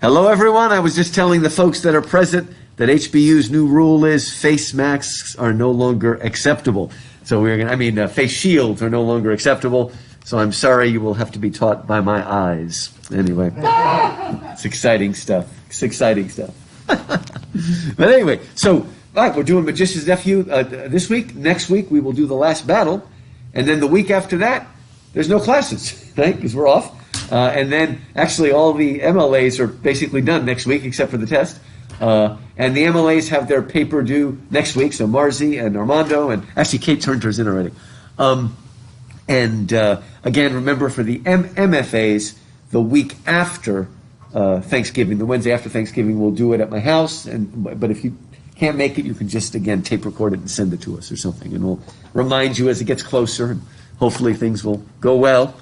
Hello, everyone. I was just telling the folks that are present that HBU's new rule is face masks are no longer acceptable. So face shields are no longer acceptable. So I'm sorry, you will have to be taught by my eyes. Anyway, it's exciting stuff. But anyway, so right, we're doing Magician's Nephew this week. Next week, we will do the last battle. And then the week after that, there's no classes, right? Because we're off. And then actually all the MLAs are basically done next week, except for the test. And the MLAs have their paper due next week. So Marzi and Armando, and actually Kate turned hers in already. Again, remember for the MFAs, the week after Thanksgiving, the Wednesday after Thanksgiving, we'll do it at my house. But if you can't make it, you can just, again, tape record it and send it to us or something. And we'll remind you as it gets closer. And hopefully things will go well.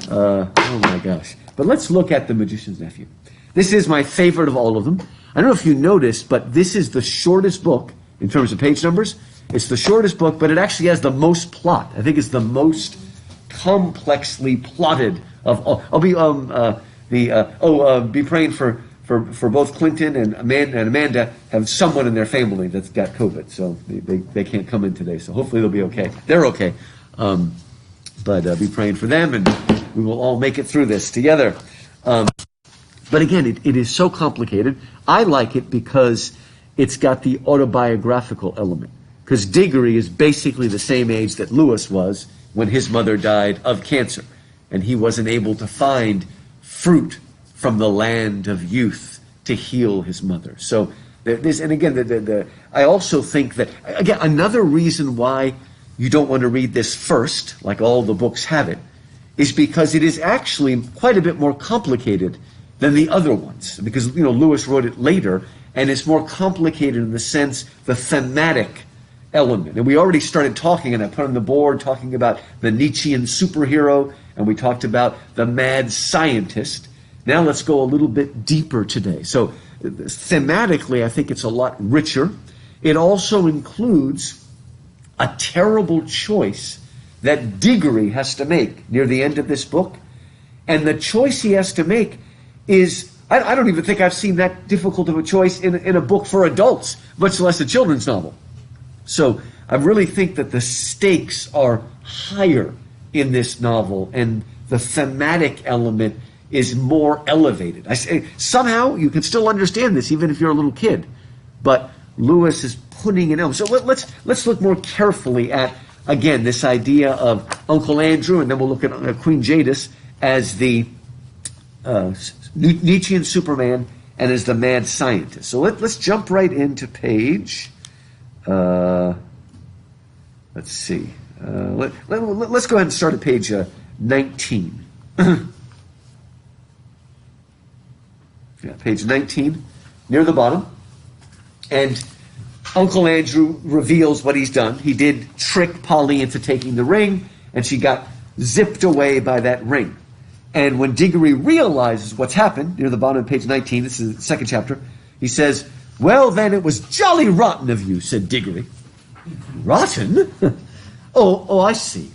Oh my gosh. But let's look at The Magician's Nephew. This is my favorite of all of them. I don't know if you noticed, but this is the shortest book in terms of page numbers. It's the shortest book, but it actually has the most plot. I think it's the most complexly plotted of all. I'll be praying for both Clinton and Amanda have someone in their family that's got COVID, so they can't come in today. So hopefully they'll be okay. They're okay. But be praying for them, and we will all make it through this together. But again, it is so complicated. I like it because it's got the autobiographical element. Because Diggory is basically the same age that Lewis was when his mother died of cancer. And he wasn't able to find fruit from the land of youth to heal his mother. So there's, and again, I also think that, again, another reason why you don't want to read this first, like all the books have it, is because it is actually quite a bit more complicated than the other ones. Because, Lewis wrote it later, and it's more complicated in the sense, the thematic element. And we already started talking, and I put on the board, talking about the Nietzschean superhero, and we talked about the mad scientist. Now let's go a little bit deeper today. So thematically, I think it's a lot richer. It also includes a terrible choice that Diggory has to make near the end of this book. And the choice he has to make is, I don't even think I've seen that difficult of a choice in a book for adults, much less a children's novel. So I really think that the stakes are higher in this novel, and the thematic element is more elevated. I say, somehow you can still understand this even if you're a little kid, but Lewis is putting it in. So let's look more carefully at, again, this idea of Uncle Andrew, and then we'll look at Queen Jadis as the Nietzschean Superman and as the mad scientist. So let's jump right into page. Let's see. Let's go ahead and start at page 19. Yeah, page 19, near the bottom. And Uncle Andrew reveals what he's done. He did trick Polly into taking the ring, and she got zipped away by that ring. And when Diggory realizes what's happened, near the bottom of page 19, this is the second chapter, he says, "Well, then, it was jolly rotten of you," said Diggory. Rotten? Oh, I see.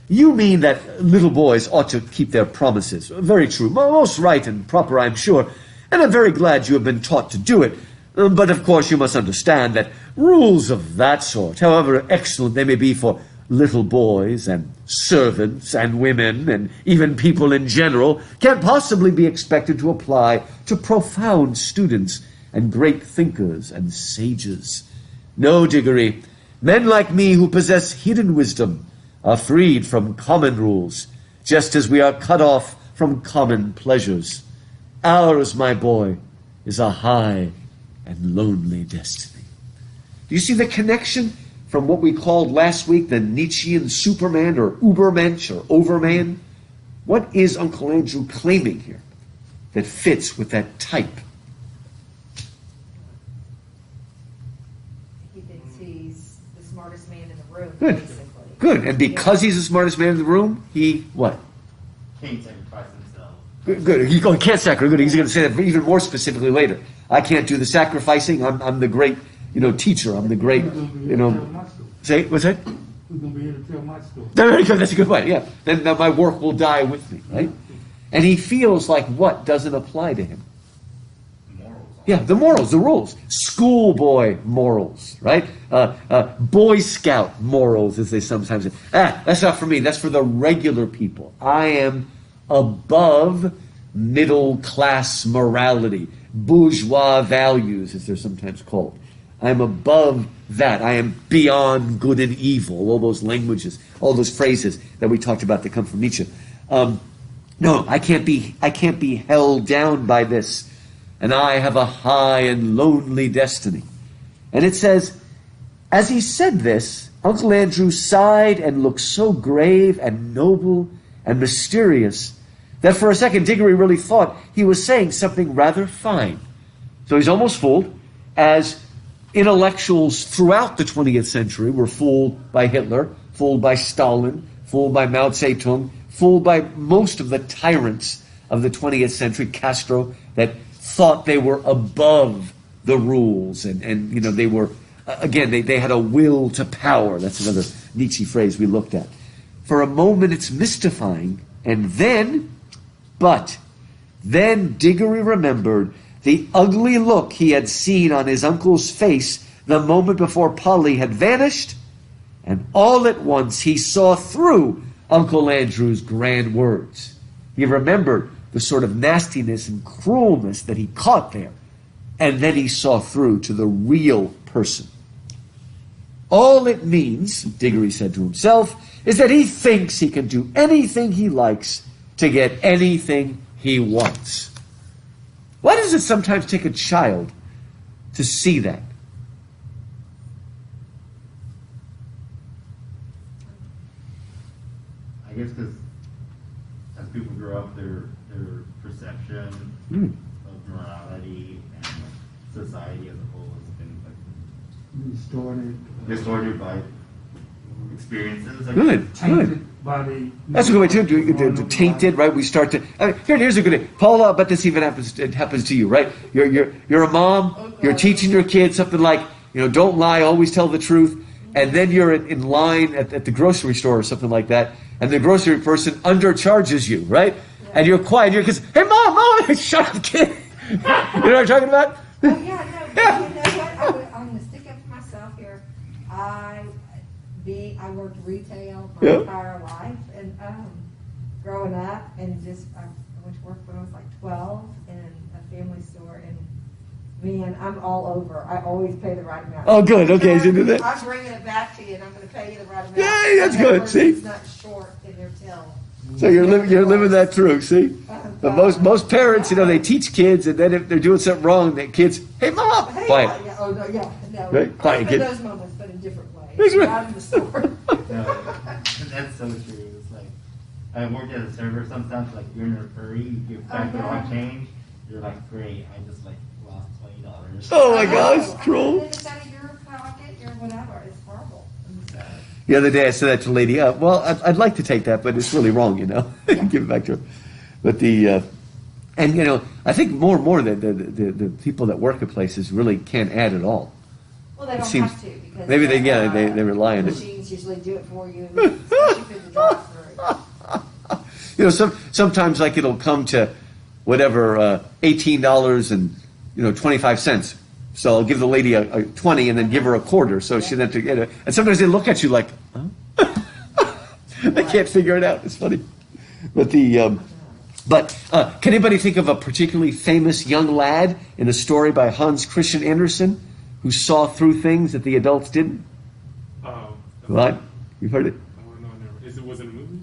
You mean that little boys ought to keep their promises. Very true. Most right and proper, I'm sure. And I'm very glad you have been taught to do it. But of course you must understand that rules of that sort, however excellent they may be for little boys and servants and women and even people in general, can't possibly be expected to apply to profound students and great thinkers and sages. No, Diggory, men like me who possess hidden wisdom are freed from common rules, just as we are cut off from common pleasures. Ours, my boy, is a high and lonely destiny. Do you see the connection from what we called last week the Nietzschean Superman or Ubermensch or Overman? What is Uncle Andrew claiming here that fits with that type? He thinks he's the smartest man in the room, Good. basically. Good. And because he's the smartest man in the room, he what? Can't sacrifice himself. Good. He can't sacrifice. Good. He's going to say that even more specifically later. I can't do the sacrificing. I'm the great, teacher. I'm the great, Say, what's that? Who's going to be here to tell my story? Very good. That's a good point. Yeah. Then my work will die with me, right? And he feels like what doesn't apply to him? Yeah, the morals, the rules. Schoolboy morals, right? Boy Scout morals, as they sometimes say. That's not for me. That's for the regular people. I am above middle class morality, bourgeois values, as they're sometimes called. I am above that. I am beyond good and evil. All those languages, all those phrases that we talked about that come from Nietzsche. No, I can't be held down by this. And I have a high and lonely destiny. And it says, as he said this, Uncle Andrew sighed and looked so grave and noble and mysterious that for a second Diggory really thought he was saying something rather fine. So he's almost fooled, as intellectuals throughout the 20th century were fooled by Hitler, fooled by Stalin, fooled by Mao Zedong, fooled by most of the tyrants of the 20th century, Castro, that thought they were above the rules, and they were, again, they had a will to power. That's another Nietzsche phrase we looked at. For a moment it's mystifying, and then Diggory remembered the ugly look he had seen on his uncle's face the moment before Polly had vanished, and all at once he saw through Uncle Andrew's grand words. He remembered the sort of nastiness and cruelness that he caught there. And then he saw through to the real person. All it means, Diggory said to himself, is that he thinks he can do anything he likes to get anything he wants. Why does it sometimes take a child to see that? I guess because as people grow up, their perception of morality and society as a whole has been distorted by experiences. Good. Tainted by the. That's a good way too. Tainted, right? We start to. Here's a good way. Paula, but this even happens. It happens to you, right? You're a mom. You're teaching your kids something like, don't lie, always tell the truth. And then you're in line at the grocery store or something like that, and the grocery person undercharges you, right? Yeah. And you're quiet. Your kids, hey, mom, shut up, kid. You know what I'm talking about? Oh, yeah, no. Yeah. You know what? I'm going to stick up for myself here. I worked retail my entire life, and growing up, and I went to work when I was like 12 in a family store, and man, I'm all over. I always pay the right amount. Oh, good. Okay, you do that. I'm bringing it back to you, and I'm going to pay you the right amount. Yay, that's good. See, it's not short in their till. So you're living that through. See, but most parents, they teach kids, and then if they're doing something wrong, the kids, hey, mom, quiet. Yeah, oh no, yeah, no. Right? Quiet, kid. Those moments, but in different ways. That's right. Not in the store. No, that's so true. It's like I worked as a server sometimes. Like you're in a hurry, you give back the wrong change. You're like, great, I just lost $20. Oh my gosh, cruel. And it's out of your pocket or whatever. It's horrible. The other day I said that to a lady, well, I'd like to take that, but it's really wrong, Give it back to her. But I think more and more the people that work at places really can't add at all. Well, they don't seems- have to, because Maybe they rely on it. machines usually do it for you, especially through the drive-through. Sometimes it'll come to whatever, $18 and 25 cents. So I'll give the lady a 20 and then give her a quarter, so she doesn't have to get it. And sometimes they look at you like, huh? They can't figure it out. It's funny. But can anybody think of a particularly famous young lad in a story by Hans Christian Andersen who saw through things that the adults didn't? What? You've heard it? No, never. Was it a movie?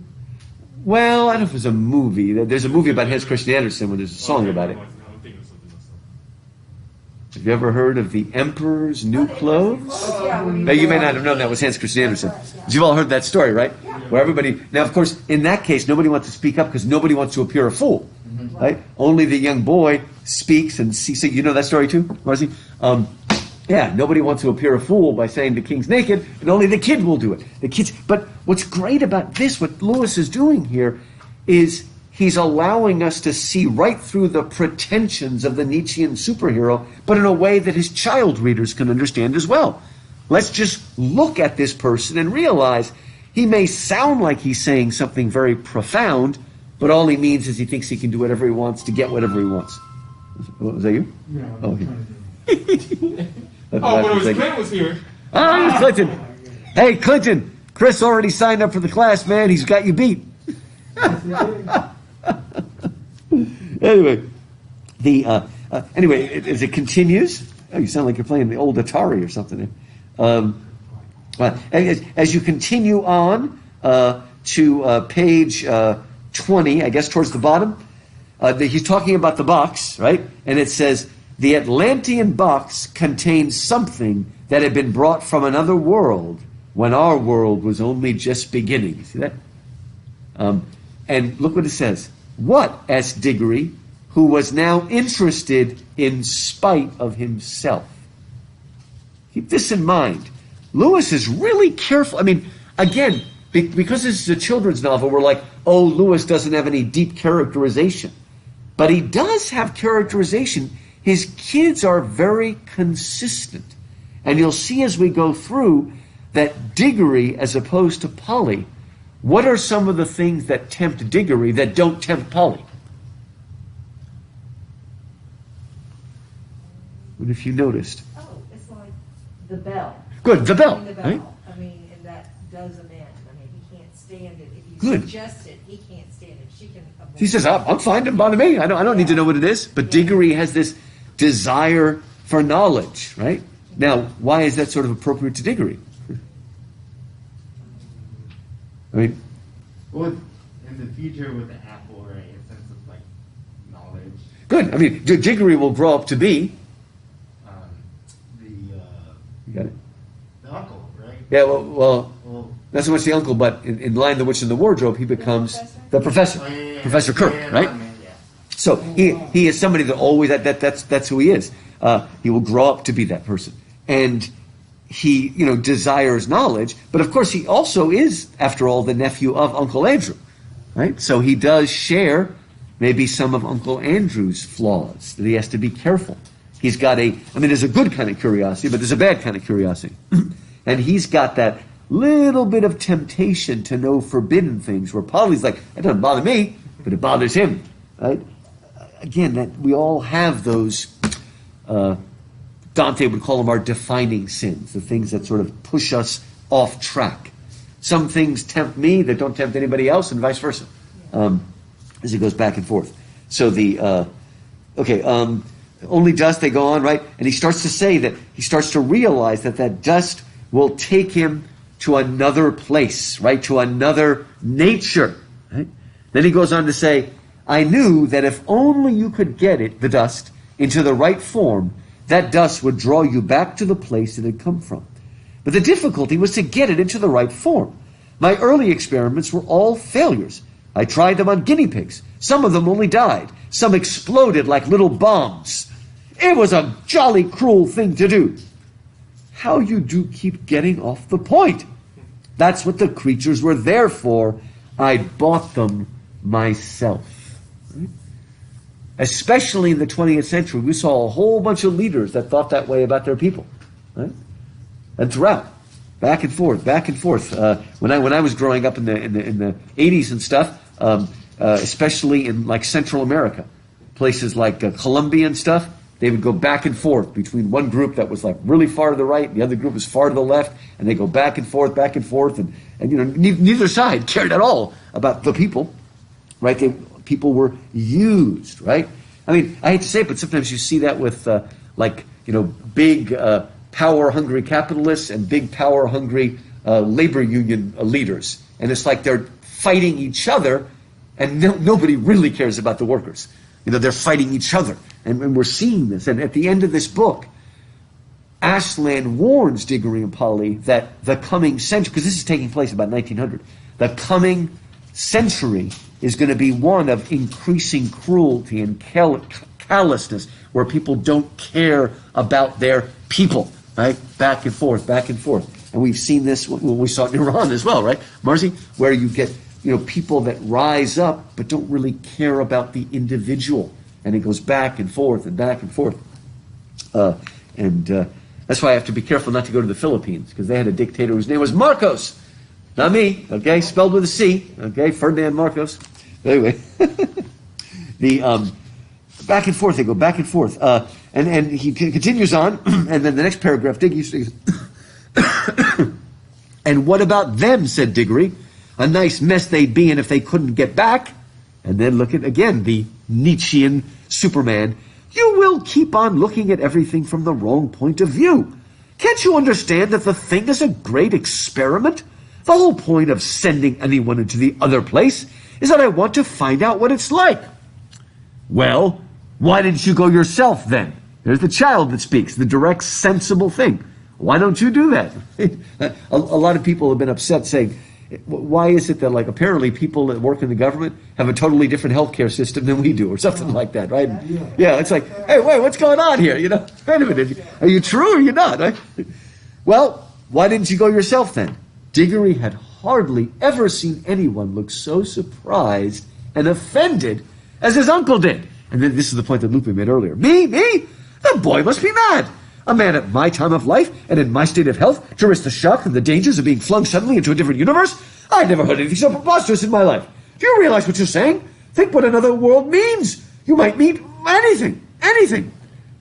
Well, I don't know if it was a movie. There's a movie about Hans Christian Andersen where there's a song about it. No, I'm thinking of something else. Have you ever heard of The Emperor's New Clothes? Now, you may not have known that was Hans Christian Andersen. But you've all heard that story, right? Yeah. Where everybody... Now, of course, in that case, nobody wants to speak up because nobody wants to appear a fool. Right? Only the young boy speaks and sees... You know that story too, Marcy? Yeah, nobody wants to appear a fool by saying the king's naked, and only the kid will do it. The kids. But what's great about this, what Lewis is doing here, is he's allowing us to see right through the pretensions of the Nietzschean superhero, but in a way that his child readers can understand as well. Let's just look at this person and realize he may sound like he's saying something very profound, but all he means is he thinks he can do whatever he wants to get whatever he wants. Was that you? Yeah. Oh, okay. Oh, but it was Clint was here. Ah, it's Clinton. Hey, Clinton. Chris already signed up for the class, man. He's got you beat. Anyway, as it continues, oh, you sound like you're playing the old Atari or something. As you continue on to page 20, I guess towards the bottom, he's talking about the box, right? And it says, the Atlantean box contains something that had been brought from another world when our world was only just beginning. You see that? And look what it says. What? asked Diggory, who was now interested in spite of himself. Keep this in mind. Lewis is really careful. I mean, again, because this is a children's novel, we're like, oh, Lewis doesn't have any deep characterization. But he does have characterization. His kids are very consistent. And you'll see as we go through that Diggory, as opposed to Polly, what are some of the things that tempt Diggory that don't tempt Polly? What if you noticed? Oh, it's like the bell. Good, the bell. The bell. Right? I mean, and that does amend. I mean, he can't stand it. If you Good. suggest it, he can't stand it. She can avoid He says, I'm fine, doesn't bother me. I don't need to know what it is. But Diggory has this desire for knowledge, right? Now, why is that sort of appropriate to Diggory? I mean, Well, in the future with the apple, right? A sense of like knowledge. good. I mean, Diggory will grow up to be. You got it? The uncle, right? Yeah, well, Well, not so much the uncle, but in Lion, the Witch, and the Wardrobe, he becomes the professor. oh, yeah. Professor Kirk, right? Yeah. So he is somebody that always that's who he is. He will grow up to be that person, and he desires knowledge. But of course, he also is, after all, the nephew of Uncle Andrew, right? So he does share maybe some of Uncle Andrew's flaws that he has to be careful. He's got there's a good kind of curiosity, but there's a bad kind of curiosity, and he's got that little bit of temptation to know forbidden things. Where Polly's like, it doesn't bother me, but it bothers him, right? Again, that we all have those. Dante would call them our defining sins, the things that sort of push us off track. Some things tempt me that don't tempt anybody else, and vice versa, as it goes back and forth. So only dust, they go on, right? And he starts to say that he starts to realize that dust will take him to another place, right? To another nature, right? Then he goes on to say, I knew that if only you could get it, the dust, into the right form, that dust would draw you back to the place it had come from. But the difficulty was to get it into the right form. My early experiments were all failures. I tried them on guinea pigs. Some of them only died. Some exploded like little bombs. It was a jolly cruel thing to do. How you do keep getting off the point. That's what the creatures were there for. I bought them myself. Right? Especially in the 20th century, we saw a whole bunch of leaders that thought that way about their people. Right? And throughout, back and forth. When I was growing up in the 80s and stuff, especially in like Central America, places like Colombia and stuff, they would go back and forth between one group that was like really far to the right, and the other group was far to the left, and they go back and forth, and neither side cared at all about the people, right? People were used, right? I mean, I hate to say it, but sometimes you see that with big power-hungry capitalists and big power-hungry labor union leaders, and it's like they're fighting each other, and nobody really cares about the workers. They're fighting each other. And we're seeing this. And at the end of this book, Aslan warns Diggory and Polly that the coming century, because this is taking place about 1900, the coming century is going to be one of increasing cruelty and callousness, where people don't care about their people, right? Back and forth. And we've seen this when we saw it in Iran as well, right, Marcy? Where you get people that rise up but don't really care about the individual. And it goes back and forth. That's why I have to be careful not to go to the Philippines, because they had a dictator whose name was Marcos. Not me, okay? Spelled with a C, okay? Ferdinand Marcos. Anyway, Back and forth, they go back and forth. And he continues on, and then the next paragraph, Diggory says, and what about them, said Diggory. A nice mess they'd be in if they couldn't get back. And then look at, again, the Nietzschean Superman. You will keep on looking at everything from the wrong point of view. Can't you understand that the thing is a great experiment? The whole point of sending anyone into the other place is that I want to find out what it's like. Well, why didn't you go yourself then? There's the child that speaks, the direct, sensible thing. Why don't you do that? A lot of people have been upset saying, why is it that, like, apparently people that work in the government have a totally different healthcare system than we do, or something like that, right? Yeah, it's like, hey, wait, what's going on here? You know, wait a minute, are you true or are you not? Right? Well, why didn't you go yourself then? Diggory had hardly ever seen anyone look so surprised and offended as his uncle did. And then this is the point that Lupe made earlier. Me? The boy must be mad. A man at my time of life and in my state of health to risk the shock and the dangers of being flung suddenly into a different universe? I never heard anything so preposterous in my life. Do you realize what you're saying? Think what another world means. You might mean anything.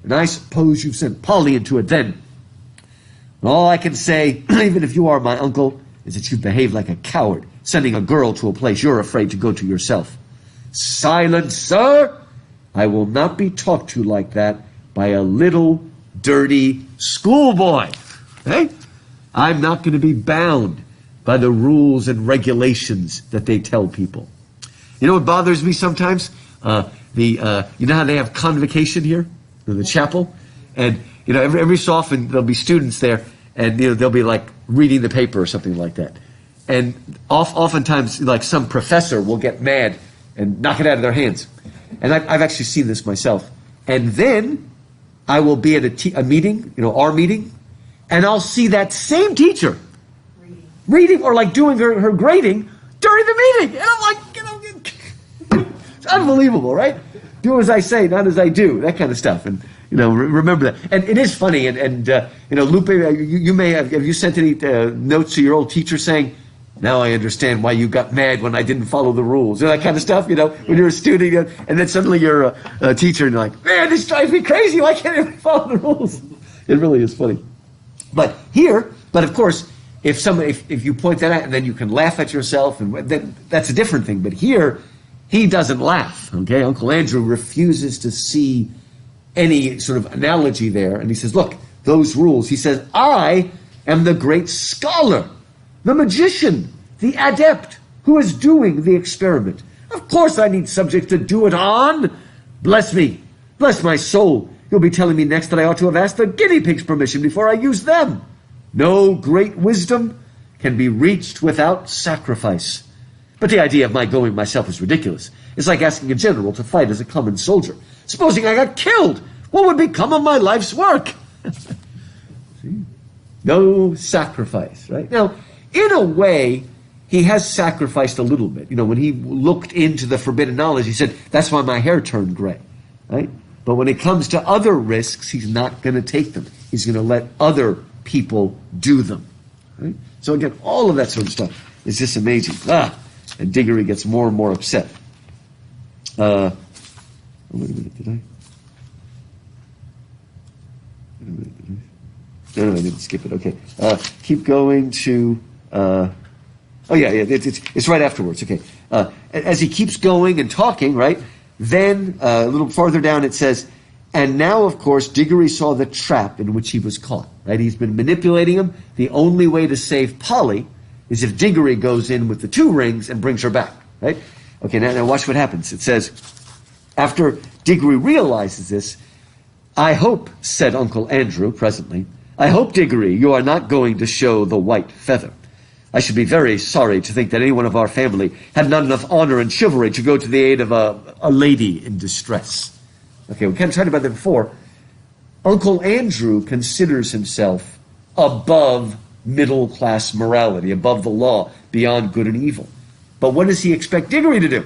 And I suppose you've sent Polly into it then. And all I can say, even if you are my uncle, is that you've behaved like a coward, sending a girl to a place you're afraid to go to yourself. Silence, sir! I will not be talked to like that by a little dirty schoolboy. Hey? I'm not going to be bound by the rules and regulations that they tell people. You know what bothers me sometimes? You know how they have convocation here in the chapel? And, you know, every so often there'll be students there, and, you know, they'll be like reading the paper or something like that. And oftentimes, like, some professor will get mad and knock it out of their hands. And I've actually seen this myself. And then I will be at a meeting, you know, our meeting, and I'll see that same teacher reading or like doing her grading during the meeting. And I'm like, you know, it's unbelievable, right? Do as I say, not as I do, that kind of stuff. And, you know, remember that. And it is funny. And you know, Lupe, you may have you sent any notes to your old teacher saying, now I understand why you got mad when I didn't follow the rules. You know, that kind of stuff, you know, when you're a student, and then suddenly you're a teacher and you're like, man, this drives me crazy. Why can't I follow the rules? It really is funny. But of course, if you point that out and then you can laugh at yourself, and then that's a different thing. But here, he doesn't laugh, okay? Uncle Andrew refuses to see any sort of analogy there. And he says, look, those rules, he says, I am the great scholar, the magician, the adept who is doing the experiment. Of course I need subjects to do it on. Bless me. Bless my soul. You'll be telling me next that I ought to have asked the guinea pigs' permission before I use them. No great wisdom can be reached without sacrifice. But the idea of my going myself is ridiculous. It's like asking a general to fight as a common soldier. Supposing I got killed, what would become of my life's work? See? No sacrifice, right? Now, in a way, he has sacrificed a little bit. You know, when he looked into the forbidden knowledge, he said, that's why my hair turned gray, right? But when it comes to other risks, he's not going to take them. He's going to let other people do them, right? So again, all of that sort of stuff is just amazing. And Diggory gets more and more upset. Wait a minute, did I? No, I didn't skip it. Okay. Keep going to... it's right afterwards. Okay. As he keeps going and talking, right, then a little farther down it says, and now, of course, Diggory saw the trap in which he was caught, right? He's been manipulating him. The only way to save Polly is if Diggory goes in with the 2 rings and brings her back, right? Okay, now watch what happens. It says, after Diggory realizes this, I hope, said Uncle Andrew presently, I hope, Diggory, you are not going to show the white feather. I should be very sorry to think that anyone of our family had not enough honor and chivalry to go to the aid of a lady in distress. Okay, we kind of talked about that before. Uncle Andrew considers himself above middle-class morality, above the law, beyond good and evil. But what does he expect Diggory to do?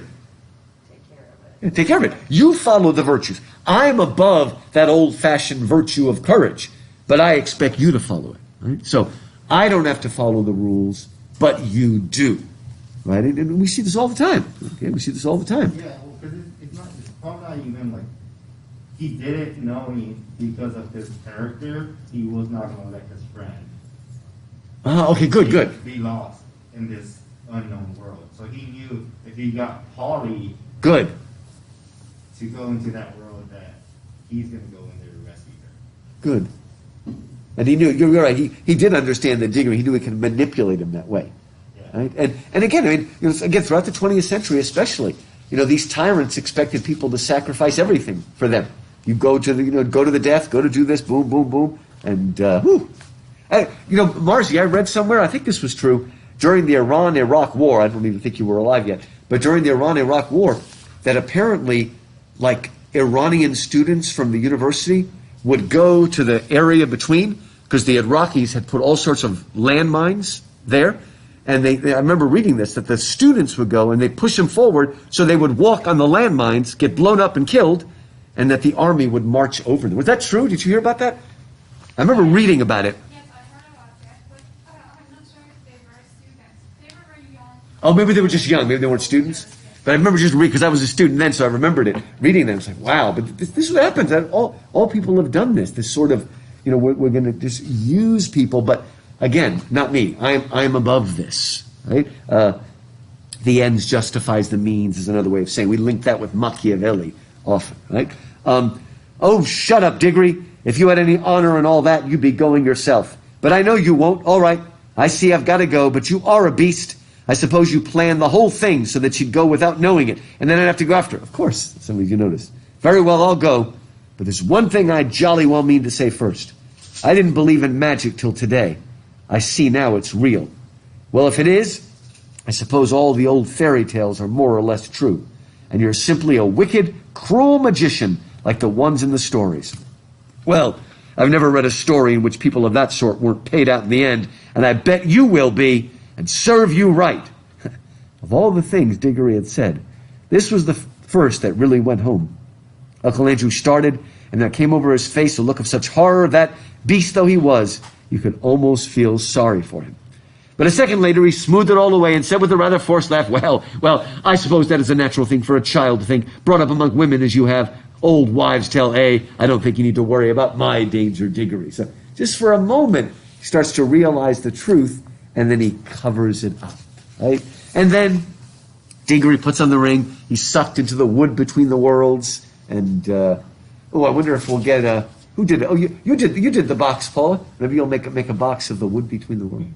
Take care of it. You follow the virtues. I'm above that old-fashioned virtue of courage, but I expect you to follow it. Right? So I don't have to follow the rules, but you do. Right? And we see this all the time. Okay, we see this all the time. Yeah, well, because it's probably not even like he didn't know me because of his character. He was not going to let his friend Okay, good. be lost in this unknown world. So he knew if he got Polly Good. to go into that world, that he's going to go in there to rescue her. Good. And he knew, you're right, he did understand the Diggory. He knew he could manipulate him that way. Yeah. Right? And again, I mean, again, throughout the 20th century especially, these tyrants expected people to sacrifice everything for them. You go to the death, go to do this, boom, boom, boom, and whew. Marzi, I read somewhere, I think this was true, during the Iran-Iraq War, I don't even think you were alive yet, but during the Iran-Iraq War, that apparently, like, Iranian students from the university would go to the area between, because the Iraqis had put all sorts of landmines there, and I remember reading this, that the students would go and they'd push them forward so they would walk on the landmines, get blown up and killed, and that the army would march over them. Was that true? Did you hear about that? I remember reading about it. Yes, I heard about that, but I'm not sure if they were students. They were very young. Oh, maybe they were just young. Maybe they weren't students. But I remember just reading, because I was a student then, so I remembered it. Reading them, it's like, wow. But this is what happens. All people have done this. This sort of, we're going to just use people. But again, not me. I am above this. Right? The ends justifies the means is another way of saying. We link that with Machiavelli often. Right? Oh, shut up, Diggory. If you had any honor and all that, you'd be going yourself. But I know you won't. All right. I see I've got to go, but you are a beast. I suppose you planned the whole thing so that she'd go without knowing it, and then I'd have to go after her. Of course, some of you noticed. Very well, I'll go. But there's one thing I jolly well mean to say first. I didn't believe in magic till today. I see now it's real. Well, if it is, I suppose all the old fairy tales are more or less true, and you're simply a wicked, cruel magician like the ones in the stories. Well, I've never read a story in which people of that sort weren't paid out in the end, and I bet you will be, and serve you right. Of all the things Diggory had said, this was the first that really went home. Uncle Andrew started, and there came over his face a look of such horror that, beast though he was, you could almost feel sorry for him. But a second later, he smoothed it all away and said with a rather forced laugh, well, I suppose that is a natural thing for a child to think, brought up among women as you have. Old wives tell A, I don't think you need to worry about my danger, Diggory. So just for a moment, he starts to realize the truth, and then he covers it up, right? And then Diggory puts on the ring. He's sucked into the wood between the worlds. And I wonder if we'll get who did it? Oh, you did the box, Paula. Maybe you'll make a box of the wood between the worlds.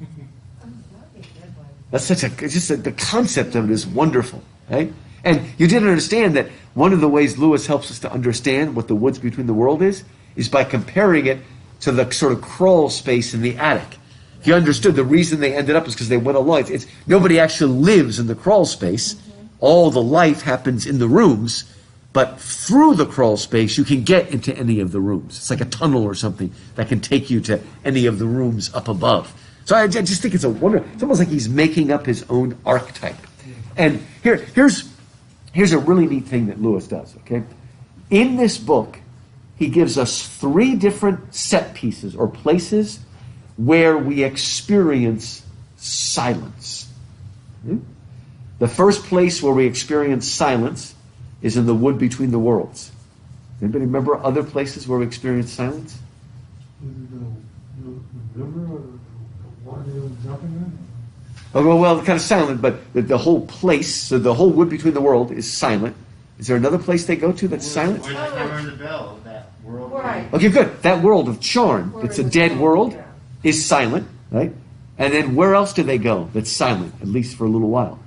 That's the concept of it is wonderful, right? And you didn't understand that one of the ways Lewis helps us to understand what the woods between the world is by comparing it to the sort of crawl space in the attic. If you understood the reason they ended up is because they went along. It's nobody actually lives in the crawl space. Mm-hmm. All the life happens in the rooms, but through the crawl space you can get into any of the rooms. It's like a tunnel or something that can take you to any of the rooms up above. So I just think it's a wonder. It's almost like he's making up his own archetype. And here's a really neat thing that Lewis does. Okay, in this book, he gives us 3 different set pieces or places where we experience silence. The first place where we experience silence is in the wood between the worlds. Anybody remember other places where we experience silence? The river or the water they were jumping in? Oh, well, kind of silent, but the whole place, so the whole wood between the world is silent. Is there another place they go to that's silent? Where the hammer and the bell, that world. Right. Okay, good. That world of Charn, it's a dead world, is silent, right? And then where else do they go that's silent, at least for a little while?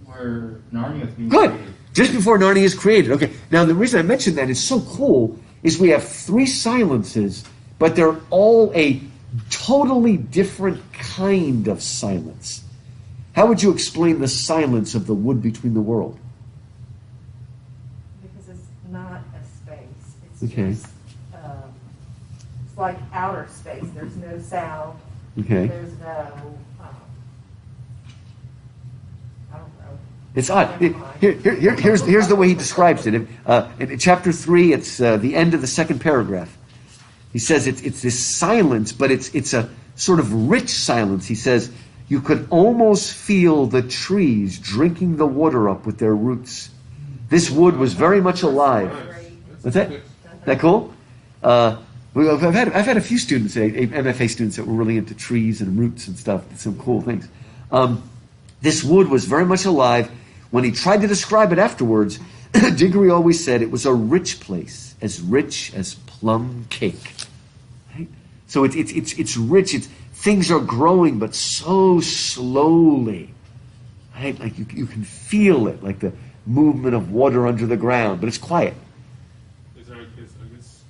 Where Narnia is being Good. created. Just before Narnia is created. Okay. Now, the reason I mentioned that is so cool is we have 3 silences, but they're all a totally different kind of silence. How would you explain the silence of the wood between the world? Because it's not a space. It's Okay. just, it's like outer space. There's no sound. Okay. There's no, I don't know. It's odd. Here's the way he describes it. In chapter 3, it's the end of the second paragraph. He says it's this silence, but it's a sort of rich silence. He says, you could almost feel the trees drinking the water up with their roots. This wood was very much alive. What's that? Isn't that cool? I've had a few students, MFA students, that were really into trees and roots and stuff. Some cool things. This wood was very much alive. When he tried to describe it afterwards, Diggory always said it was a rich place, as rich as plum cake. Right? So it's rich. Things are growing, but so slowly. Right? Like you can feel it, like the movement of water under the ground, but it's quiet. Is there, I guess,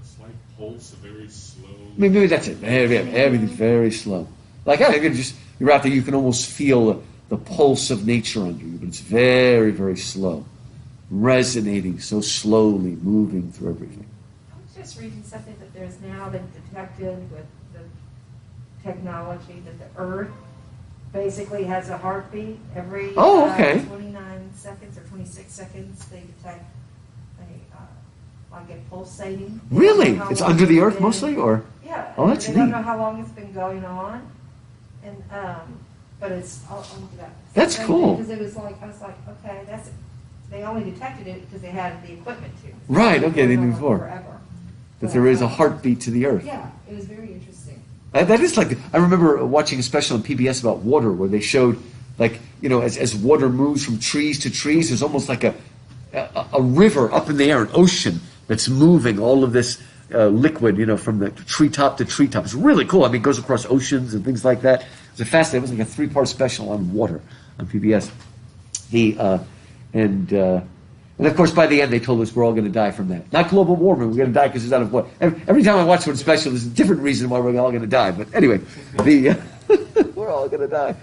a slight pulse, a very slow... Maybe that's it. Everything's very slow. Like you're out there, you can almost feel the pulse of nature under you, but it's very, very slow, resonating so slowly, moving through everything. I was just reading something that there's now been detected with the technology that the Earth basically has a heartbeat every 29 seconds or 26 seconds. They detect like it pulsating. Really? It's under the earth mostly, or? Yeah. Oh, that's They neat. don't know how long it's been going on, and but it's. I'll do that. That's cool. Because it was like I was like, okay, that's. They only detected it because they had the equipment to. Right. Okay. They knew Going on before forever. that there is a heartbeat to the earth. Yeah, it was very interesting. That is like, I remember watching a special on PBS about water where they showed, like, as water moves from trees to trees, there's almost like a river up in the air, an ocean that's moving all of this liquid, from the treetop to treetop. It's really cool. I mean, it goes across oceans and things like that. It's fascinating. It was like a 3-part special on water on PBS. And of course, by the end, they told us we're all going to die from that. Not global warming. We're going to die because there's not enough water. Every time I watch one special, there's a different reason why we're all going to die. But anyway, we're all going to die.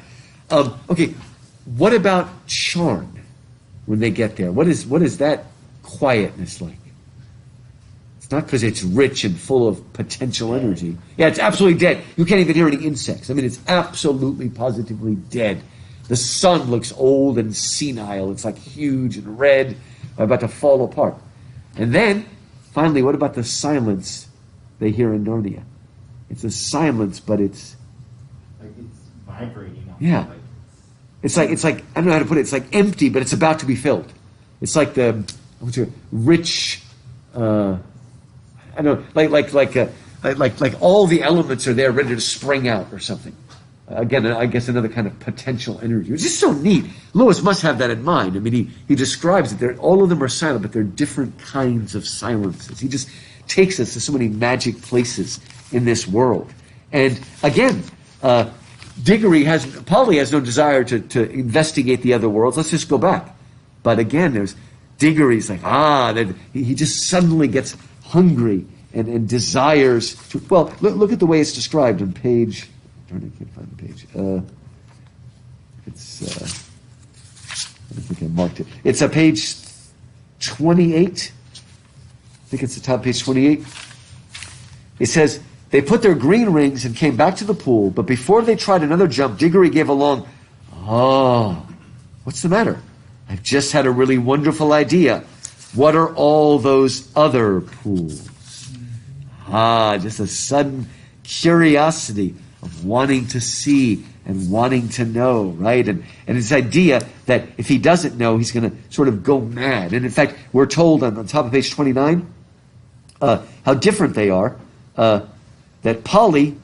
Okay, what about Charn when they get there? What is that quietness like? It's not because it's rich and full of potential energy. Yeah, it's absolutely dead. You can't even hear any insects. I mean, it's absolutely, positively dead. The sun looks old and senile. It's like huge and red, about to fall apart. And then, finally, what about the silence they hear in Narnia? It's a silence, but it's... Like it's vibrating. Yeah. It's like, I don't know how to put it, it's like empty, but it's about to be filled. It's like the rich, I don't know, like all the elements are there ready to spring out or something. Again, I guess another kind of potential energy. It's just so neat. Lewis must have that in mind. I mean, he describes it. All of them are silent, but they're different kinds of silences. He just takes us to so many magic places in this world. And again, Polly has no desire to investigate the other worlds. Let's just go back. But again, there's Diggory's like, he just suddenly gets hungry and desires to, well, look at the way it's described on page... I can't find the page. I don't think I marked it. It's page 28. I think it's the top page 28. It says, they put their green rings and came back to the pool, but before they tried another jump, Diggory gave a long, what's the matter? I've just had a really wonderful idea. What are all those other pools? Just a sudden curiosity of wanting to see and wanting to know, right? And this idea that if he doesn't know, he's going to sort of go mad. And in fact, we're told on top of page 29 how different they are, that Polly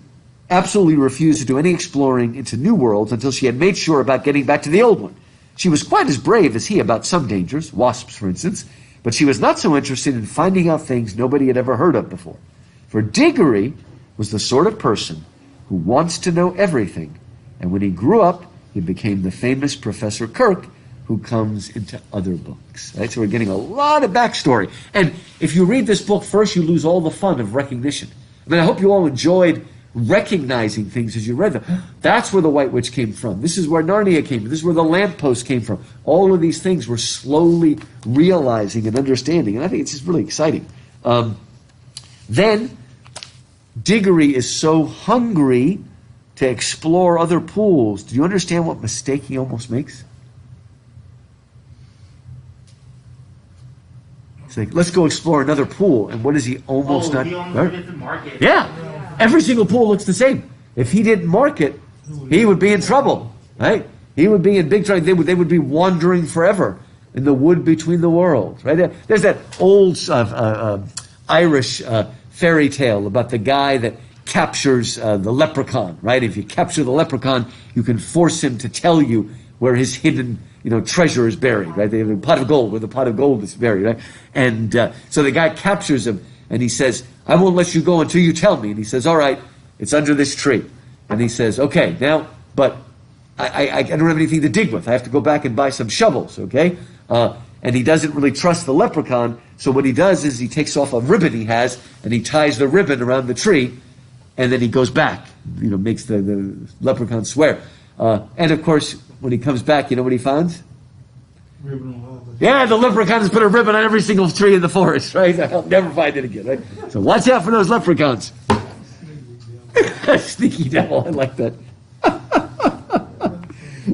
absolutely refused to do any exploring into new worlds until she had made sure about getting back to the old one. She was quite as brave as he about some dangers, wasps for instance, but she was not so interested in finding out things nobody had ever heard of before. For Diggory was the sort of person who wants to know everything. And when he grew up, he became the famous Professor Kirk, who comes into other books. Right? So we're getting a lot of backstory. And if you read this book first, you lose all the fun of recognition. I mean, I hope you all enjoyed recognizing things as you read them. That's where the White Witch came from. This is where Narnia came from. This is where the lamppost came from. All of these things we're slowly realizing and understanding. And I think it's just really exciting. Then Diggory is so hungry to explore other pools. Do you understand what mistake he almost makes? It's like, let's go explore another pool. And what is he almost not? He almost gets to market. Yeah. Every single pool looks the same. If he didn't mark it, he would be in trouble. Right? He would be in big trouble. They would be wandering forever. in the wood between the worlds. Right there, there's that old Irish fairy tale about the guy that captures the leprechaun. Right? If you capture the leprechaun, you can force him to tell you where his hidden treasure is buried. Right? They have a pot of gold where the pot of gold is buried. Right? And so the guy captures him, and he says, "I won't let you go until you tell me." And he says, "All right, it's under this tree." And he says, "Okay, now, but I don't have anything to dig with. I have to go back and buy some shovels, okay?" And he doesn't really trust the leprechaun, so what he does is he takes off a ribbon he has, and he ties the ribbon around the tree, and then he goes back, makes the leprechaun swear. And of course, when he comes back, you know what he finds? Ribbon on all the- Yeah, the leprechaun has put a ribbon on every single tree in the forest, right? I'll never find it again, right? So watch out for those leprechauns. Sneaky devil, I like that.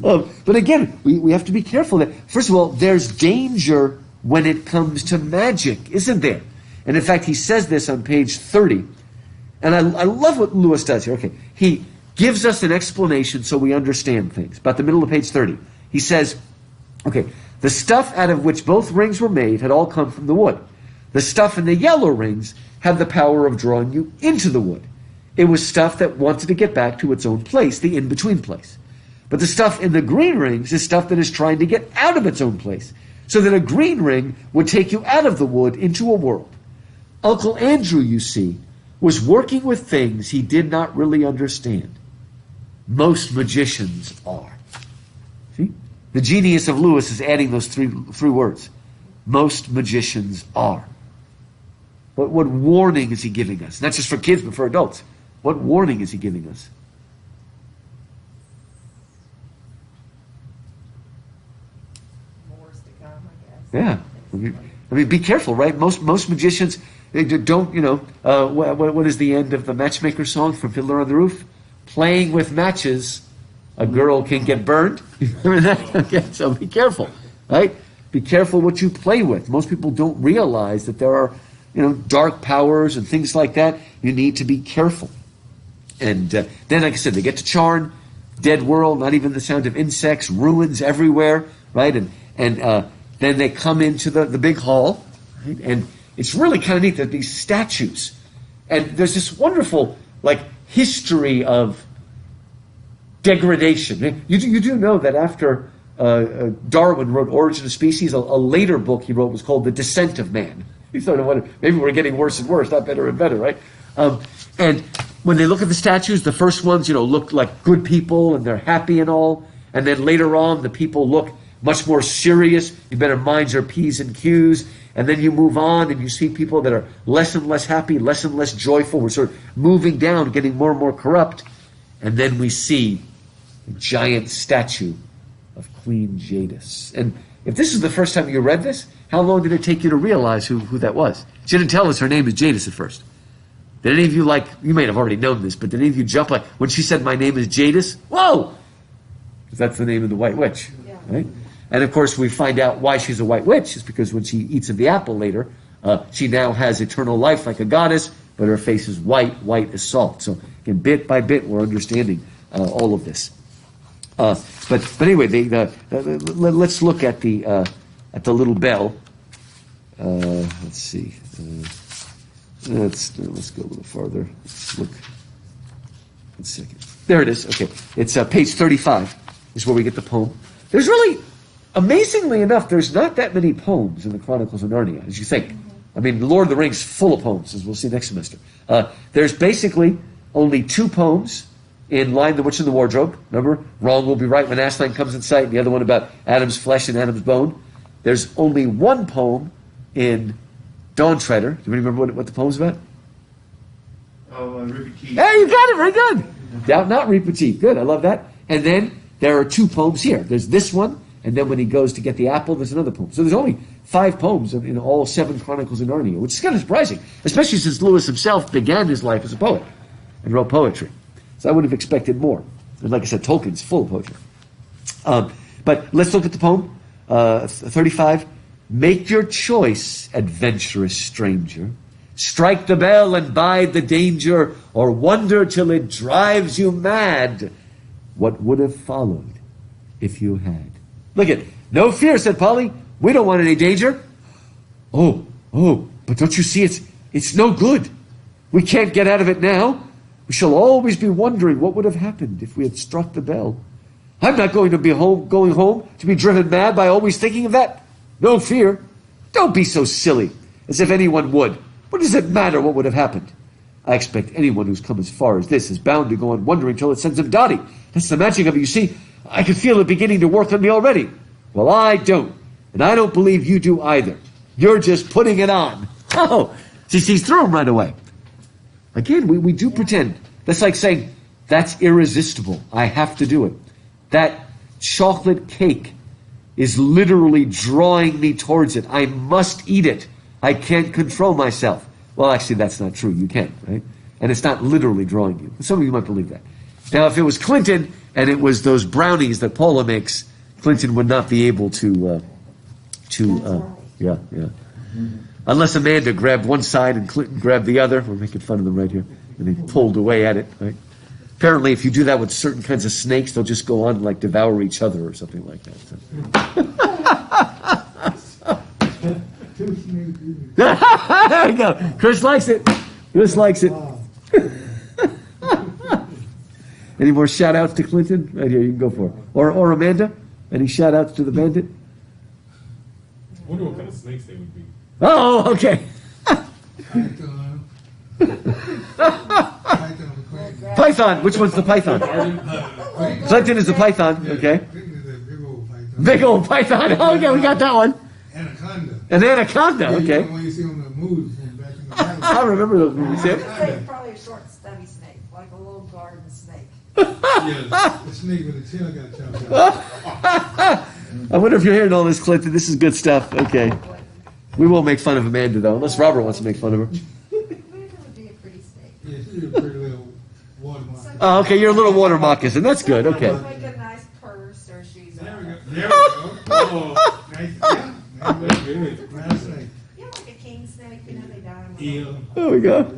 But again, we have to be careful that, first of all, there's danger when it comes to magic, isn't there? And in fact, he says this on page 30. And I love what Lewis does here. Okay, he gives us an explanation so we understand things. About the middle of page 30. He says, okay, the stuff out of which both rings were made had all come from the wood. The stuff in the yellow rings had the power of drawing you into the wood. It was stuff that wanted to get back to its own place, the in-between place. But the stuff in the green rings is stuff that is trying to get out of its own place, so that a green ring would take you out of the wood into a world. Uncle Andrew, you see, was working with things he did not really understand. Most magicians are. See? The genius of Lewis is adding those three words. Most magicians are. What warning is he giving us? Not just for kids, but for adults. What warning is he giving us? More's to come, I guess. Yeah. I mean, be careful, right? Most magicians, they don't, what is the end of the Matchmaker song from Fiddler on the Roof? Playing with matches, a girl can get burned. Remember that? Okay, so be careful, right? Be careful what you play with. Most people don't realize that there are, dark powers and things like that. You need to be careful. And then, like I said, they get to Charn, dead world, not even the sound of insects, ruins everywhere, right? And then they come into the big hall, right? And it's really kind of neat that these statues, and there's this wonderful, history of degradation. You do know that after Darwin wrote Origin of Species, a later book he wrote was called The Descent of Man. You sort of wonder, maybe we're getting worse and worse, not better and better, right? And when they look at the statues, the first ones, look like good people and they're happy and all. And then later on, the people look much more serious. You better mind your P's and Q's. And then you move on and you see people that are less and less happy, less and less joyful. We're sort of moving down, getting more and more corrupt. And then we see a giant statue of Queen Jadis. And if this is the first time you read this, how long did it take you to realize who that was? She didn't tell us her name is Jadis at first. Did any of you you may have already known this, but did any of you jump when she said, "My name is Jadis"? Whoa! Because that's the name of the White Witch, right? And of course, we find out why she's a White Witch is because when she eats of the apple later, she now has eternal life like a goddess, but her face is white as salt. So again, bit by bit, we're understanding all of this. But anyway, let's look at the little bell. Let's see. Let's go a little farther. Let's look. 1 second. There it is. Okay, it's page 35 is where we get the poem. There's really, amazingly enough, there's not that many poems in the Chronicles of Narnia as you think. I mean, The Lord of the Rings is full of poems, as we'll see next semester. There's basically only 2 poems in Lion, the Witch, and the Wardrobe. Remember, wrong will be right when Aslan comes in sight. And the other one about Adam's flesh and Adam's bone. There's only 1 poem in Dawn Treader. Do you remember what the poem's about? Oh, repeat. Hey, you got it. Very good. Doubt not, repeat. Good. I love that. And then there are 2 poems here. There's this one, and then when he goes to get the apple, there's another poem. So there's only 5 poems in all 7 Chronicles of Narnia, which is kind of surprising, especially since Lewis himself began his life as a poet and wrote poetry. So I would have expected more. And like I said, Tolkien's full of poetry. But let's look at the poem. 35. Make your choice, adventurous stranger. Strike the bell and bide the danger, or wonder till it drives you mad. What would have followed if you had? Look at, no fear, said Polly. We don't want any danger. Oh, but don't you see it's no good. We can't get out of it now. We shall always be wondering what would have happened if we had struck the bell. I'm not going to be going home to be driven mad by always thinking of that. No fear. Don't be so silly, as if anyone would. What does it matter what would have happened? I expect anyone who's come as far as this is bound to go on wondering till it sends him dotty. That's the magic of it, you see. I can feel it beginning to work on me already. Well, I don't. And I don't believe you do either. You're just putting it on. Oh, she sees through him right away. Again, we do pretend. That's like saying, that's irresistible. I have to do it. That chocolate cake is literally drawing me towards it. I must eat it. I can't control myself. Well, actually, that's not true. You can't, right? And it's not literally drawing you. Some of you might believe that. Now, if it was Clinton and it was those brownies that Paula makes, Clinton would not be able to yeah. Unless Amanda grabbed one side and Clinton grabbed the other. We're making fun of them right here. And they pulled away at it, right? Apparently, if you do that with certain kinds of snakes, they'll just go on and like devour each other or something like that. Two snakes. There you go. Chris likes it. Chris likes it. Wow. Any more shout outs to Clinton? Right here, you can go for it. Or Amanda? Any shout outs to the bandit? I wonder what kind of snakes they would be. Oh, okay. Python. Python. Which one's the python? Clinton is the python. Okay. Clinton is a big old python. Big old python. Oh, yeah, we got that one. Anaconda. An anaconda. Yeah, Okay. the one you see on the movies from back in the day. I remember those movies. I Yeah. would say probably a short, stubby snake, like a little garden snake. Yeah, the snake with the tail got chopped off. I wonder if you're hearing all this, Clinton. This is good stuff. Okay. We won't make fun of Amanda, though, unless Robert wants to make fun of her. It would be a pretty snake. Yeah, she's a pretty little water moccasin. Oh, okay. You're a little water moccasin. That's good. Okay. Make a nice purse or shoes. There we on. go. There we go. Oh, nice. Yeah, That's good. nice snake. You know, like a king snake, you know, they die. Eel. There we go. No,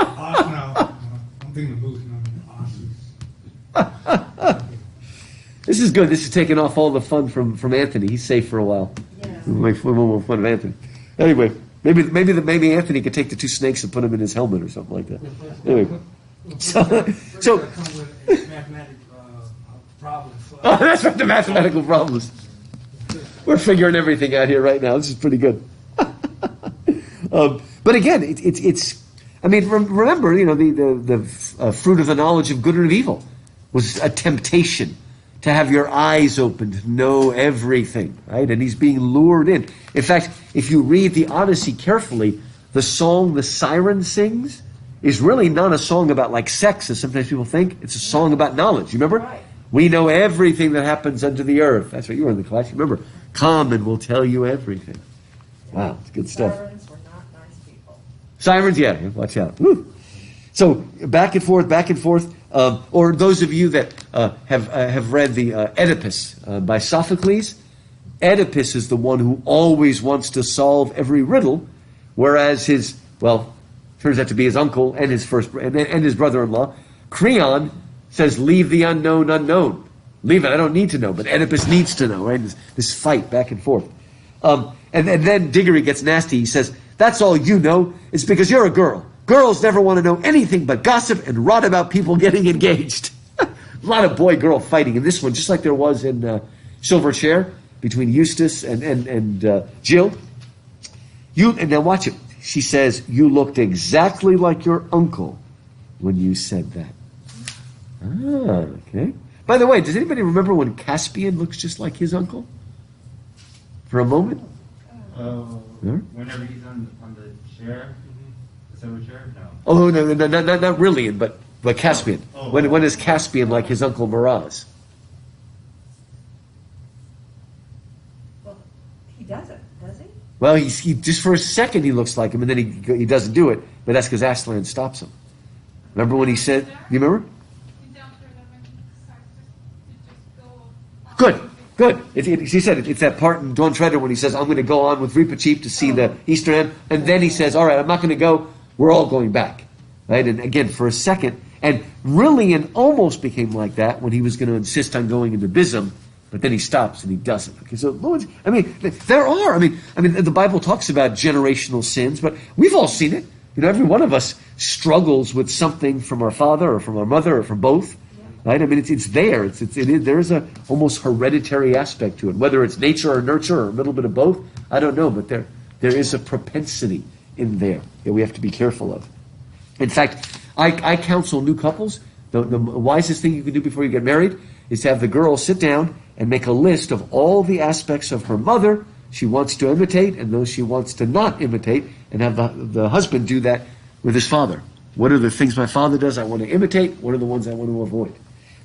I'm thinking of moose. No, osses. This is good. This is taking off all the fun from Anthony. He's safe for a while. Yes. We'll make more fun of Anthony. Anyway, maybe Anthony could take the two snakes and put them in his helmet or something like that. Anyway, so Come with mathematic problems. oh, that's right, the mathematical problems. We're figuring everything out here right now. This is pretty good. But again, it's. I mean, remember, you know, the fruit of the knowledge of good and of evil was a temptation to have your eyes open, to know everything, right? And he's being lured in. In fact, if you read the Odyssey carefully, the song the siren sings is really not a song about like sex, as sometimes people think. It's a song about knowledge. You remember? Right. We know everything that happens under the earth. That's what you were in the class. You remember? Come and we'll tell you everything. Wow, it's good stuff. Sirens were not nice people. Sirens, yeah, watch out. Woo. So back and forth. Or those of you that have read the Oedipus by Sophocles, Oedipus is the one who always wants to solve every riddle, whereas turns out to be his uncle and his and his brother-in-law, Creon, says, "Leave the unknown unknown. Leave it. I don't need to know." But Oedipus needs to know, right? This fight back and forth. And then Diggory gets nasty. He says, "That's all you know. It's because you're a girl. Girls never want to know anything but gossip and rot about people getting engaged." A lot of boy-girl fighting in this one, just like there was in Silver Chair between Eustace and Jill. And now watch it. She says, "You looked exactly like your uncle when you said that." Ah, okay. By the way, does anybody remember when Caspian looks just like his uncle? For a moment? Whenever he's on the chair, the silver chair? No. Oh, no, not really, but Caspian. Oh. When is Caspian like his uncle Miraz? Well, he doesn't, does he? Well, he just for a second he looks like him, and then he doesn't do it, but that's because Aslan stops him. Remember when he said, you remember? You don't hear them when he starts to just go. Good. He said it's that part in Dawn Treader when he says, "I'm going to go on with Reepicheep to see the Easter End," and then he says, "All right, I'm not going to go. We're all going back." Right? And again, for a second, and really, and almost became like that when he was going to insist on going into Bism But then he stops and he doesn't. Okay, so Lord, I mean, there are. I mean, the Bible talks about generational sins, but we've all seen it. You know, every one of us struggles with something from our father or from our mother or from both. Right? I mean, it's there. There is a almost hereditary aspect to it. Whether it's nature or nurture or a little bit of both, I don't know. But there is a propensity in there that we have to be careful of. In fact, I counsel new couples. The wisest thing you can do before you get married is to have the girl sit down and make a list of all the aspects of her mother she wants to imitate and those she wants to not imitate, and have the husband do that with his father. What are the things my father does I want to imitate? What are the ones I want to avoid?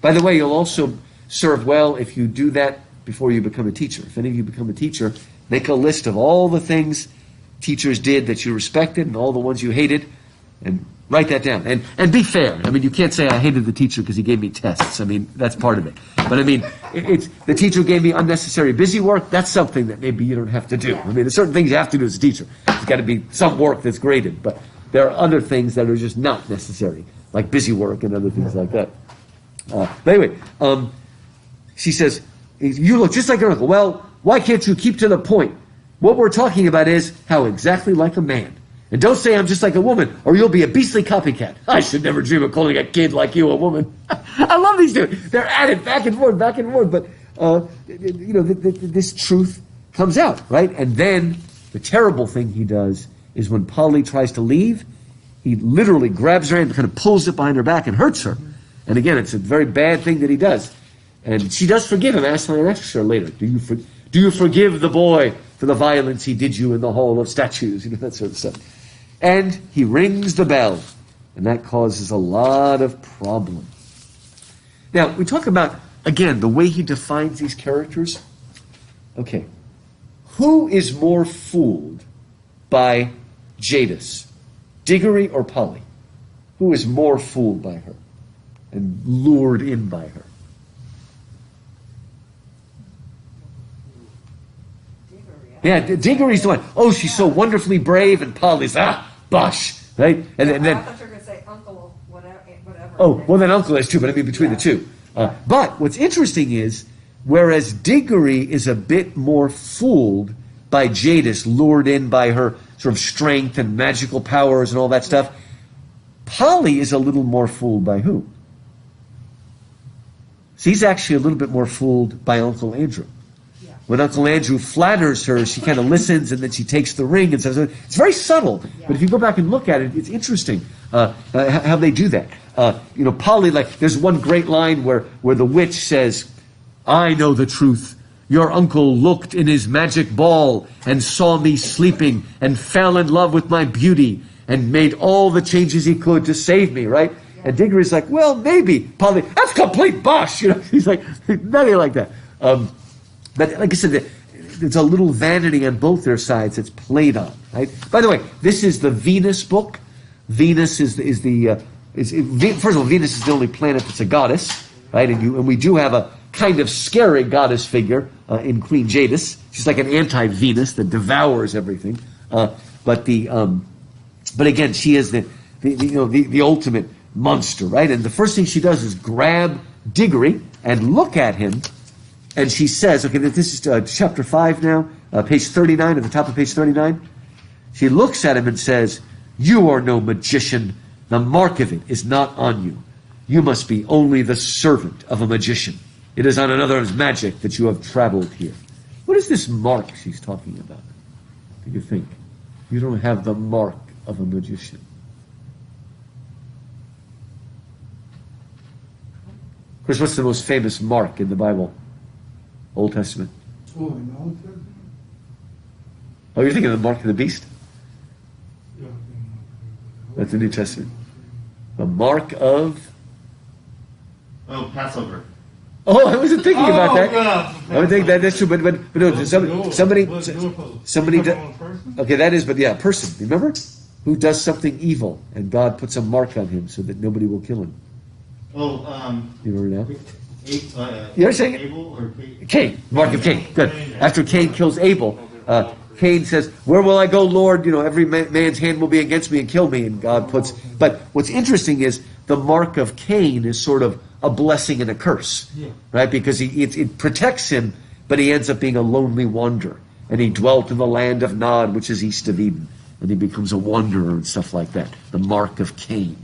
By the way, you'll also serve well if you do that before you become a teacher. If any of you become a teacher, make a list of all the things teachers did that you respected and all the ones you hated, and write that down. And be fair. I mean, you can't say I hated the teacher because he gave me tests. I mean, that's part of it. But I mean, it's the teacher gave me unnecessary busy work. That's something that maybe you don't have to do. I mean, there's certain things you have to do as a teacher. There's got to be some work that's graded. But there are other things that are just not necessary, like busy work and other things like that. But anyway, she says, you look just like your uncle. Well, why can't you keep to the point? What we're talking about is how exactly like a man. And don't say I'm just like a woman, or you'll be a beastly copycat. I should never dream of calling a kid like you a woman. I love these two. They're at it back and forth. But, this truth comes out, right? And then the terrible thing he does is when Polly tries to leave, he literally grabs her hand and kind of pulls it behind her back and hurts her. And again, it's a very bad thing that he does. And she does forgive him. Asks her later, do you forgive the boy for the violence he did you in the hall of statues? You know, that sort of stuff. And he rings the bell. And that causes a lot of problems. Now, we talk about, again, the way he defines these characters. Okay. Who is more fooled by Jadis? Diggory or Polly? Who is more fooled by her and lured in by her? Yeah, Diggory's the one. Oh, she's so wonderfully brave, and Polly's, bosh, right? And then I thought you were going to say uncle, whatever. oh, well, then uncle is too, but I mean between the two. But what's interesting is, whereas Diggory is a bit more fooled by Jadis, lured in by her sort of strength and magical powers and all that stuff, Polly is a little more fooled by who? She's actually a little bit more fooled by Uncle Andrew. When Uncle Andrew flatters her, she kind of listens, and then she takes the ring and says, it's very subtle. But if you go back and look at it, it's interesting how they do that. Polly, like, there's one great line where the witch says, I know the truth. Your uncle looked in his magic ball and saw me sleeping and fell in love with my beauty and made all the changes he could to save me, right? And Diggory's like, well, maybe. Polly, that's complete bosh. He's like, nothing like that. But like I said, there's a little vanity on both their sides that's played on, right? By the way, this is the Venus book. Venus first of all, Venus is the only planet that's a goddess, right? And we do have a kind of scary goddess figure in Queen Jadis. She's like an anti-Venus that devours everything. But again, she is the ultimate monster, right? And the first thing she does is grab Diggory and look at him. And she says, okay, this is chapter 5 now, page 39, at the top of page 39. She looks at him and says, you are no magician. The mark of it is not on you. You must be only the servant of a magician. It is on another's magic that you have traveled here. What is this mark she's talking about? Do you think? You don't have the mark of a magician. Of course, what's the most famous mark in the Bible? Old Testament. Oh, in the Old Testament? Oh, you're thinking of the mark of the beast? Yeah. That's the New Testament. The mark of... Oh, Passover. Oh, I wasn't thinking about that. God. I would think that's true, but no, somebody. Okay, that is, but yeah, a person. Remember, who does something evil, and God puts a mark on him so that nobody will kill him. Oh, you remember now? You're saying Abel or Cain? Cain, mark of Cain. Good. After Cain kills Abel, Cain says, "Where will I go, Lord? Every man's hand will be against me and kill me." And God puts. But what's interesting is the mark of Cain is sort of a blessing and a curse, Yeah. right? Because it protects him, but he ends up being a lonely wanderer. And he dwelt in the land of Nod, which is east of Eden. And he becomes a wanderer and stuff like that. The mark of Cain.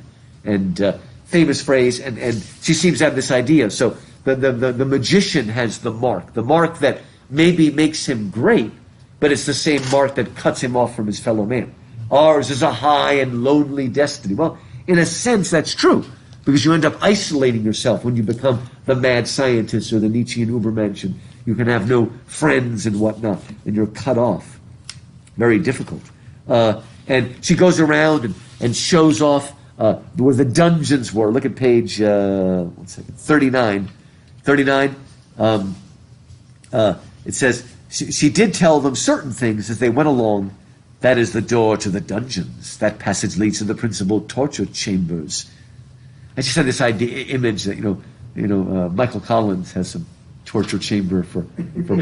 And famous phrase, and she seems to have this idea. So the magician has the mark that maybe makes him great, but it's the same mark that cuts him off from his fellow man. Ours is a high and lonely destiny. Well, in a sense, that's true, because you end up isolating yourself when you become the mad scientist or the Nietzschean Ubermensch, and you can have no friends and whatnot, and you're cut off. Very difficult. And she goes around and shows off where the dungeons were. Look at page 39. 39. It says, she did tell them certain things as they went along. That is the door to the dungeons. That passage leads to the principal torture chambers. I just had this image that, Michael Collins has some torture chamber for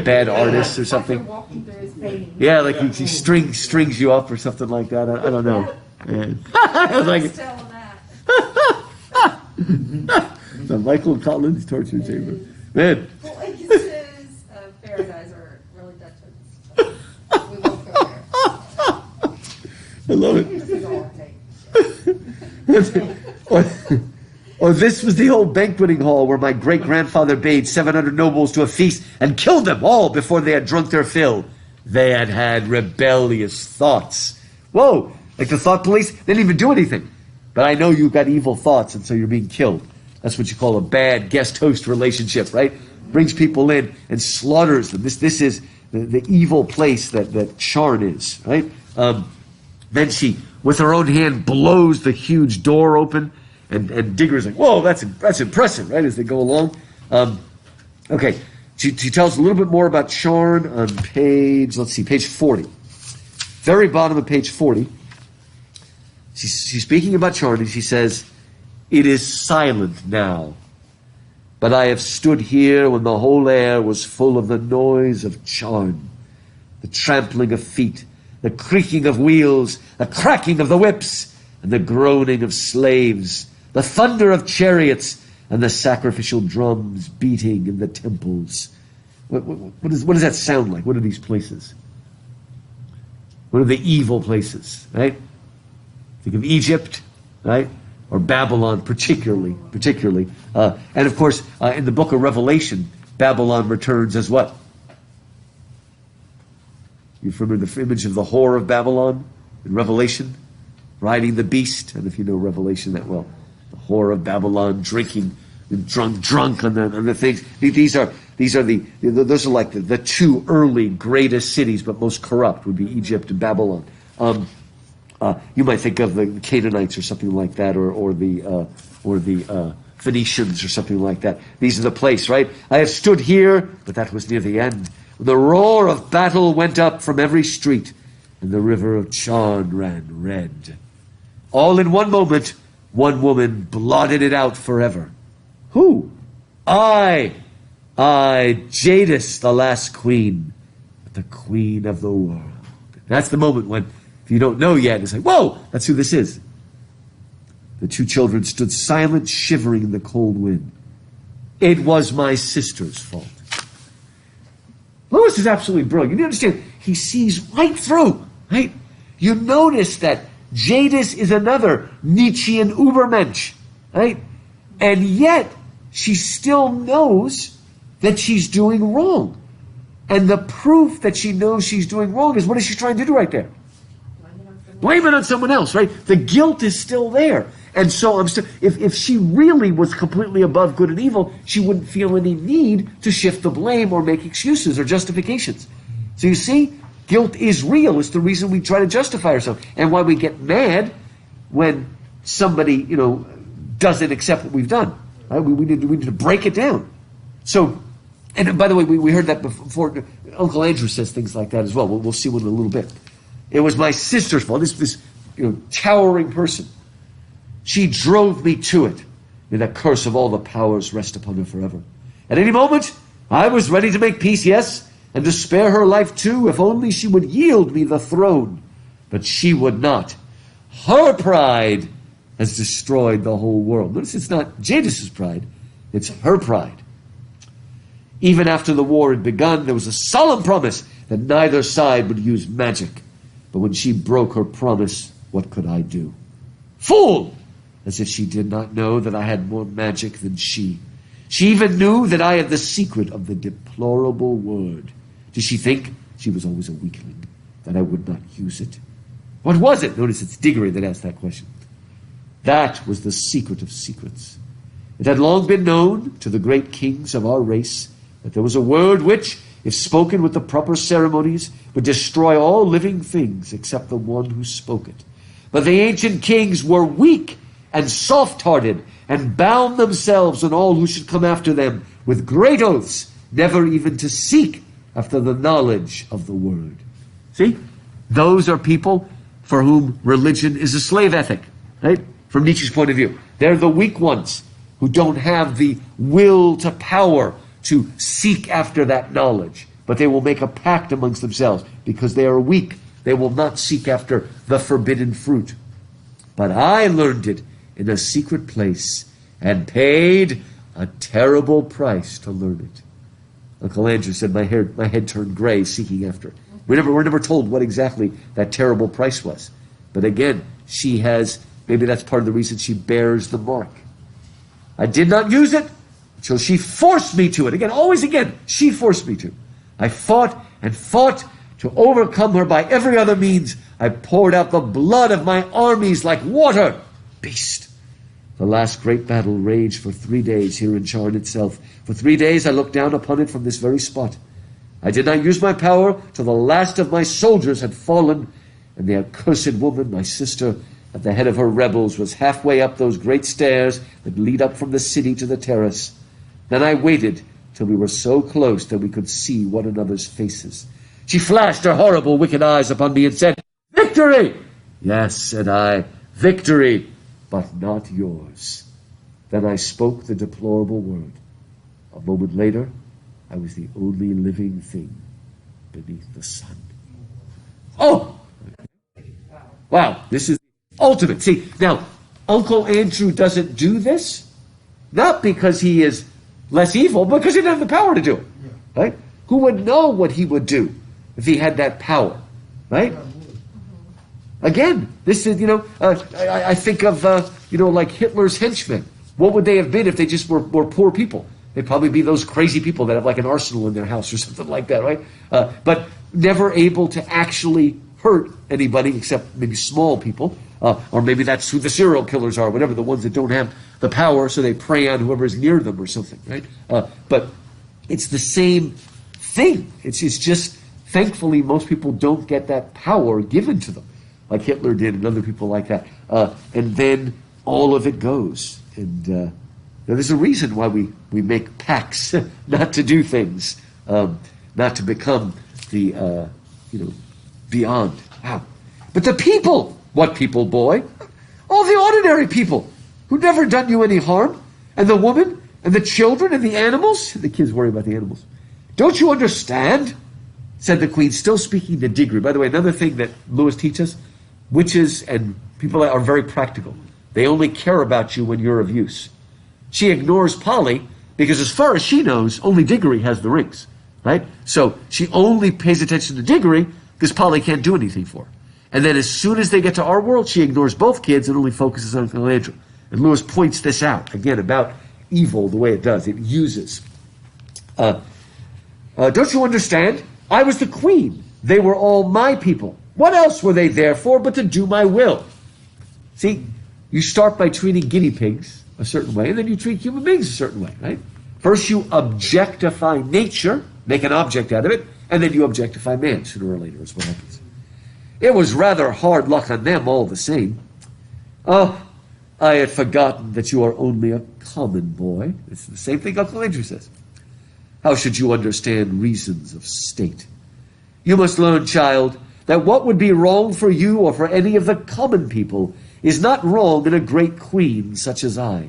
bad artists or something. Walking through his painting. Yeah, like he strings you up or something like that. I don't know. Like, Still that. the Michael Collins torture chamber. Man, Waitresses of paradise are really Dutch. We won't go there. I love it. This is all it takes. Or this was the old banqueting hall where my great-grandfather bade 700 nobles to a feast and killed them all before they had drunk their fill. They had had rebellious thoughts. Whoa, like the thought police? They didn't even do anything. But I know you've got evil thoughts, and so you're being killed. That's what you call a bad guest-host relationship, right? Brings people in and slaughters them. This is the evil place that Charn is, right? Then she, with her own hand, blows the huge door open, and Digger's like, whoa, that's impressive, right, as they go along. Okay, she tells a little bit more about Charn on page 40. Very bottom of page 40. She's speaking about Charn, and she says, it is silent now, but I have stood here when the whole air was full of the noise of Charn, the trampling of feet, the creaking of wheels, the cracking of the whips, and the groaning of slaves, the thunder of chariots, and the sacrificial drums beating in the temples. What does that sound like? What are these places? What are the evil places, right? Think of Egypt, right? Or Babylon particularly. And of course, in the book of Revelation, Babylon returns as what? You remember the image of the whore of Babylon in Revelation? Riding the beast, and if you know Revelation that well, the whore of Babylon drinking, drunk on the things. Those are like the two early greatest cities, but most corrupt would be Egypt and Babylon. You might think of the Canaanites or something like that, or the Phoenicians or something like that. These are the place, right? I have stood here, but that was near the end. The roar of battle went up from every street, and the river of Charn ran red. All in one moment, one woman blotted it out forever. Who? I, Jadis, the last queen, the queen of the world. That's the moment when, if you don't know yet, it's like, whoa, that's who this is. The two children stood silent, shivering in the cold wind. It was my sister's fault. Lewis is absolutely brilliant. You understand, he sees right through, right? You notice that Jadis is another Nietzschean Ubermensch, right? And yet, she still knows that she's doing wrong. And the proof that she knows she's doing wrong is, what is she trying to do right there? Blame it on someone else, right? The guilt is still there. And so if she really was completely above good and evil, she wouldn't feel any need to shift the blame or make excuses or justifications. So you see, guilt is real. It's the reason we try to justify ourselves. And why we get mad when somebody, doesn't accept what we've done. Right? We need to break it down. So, and by the way, we heard that before. Uncle Andrew says things like that as well. We'll see one in a little bit. It was my sister's fault. This towering person. She drove me to it. May the curse of all the powers rest upon her forever. At any moment, I was ready to make peace, yes, and to spare her life too, if only she would yield me the throne. But she would not. Her pride has destroyed the whole world. Notice it's not Jadis's pride. It's her pride. Even after the war had begun, there was a solemn promise that neither side would use magic. But when she broke her promise, what could I do? Fool! As if she did not know that I had more magic than she. She even knew that I had the secret of the deplorable word. Did she think she was always a weakling, that I would not use it? What was it? Notice it's Diggory that asked that question. That was the secret of secrets. It had long been known to the great kings of our race that there was a word which, if spoken with the proper ceremonies, would destroy all living things except the one who spoke it. But the ancient kings were weak and soft-hearted, and bound themselves and all who should come after them with great oaths, never even to seek after the knowledge of the word. See? Those are people for whom religion is a slave ethic, right? From Nietzsche's point of view. They're the weak ones who don't have the will to power to seek after that knowledge. But they will make a pact amongst themselves because they are weak. They will not seek after the forbidden fruit. But I learned it in a secret place and paid a terrible price to learn it. Uncle Andrew said my head turned gray seeking after it. We're never told what exactly that terrible price was. But again, she has, maybe that's part of the reason she bears the mark. I did not use it until she forced me to it. Again, always again, she forced me to. I fought and fought to overcome her by every other means. I poured out the blood of my armies like water. Beast. The last great battle raged for 3 days here in Charn itself. For 3 days I looked down upon it from this very spot. I did not use my power till the last of my soldiers had fallen, and the accursed woman, my sister, at the head of her rebels, was halfway up those great stairs that lead up from the city to the terrace. Then I waited till we were so close that we could see one another's faces. She flashed her horrible, wicked eyes upon me and said, "Victory!" "Yes," said I, "victory, but not yours." Then I spoke the deplorable word. A moment later, I was the only living thing beneath the sun. Oh! Wow, this is ultimate. See, now, Uncle Andrew doesn't do this, not because he is less evil, but because he doesn't have the power to do it. Right? Who would know what he would do if he had that power? Right? Again, this is, I think of, like Hitler's henchmen. What would they have been if they just were poor people? They'd probably be those crazy people that have like an arsenal in their house or something like that, right? But never able to actually hurt anybody except maybe small people. Or maybe that's who the serial killers are, whatever, the ones that don't have the power, so they prey on whoever's near them or something, right? But it's the same thing. It's just, thankfully, most people don't get that power given to them, like Hitler did and other people like that. And then all of it goes. And there's a reason why we make pacts not to do things, not to become the, beyond. Wow. But the people, what people, boy? All the ordinary people who never done you any harm, and the woman, and the children, and the animals. The kids worry about the animals. Don't you understand? Said the queen, still speaking to Diggory. By the way, another thing that Lewis teaches, witches and people are very practical. They only care about you when you're of use. She ignores Polly because as far as she knows, only Diggory has the rings, right? So she only pays attention to Diggory because Polly can't do anything for her. And then as soon as they get to our world, she ignores both kids and only focuses on Uncle Andrew. And Lewis points this out, again, about evil, the way it does. It uses. Don't you understand? I was the queen. They were all my people. What else were they there for but to do my will? See, you start by treating guinea pigs a certain way, and then you treat human beings a certain way, right? First you objectify nature, make an object out of it, and then you objectify man sooner or later is what happens. It was rather hard luck on them all the same. Oh, I had forgotten that you are only a common boy. It's the same thing Uncle Andrew says. How should you understand reasons of state? You must learn, child, that what would be wrong for you or for any of the common people is not wrong in a great queen such as I.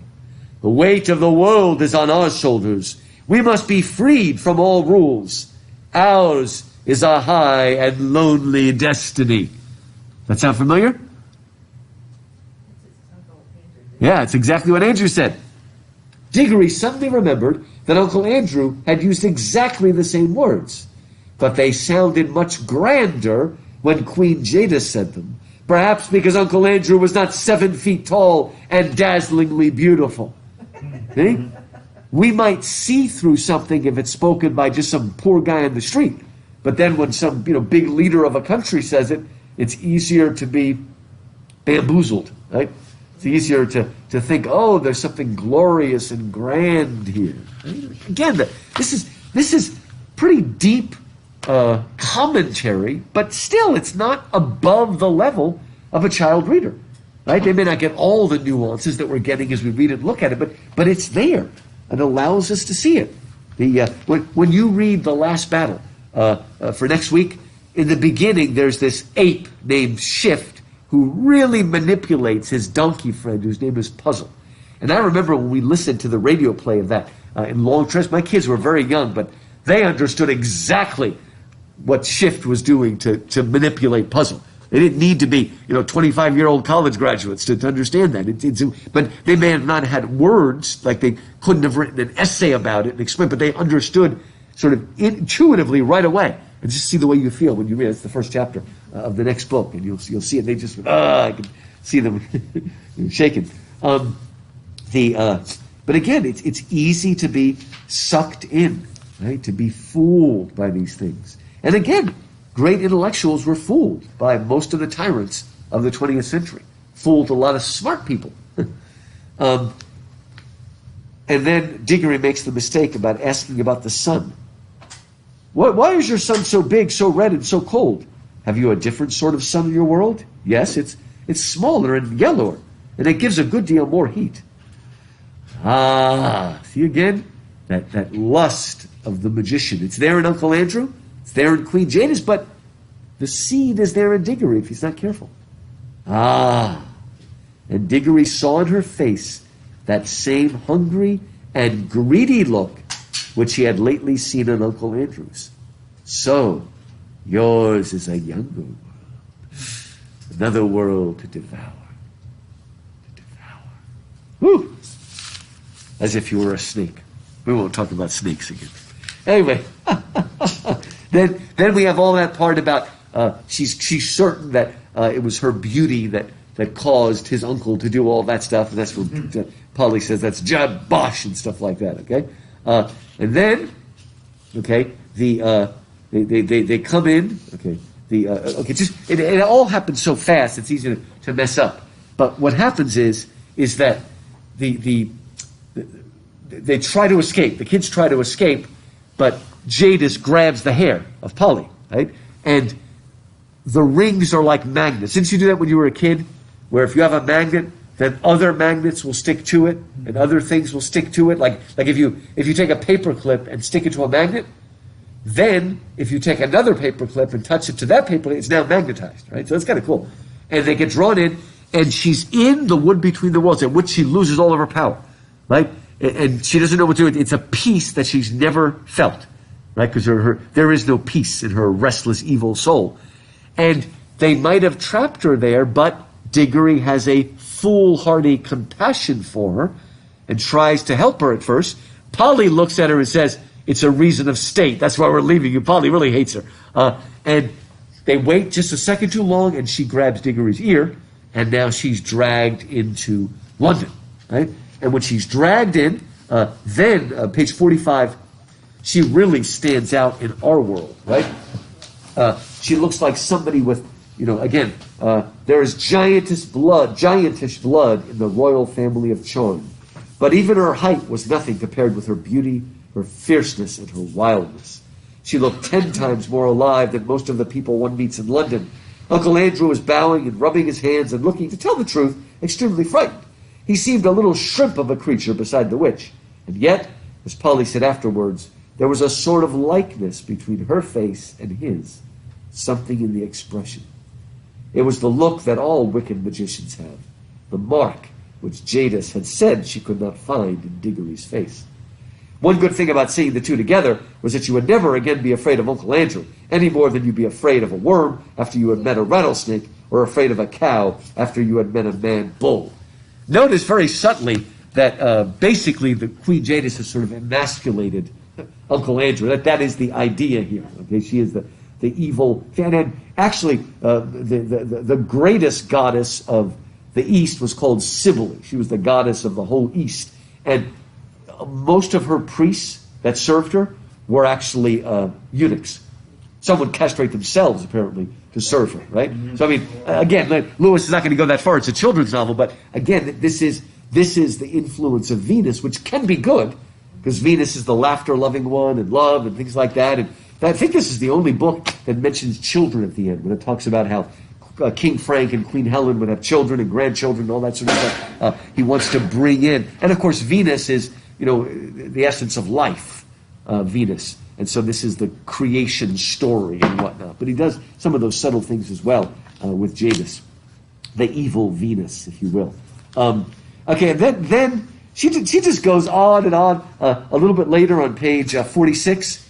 The weight of the world is on our shoulders. We must be freed from all rules. Ours is a high and lonely destiny. That sound familiar? Yeah, it's exactly what Andrew said. Diggory suddenly remembered that Uncle Andrew had used exactly the same words, but they sounded much grander when Queen Jadis said them, perhaps because Uncle Andrew was not 7 feet tall and dazzlingly beautiful. See? We might see through something if it's spoken by just some poor guy on the street, but then when some big leader of a country says it, it's easier to be bamboozled, right? It's easier to think, oh, there's something glorious and grand here. Again, this is pretty deep commentary, but still, it's not above the level of a child reader, right? They may not get all the nuances that we're getting as we read it and look at it, but it's there and allows us to see it. When you read The Last Battle for next week, in the beginning, there's this ape named Shift who really manipulates his donkey friend, whose name is Puzzle. And I remember when we listened to the radio play of that in long trips, my kids were very young, but they understood exactly what Shift was doing to manipulate Puzzle. They didn't need to be, 25-year-old college graduates to understand that. But they may have not had words, like they couldn't have written an essay about it and explained, but they understood sort of intuitively right away. And just see the way you feel when you read it. It's the first chapter of the next book, and you'll see it. They just, I can see them shaking. But again, it's easy to be sucked in, right? To be fooled by these things. And again, great intellectuals were fooled by most of the tyrants of the 20th century. Fooled a lot of smart people. And then Diggory makes the mistake about asking about the sun. Why is your sun so big, so red, and so cold? Have you a different sort of sun in your world? Yes, it's smaller and yellower, and it gives a good deal more heat. See again? That lust of the magician. It's there in Uncle Andrew, it's there in Queen Jadis, but the seed is there in Diggory if he's not careful. And Diggory saw in her face that same hungry and greedy look which he had lately seen on Uncle Andrew's. So, yours is a younger world, another world to devour. Whew! As if you were a snake. We won't talk about snakes again. Anyway, then we have all that part about she's certain that it was her beauty that caused his uncle to do all that stuff, and that's what Polly says that's Jeb Bosch and stuff like that. Okay. And then, okay, they come in. Okay, it all happens so fast. It's easy to mess up. But what happens is that they try to escape. The kids try to escape, but Jadis grabs the hair of Polly, right? And the rings are like magnets. Didn't you do that when you were a kid? Where if you have a magnet, then other magnets will stick to it, and other things will stick to it. Like if you take a paper clip and stick it to a magnet, then if you take another paper clip and touch it to that paper clip, it's now magnetized, right? So it's kind of cool. And they get drawn in, and she's in the wood between the worlds, in which she loses all of her power, right? And she doesn't know what to do. It's a peace that she's never felt, right? Because there is no peace in her restless, evil soul. And they might have trapped her there, but Diggory has a foolhardy compassion for her and tries to help her at first. Polly looks at her and says, it's a reason of state. That's why we're leaving you. Polly really hates her. And they wait just a second too long, and she grabs Diggory's ear, and now she's dragged into London, right? And when she's dragged in, then page 45, she really stands out in our world, right? She looks like somebody with, again, there is giantish blood in the royal family of Chorn. But even her height was nothing compared with her beauty, her fierceness, and her wildness. She looked 10 times more alive than most of the people one meets in London. Uncle Andrew was bowing and rubbing his hands and looking, to tell the truth, extremely frightened. He seemed a little shrimp of a creature beside the witch. And yet, as Polly said afterwards, there was a sort of likeness between her face and his, something in the expression. It was the look that all wicked magicians have, the mark which Jadis had said she could not find in Diggory's face. One good thing about seeing the two together was that you would never again be afraid of Uncle Andrew, any more than you'd be afraid of a worm after you had met a rattlesnake, or afraid of a cow after you had met a man bull. Notice very subtly that basically the Queen Jadis has sort of emasculated Uncle Andrew. That is the idea here. Okay, she is the evil, and actually the greatest goddess of the East was called Cybele. She was the goddess of the whole East, and most of her priests that served her were actually eunuchs. Some would castrate themselves, apparently, to serve her, right? Mm-hmm. So, I mean, again, Lewis is not going to go that far. It's a children's novel, but again, this is the influence of Venus, which can be good, because Venus is the laughter-loving one, and love, and things like that. And I think this is the only book that mentions children at the end, when it talks about how King Frank and Queen Helen would have children and grandchildren and all that sort of stuff. He wants to bring in, and of course, Venus is, the essence of life, Venus. And so this is the creation story and whatnot. But he does some of those subtle things as well with Jadis. The evil Venus, if you will. Okay, and then she just goes on and on. A little bit later on page 46.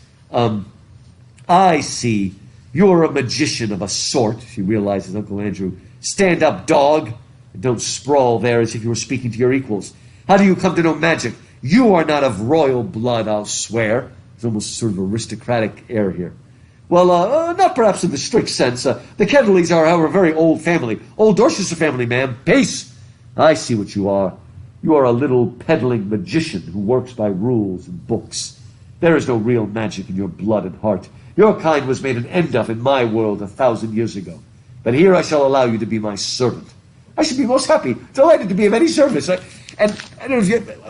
I see you're a magician of a sort, she realizes, Uncle Andrew. Stand up, dog, and don't sprawl there as if you were speaking to your equals. How do you come to know magic? You are not of royal blood, I'll swear. There's almost sort of aristocratic air here. Well, not perhaps in the strict sense. The Ketterleys are, however, a very old family. Old Dorchester family, ma'am. Peace! I see what you are. You are a little peddling magician who works by rules and books. There is no real magic in your blood and heart. Your kind was made an end of in my world 1,000 years ago. But here I shall allow you to be my servant. I should be most happy, delighted to be of any service. And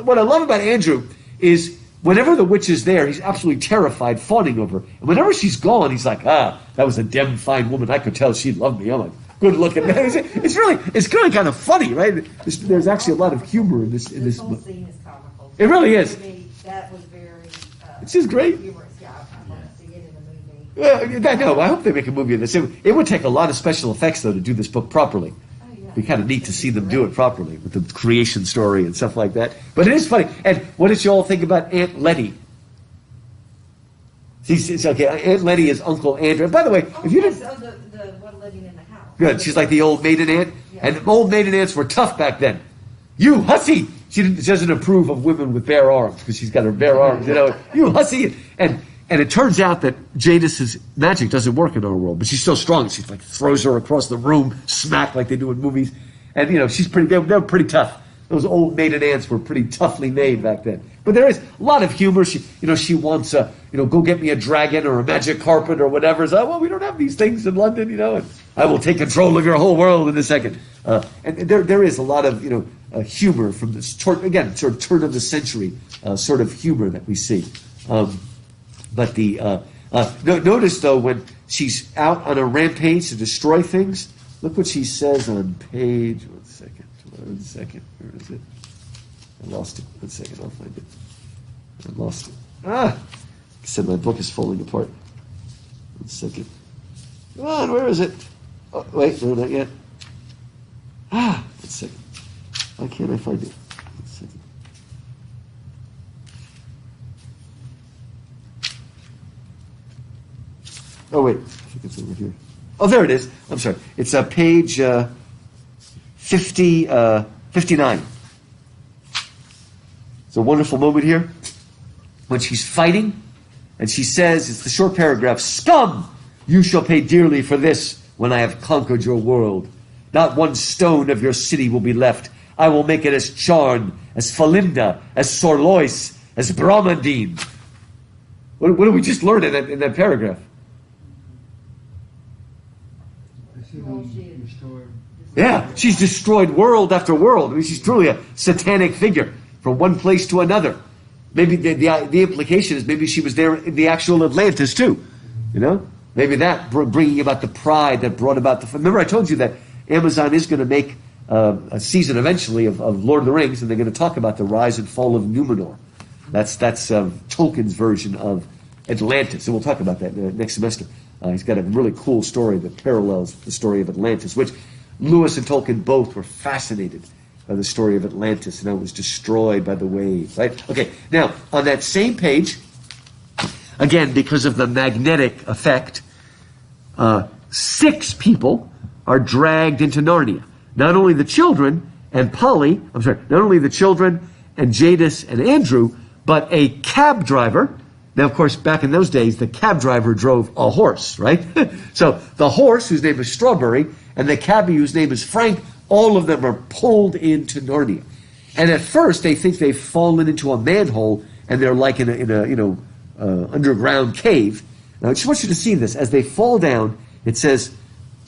what I love about Andrew is whenever the witch is there, he's absolutely terrified, fawning over her. And whenever she's gone, he's like, that was a damn fine woman. I could tell she loved me. I'm a good-looking man. It's really kind of funny, right? There's actually a lot of humor in this. This whole scene is comical. It really is. To me, that was very. It's just great. Humorous. Yeah, I'd like to see it in the movie. Well, no, I hope they make a movie of this. It would take a lot of special effects, though, to do this book properly. It'd be kind of neat to see them do it properly with the creation story and stuff like that. But it is funny. And what did you all think about Aunt Letty? It's okay. Aunt Letty is Uncle Andrew. And by the way, if you didn't, the one living in the house. Good. She's like the old maiden aunt, and old maiden aunts were tough back then. You hussy! She doesn't approve of women with bare arms because she's got her bare arms. You hussy! And it turns out that Jadis's magic doesn't work in our world, but she's still strong. She like throws her across the room, smack like they do in movies. And she's pretty. They're pretty tough. Those old maiden aunts were pretty toughly made back then. But there is a lot of humor. She wants go get me a dragon or a magic carpet or whatever. So, well, we don't have these things in London, and I will take control of your whole world in a second. And there is a lot of humor from this sort of turn of the century sort of humor that we see. But notice though when she's out on a rampage to destroy things, look what she says on page. One second. Where is it? I lost it. 1 second. I'll find it. I lost it. I said my book is falling apart. 1 second. Come on, where is it? Oh, wait, no, not yet. 1 second. Why can't I find it? 1 second. Oh, wait. I think it's over here. Oh, there it is. I'm sorry. It's page 59. It's a wonderful moment here when she's fighting, and she says, it's the short paragraph, "Scum! You shall pay dearly for this when I have conquered your world. Not one stone of your city will be left. I will make it as Charn, as Falinda, as Sorlois, as Brahmandine." What did we just learn in that paragraph? Yeah, she's destroyed world after world. I mean, she's truly a satanic figure from one place to another. Maybe the implication is maybe she was there in the actual Atlantis too. Maybe that bringing about the pride that brought about the. Remember, I told you that Amazon is going to make a season eventually of Lord of the Rings, and they're going to talk about the rise and fall of Numenor. That's Tolkien's version of Atlantis, and we'll talk about that next semester. He's got a really cool story that parallels the story of Atlantis, which Lewis and Tolkien both were fascinated by the story of Atlantis, and how it was destroyed by the waves. Right? Okay. Now, on that same page, again, because of the magnetic effect, 6 people are dragged into Narnia. Not only the children and and Jadis and Andrew, but a cab driver. Now, of course, back in those days, the cab driver drove a horse, right? So the horse, whose name is Strawberry, and the cabbie, whose name is Frank, all of them are pulled into Narnia. And at first, they think they've fallen into a manhole, and they're like in a underground cave. Now, I just want you to see this. As they fall down, it says,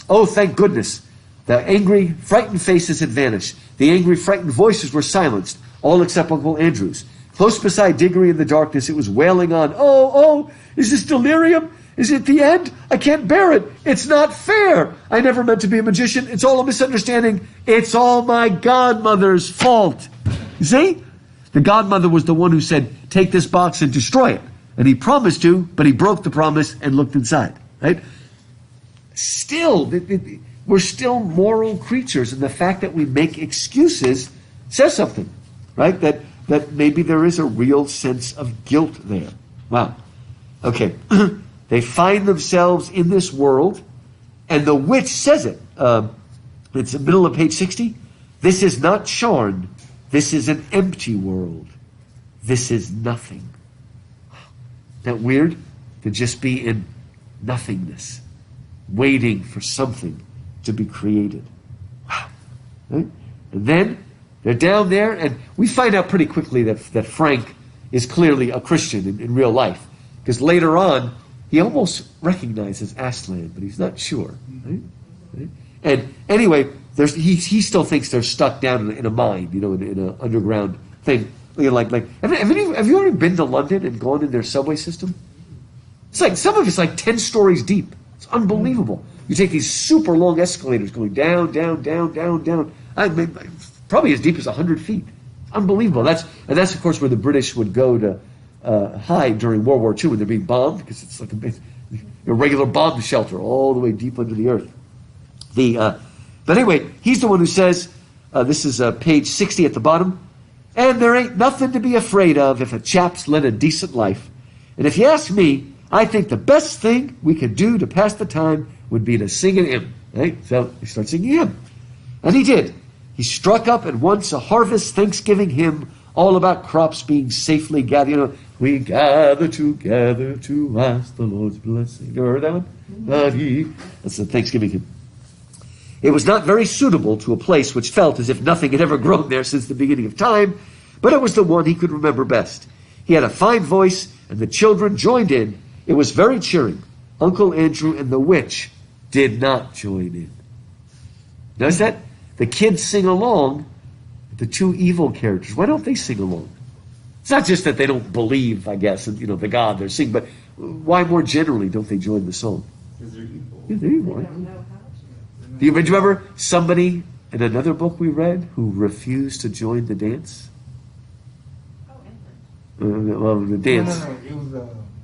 "Oh, thank goodness. The angry, frightened faces had vanished. The angry, frightened voices were silenced, all except Uncle Andrew's. Close beside Diggory in the darkness, it was wailing on, 'Oh, is this delirium? Is it the end? I can't bear it. It's not fair. I never meant to be a magician. It's all a misunderstanding. It's all my godmother's fault.'" You see? The godmother was the one who said, "Take this box and destroy it." And he promised to, but he broke the promise and looked inside, right? Still, we're still moral creatures, and the fact that we make excuses says something, right? That maybe there is a real sense of guilt there. Wow. Okay. They find themselves in this world, and the witch says it. It's the middle of page 60. "This is not Sharn. This is an empty world. This is nothing." Isn't that weird? To just be in nothingness, waiting for something to be created. Wow. Right? And then they're down there, and we find out pretty quickly that Frank is clearly a Christian in real life. Because later on, he almost recognizes Aslan, but he's not sure. Right? Right? And anyway, he still thinks they're stuck down in a mine, in an underground thing. Have you ever been to London and gone in their subway system? It's like, some of it's like 10 stories deep. It's unbelievable. You take these super long escalators going down, down, down, down, down. I mean, probably as deep as 100 feet. Unbelievable. That's of course where the British would go to hide during World War II when they're being bombed, because it's like a regular bomb shelter all the way deep under the earth. But anyway, he's the one who says, this is page 60 at the bottom, "And there ain't nothing to be afraid of if a chap's led a decent life. And if you ask me, I think the best thing we could do to pass the time would be to sing an hymn." Right? So he starts singing a hymn. And he did. He struck up at once a harvest Thanksgiving hymn all about crops being safely gathered. "We gather together to ask the Lord's blessing." You ever heard that one? That's the Thanksgiving hymn. It was not very suitable to a place which felt as if nothing had ever grown there since the beginning of time, but it was the one he could remember best. He had a fine voice, and the children joined in. It was very cheering. Uncle Andrew and the witch did not join in. Notice that? The kids sing along, but the two evil characters, why don't they sing along? It's not just that they don't believe, I guess, in the God they're singing, but why more generally don't they join the song? Because they're evil. Yeah, they're evil, They right? don't know how to. Do you remember somebody in another book we read who refused to join the dance? Oh, Edward. The dance. No, it was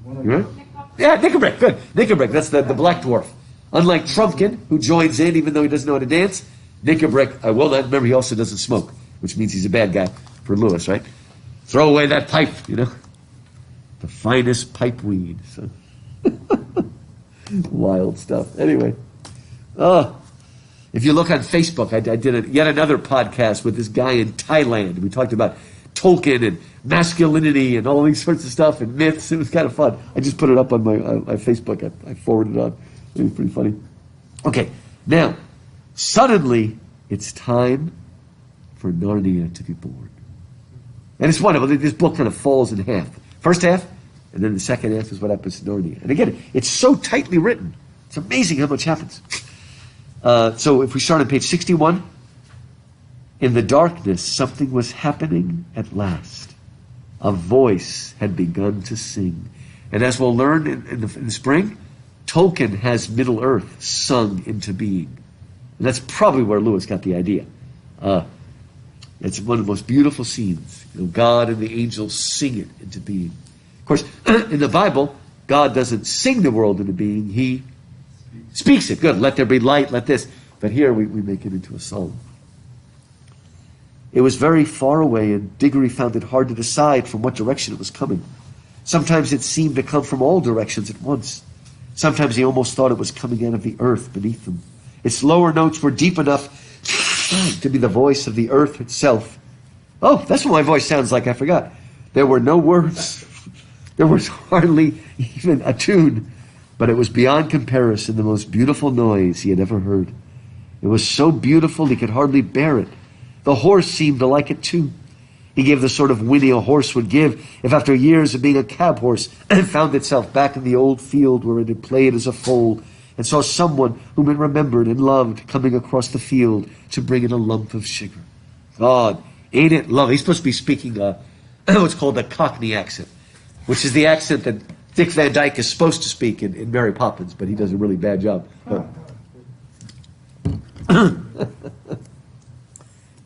one of You right? Nick Yeah, Nickelbrick. Good. Nickelbrick. That's the black dwarf. Unlike Trumpkin, who joins in even though he doesn't know how to dance, Nickelbrick, remember he also doesn't smoke, which means he's a bad guy for Lewis, right? Throw away that pipe, The finest pipe weed. So. Wild stuff. Anyway. If you look on Facebook, I did yet another podcast with this guy in Thailand. We talked about Tolkien and masculinity and all these sorts of stuff and myths. It was kind of fun. I just put it up on my Facebook. I forwarded it on. It was pretty funny. Okay, now, suddenly, it's time for Narnia to be born. And it's wonderful. This book kind of falls in half. First half, and then the second half is what happens to Narnia. And again, it's so tightly written. It's amazing how much happens. So if we start on page 61, in the darkness, something was happening at last. A voice had begun to sing. And as we'll learn in the spring, Tolkien has Middle Earth sung into being. And that's probably where Lewis got the idea. It's one of the most beautiful scenes. God and the angels sing it into being. Of course, in the Bible, God doesn't sing the world into being. He speaks it. Good. Let there be light. Let this. But here we make it into a song. It was very far away, and Diggory found it hard to decide from what direction it was coming. Sometimes it seemed to come from all directions at once. Sometimes he almost thought it was coming out of the earth beneath them. Its lower notes were deep enough to be the voice of the earth itself. Oh, that's what my voice sounds like. I forgot. There were no words. There was hardly even a tune, but it was beyond comparison the most beautiful noise he had ever heard. It was so beautiful he could hardly bear it. The horse seemed to like it too. He gave the sort of whinny a horse would give if after years of being a cab horse it found itself back in the old field where it had played as a foal and saw someone whom it remembered and loved coming across the field to bring in a lump of sugar. God, ain't it lovely? He's supposed to be speaking what's called a Cockney accent, which is the accent that Dick Van Dyke is supposed to speak in Mary Poppins, but he does a really bad job.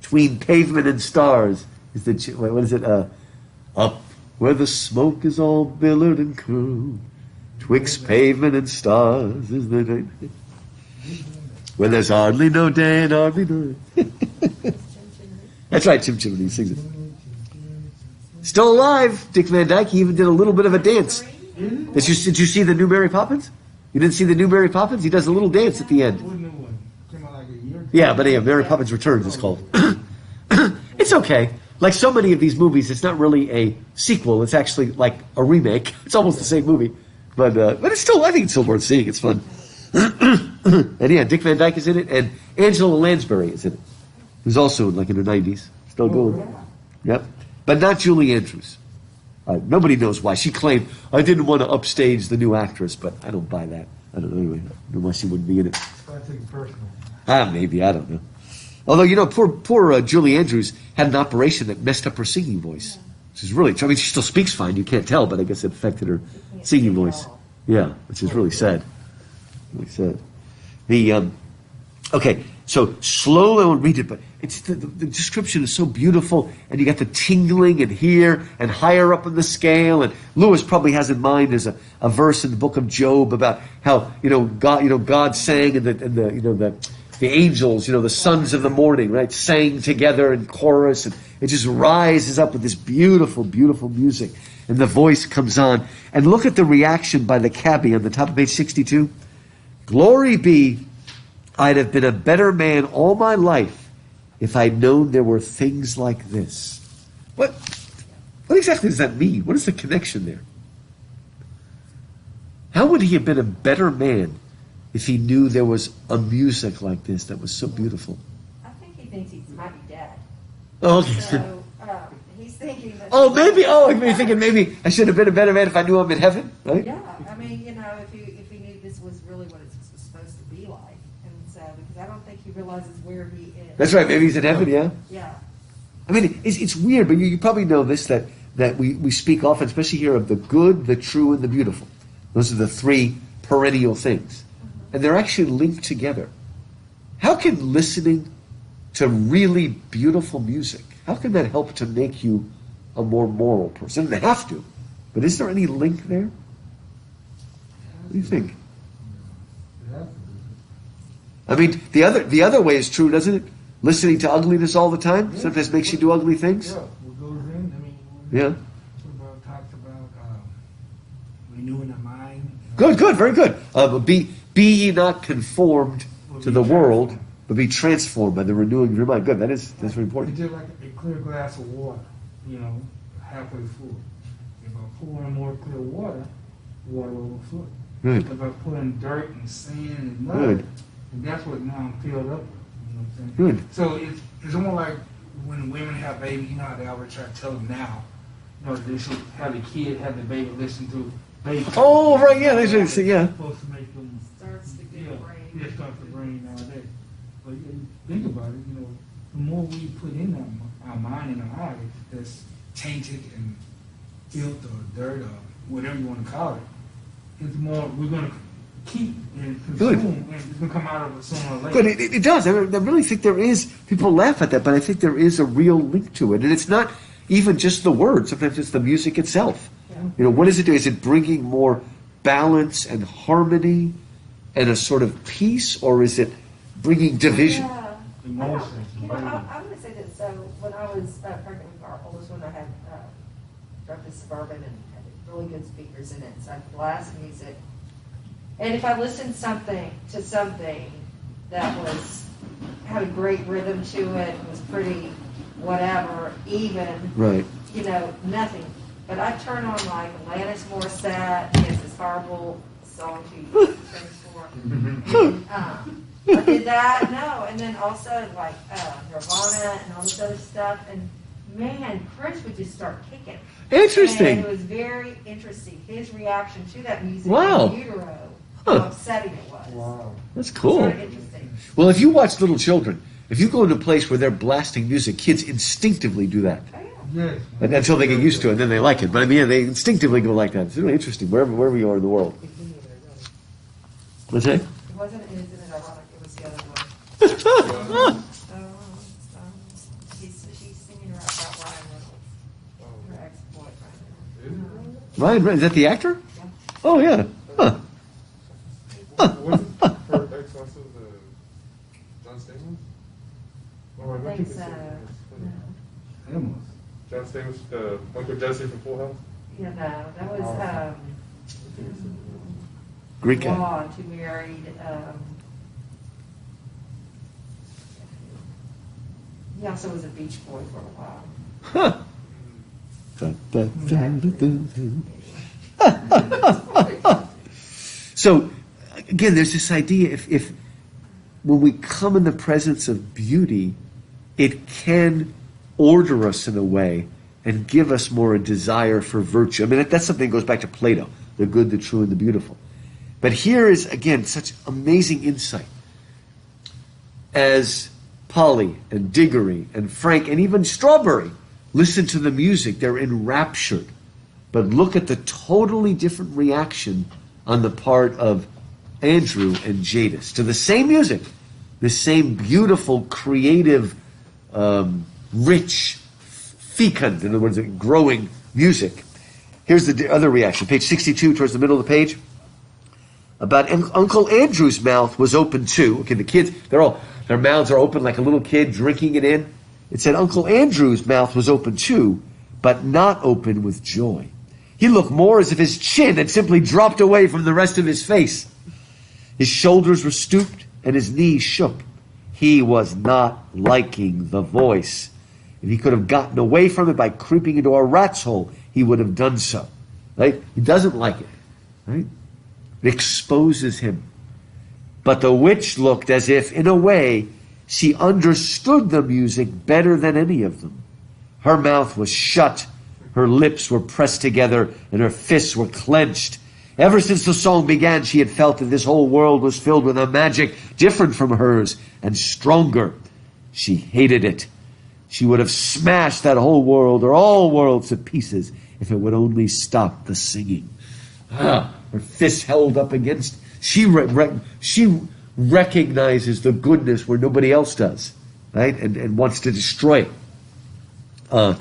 Between pavement and stars is the what is it? Up where the smoke is all billowed and curled, twixt pavement and stars is the day. When there's hardly no day and hardly no. That's right, Chim Chimney sings it. Still alive, Dick Van Dyke. He even did a little bit of a dance. Did you see the new Mary Poppins? You didn't see the new Mary Poppins? He does a little dance at the end. Yeah, but yeah, Mary Poppins Returns it's called. It's okay. Like so many of these movies, it's not really a sequel. It's actually like a remake. It's almost the same movie, but it's still. I think it's still worth seeing. It's fun. And yeah, Dick Van Dyke is in it, and Angela Lansbury is in it, who's also like in her 90s, still going. Yep, but not Julie Andrews. Nobody knows why. She claimed, I didn't want to upstage the new actress, but I don't buy that. I don't know anyway. I don't know why she wouldn't be in it. I think it's personal. Maybe, I don't know. Although, poor Julie Andrews had an operation that messed up her singing voice. Which is really, I mean, she still speaks fine, you can't tell, but I guess it affected her singing voice. Yeah, which is really sad. Really sad. Okay, so slowly I won't read it, but it's the description is so beautiful, and you got the tingling and here and higher up in the scale. And Lewis probably has in mind there's a verse in the book of Job about how God sang and the angels, the sons of the morning, right, sang together in chorus, and it just rises up with this beautiful, beautiful music, and the voice comes on. And look at the reaction by the cabbie on the top of page 62. Glory be. I'd have been a better man all my life if I'd known there were things like this. What exactly does that mean? What is the connection there? How would he have been a better man if he knew there was a music like this that was so beautiful? I think he thinks he might be dead. Oh, okay. So he's thinking that. Maybe thinking maybe I should have been a better man if I knew I'm in heaven, right? Yeah, I mean, if he knew this was really what it's supposed to be like, and so because I don't think he realizes where he is. That's right. Maybe he's in heaven. Yeah. Yeah. I mean, it's weird, but you probably know this that we speak often, especially here, of the good, the true, and the beautiful. Those are the three perennial things, and they're actually linked together. How can listening to really beautiful music, how can that help to make you a more moral person? It doesn't have to, but is there any link there? What do you think? I mean, the other way is true, doesn't it? Listening to ugliness all the time sometimes makes you do ugly things. Yeah, what goes in, I mean, Yeah. talks about renewing the mind. Good, very good. Be ye not conformed to the world, but be transformed by the renewing of your mind. Good, that's very important. It's just like a clear glass of water, halfway full. If I pour in more clear water, water will overflow. Good. If I put in dirt and sand and mud, Good. and that's what now I'm filled up with. You know what I'm saying? Good. So it's almost like when women have babies, how they always try to tell them now, they should have the kid have the baby listen to baby. Oh, right, yeah, that's what I say, yeah. It's supposed to make them Starts to get brain. it starts the brain nowadays. But you think about it, the more we put in our mind and our eyes that's tainted and filth or dirt or whatever you want to call it, it's more we're going to keep and Good. consume, and it's going to come out of it sooner or later. Good, it does. I really think there is, people laugh at that, but I think there is a real link to it. And it's not even just the words, sometimes it's the music itself. What does it do? Is it bringing more balance and harmony and a sort of peace, or is it bringing division? Yeah. Emotions. I'm going to say this. So when I was pregnant with our oldest one, I had drove this Suburban and had really good speakers in it. So I had blast music. And if I listened to something that had a great rhythm to it, was pretty whatever, even, Right. nothing. But I turn on like Alanis Morissette, he has this horrible song she sings for. And, I did that, no, and then also like Nirvana and all this other stuff, and man, Chris would just start kicking. Interesting. And it was very interesting, his reaction to that music Wow. in utero, Huh. how upsetting it was. Wow. That's cool. Sort of interesting. Well, if you watch little children, if you go into a place where they're blasting music, kids instinctivly do that. Oh, yeah. Yes. And until they get used to it, and then they like it. But I mean, they instinctively go like that. It's really interesting, wherever you are in the world. What's that? It wasn't, isn't it ironic? It was the other one. She's singing about Ryan Reynolds, her ex-boyfriend. Ryan, is that the actor? Yeah. Oh, yeah. Huh. Wasn't her ex also the John Stamos? Oh, I think so. No. Amos. John Stamos, the Uncle Jesse from Full House? Yeah, no, that was, Greek guy. blonde who married, he also was a Beach Boy for a while. Huh. So, again, there's this idea if when we come in the presence of beauty, it can order us in a way and give us more a desire for virtue. I mean, that's something that goes back to Plato, the good, the true, and the beautiful. But here is, again, such amazing insight. As Polly and Diggory and Frank and even Strawberry listen to the music, they're enraptured. But look at the totally different reaction on the part of Andrew and Jadis to the same music, the same beautiful, creative, rich, fecund, in other words, growing music. Here's the other reaction, page 62, towards the middle of the page. About Uncle Andrew's mouth was open too. Okay, the kids, their mouths are open like a little kid drinking it in. It said Uncle Andrew's mouth was open too, but not open with joy. He looked more as if his chin had simply dropped away from the rest of his face. His shoulders were stooped and his knees shook. He was not liking the voice. If he could have gotten away from it by creeping into a rat's hole, he would have done so. Right? He doesn't like it. Right? It exposes him. But the witch looked as if, in a way, she understood the music better than any of them. Her mouth was shut, her lips were pressed together, and her fists were clenched. Ever since the song began, she had felt that this whole world was filled with a magic different from hers and stronger. She hated it. She would have smashed that whole world or all worlds to pieces if it would only stop the singing. Her fists held up against. She recognizes the goodness where nobody else does, right? And wants to destroy it.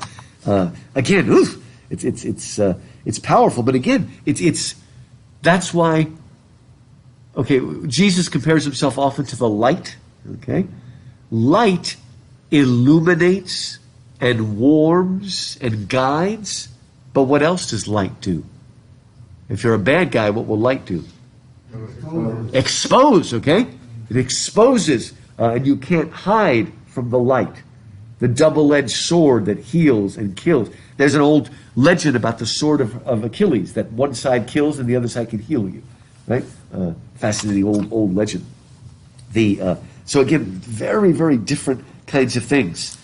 Again, oof, it's powerful, but again, that's why. Okay, Jesus compares himself often to the light. Okay, light illuminates and warms and guides, but what else does light do? If you're a bad guy, what will light do? Expose, okay? It exposes, and you can't hide from the light. The double-edged sword that heals and kills. There's an old legend about the sword of Achilles, that one side kills and the other side can heal you, right? Fascinating old legend. So again, very, very different kinds of things.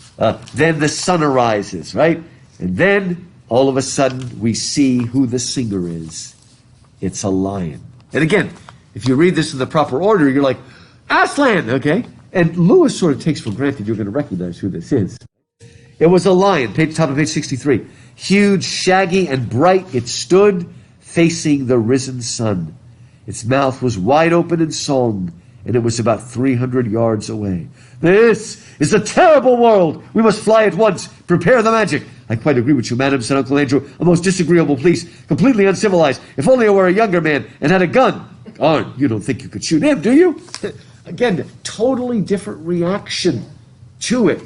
Then the sun arises, right? And then, all of a sudden, we see who the singer is. It's a lion. And again, if you read this in the proper order, you're like, Aslan, okay? And Lewis sort of takes for granted you're going to recognize who this is. It was a lion, top of page 63. Huge, shaggy, and bright, it stood facing the risen sun. Its mouth was wide open in song, and it was about 300 yards away. This is a terrible world. We must fly at once. Prepare the magic. I quite agree with you, madam, said Uncle Andrew. A most disagreeable place, completely uncivilized. If only I were a younger man and had a gun. Oh, you don't think you could shoot him, do you? Again, totally different reaction to it.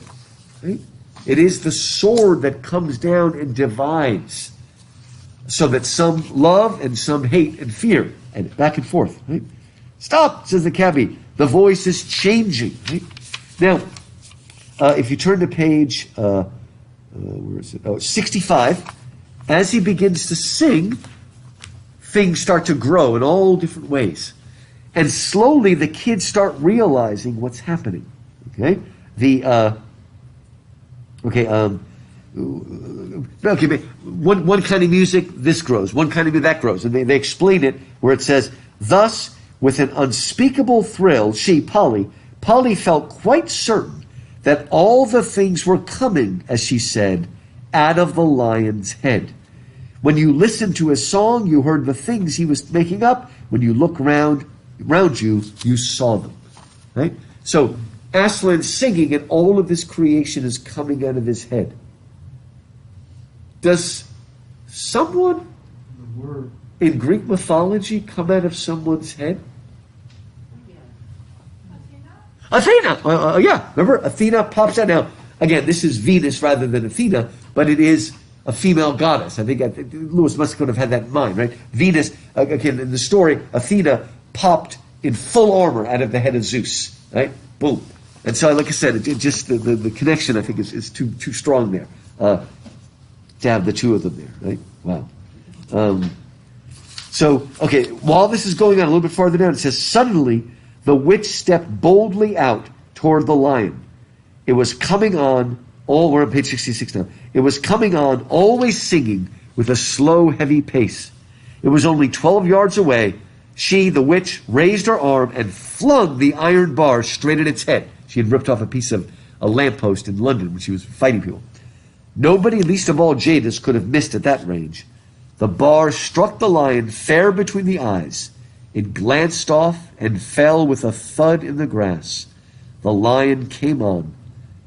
Right? It is the sword that comes down and divides, so that some love and some hate and fear, and back and forth. Right? Stop, says the cabbie. The voice is changing. Right? Now, if you turn to page where is it? Oh, 65. As he begins to sing, things start to grow in all different ways. And slowly the kids start realizing what's happening. Okay? One kind of music, this grows. One kind of music, that grows. And they explain it where it says, thus, with an unspeakable thrill, Polly felt quite certain that all the things were coming, as she said, out of the lion's head. When you listened to his song, you heard the things he was making up. When you look around you, you saw them. Right? So Aslan's singing, and all of this creation is coming out of his head. Does someone The word. in Greek mythology come out of someone's head? Athena! Yeah, remember? Athena pops out. Now, again, this is Venus rather than Athena, but it is a female goddess. I think Lewis must have had that in mind, right? Venus, again, in the story, Athena popped in full armor out of the head of Zeus, right? Boom. And so, like I said, it just the connection, I think, is too strong there to have the two of them there, right? Wow. So, okay, while this is going on a little bit farther down, it says, suddenly the witch stepped boldly out toward the lion. It was coming on, we're on page 66 now. It was coming on, always singing, with a slow, heavy pace. It was only 12 yards away. She, the witch, raised her arm and flung the iron bar straight at its head. She had ripped off a piece of a lamppost in London when she was fighting people. Nobody, least of all Jadis, could have missed at that range. The bar struck the lion fair between the eyes. It glanced off and fell with a thud in the grass. The lion came on.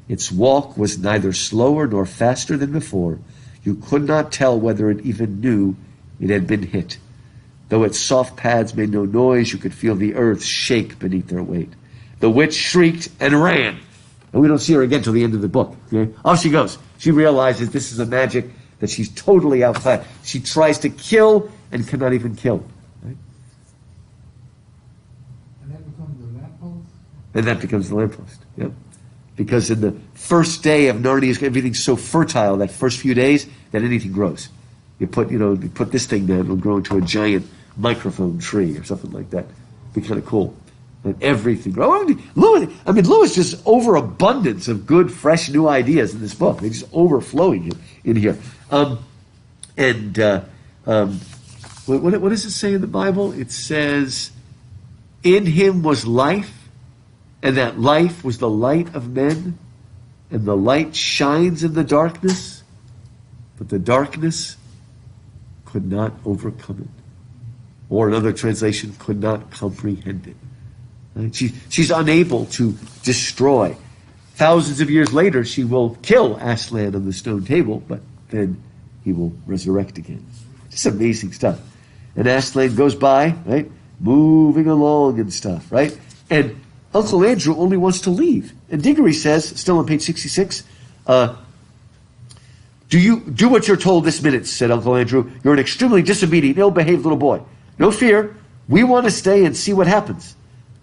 Its walk was neither slower nor faster than before. You could not tell whether it even knew it had been hit. Though its soft pads made no noise, you could feel the earth shake beneath their weight. The witch shrieked and ran. And we don't see her again till the end of the book. Okay? Off she goes. She realizes this is a magic that she's totally outclassed. She tries to kill and cannot even kill. Right? And that becomes the lamppost? And that becomes the lamppost. Yep. Because in the first day of Narnia, everything's so fertile, that first few days, that anything grows. You put this thing down, it'll grow into a giant microphone tree or something like that. Be kind of cool. And everything grows. Lewis just overabundance of good, fresh, new ideas in this book. They're just overflowing in here. What does it say in the Bible? It says, in him was life, and that life was the light of men, and the light shines in the darkness, but the darkness could not overcome it. Or another translation, could not comprehend it. Right? She's unable to destroy. Thousands of years later, she will kill Aslan on the stone table, but then he will resurrect again. Just amazing stuff. And Aslan goes by, right, moving along and stuff, right? And Uncle Andrew only wants to leave. And Diggory says, still on page 66, do what you're told this minute, said Uncle Andrew. You're an extremely disobedient, ill-behaved little boy. No fear. We want to stay and see what happens.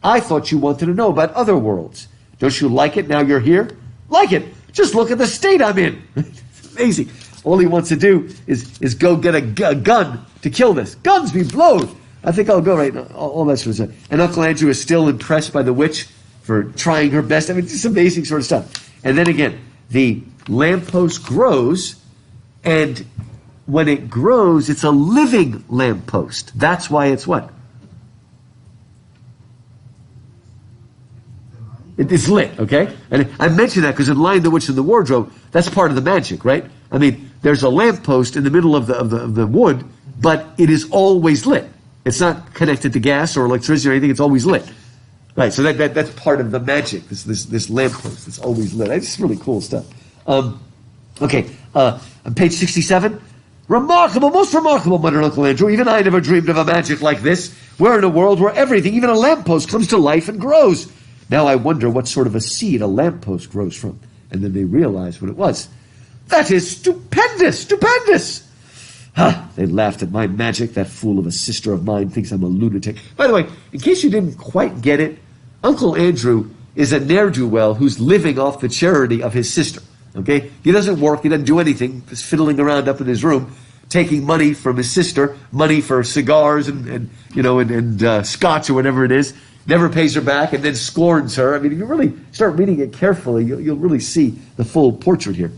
I thought you wanted to know about other worlds. Don't you like it now you're here? Like it. Just look at the state I'm in. It's amazing. All he wants to do is go get a gun to kill this. Guns be blowed. I think I'll go right now. All that sort of stuff. And Uncle Andrew is still impressed by the witch for trying her best. I mean, just amazing sort of stuff. And then again, the lamppost grows, and when it grows, it's a living lamppost. That's why it's what? It is lit, okay? And I mention that because in Lion, the Witch, and the Wardrobe, that's part of the magic, right? I mean, there's a lamppost in the middle of the wood, but it is always lit. It's not connected to gas or electricity or anything. It's always lit, right? So that's part of the magic. This lamppost that's always lit. It's really cool stuff. Okay, on page 67, remarkable, most remarkable, muttered Uncle Andrew. Even I never dreamed of a magic like this. We're in a world where everything, even a lamppost, comes to life and grows. Now I wonder what sort of a seed a lamppost grows from. And then they realized what it was. That is stupendous, stupendous. They laughed at my magic. That fool of a sister of mine thinks I'm a lunatic. By the way, in case you didn't quite get it, Uncle Andrew is a ne'er-do-well who's living off the charity of his sister. Okay? He doesn't work. He doesn't do anything. Just fiddling around up in his room, taking money from his sister, money for cigars and scotch or whatever it is. Never pays her back and then scorns her. I mean, if you really start reading it carefully, you'll really see the full portrait here.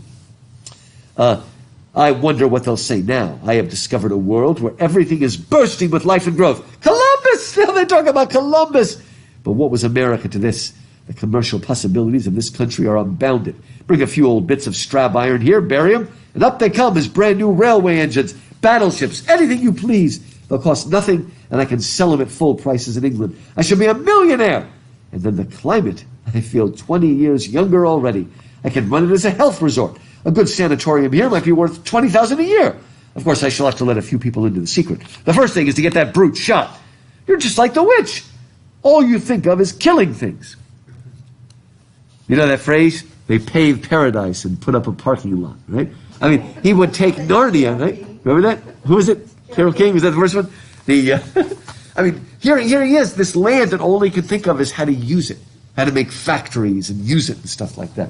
I wonder what they'll say now. I have discovered a world where everything is bursting with life and growth. Columbus! Still they talk about Columbus! But what was America to this? The commercial possibilities of this country are unbounded. Bring a few old bits of strap iron here, bury them, and up they come as brand new railway engines, battleships, anything you please. They'll cost nothing, and I can sell them at full prices in England. I shall be a millionaire. And then the climate. I feel 20 years younger already. I can run it as a health resort. A good sanatorium here might be worth $20,000 a year. Of course, I shall have to let a few people into the secret. The first thing is to get that brute shot. You're just like the witch. All you think of is killing things. You know that phrase? They paved paradise and put up a parking lot, right? I mean, he would take Narnia, right? Remember that? Who was it? Carol King? Was that the first one? I mean, here he is, this land that all he could think of is how to use it, how to make factories and use it and stuff like that.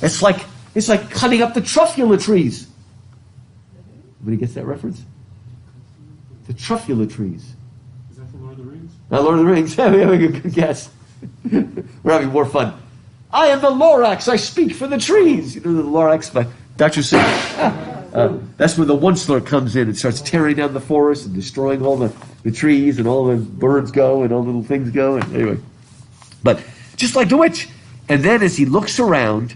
It's like cutting up the truffula trees. Everybody gets that reference? The truffula trees. Is that from Lord of the Rings? Not Lord of the Rings. We're having a good guess. We're having more fun. I am the Lorax. I speak for the trees. You know the Lorax by Dr. Seuss. That's where the Onceler comes in and starts tearing down the forest and destroying all the trees, and all the birds go and all the little things go. And anyway, but just like the witch. And then as he looks around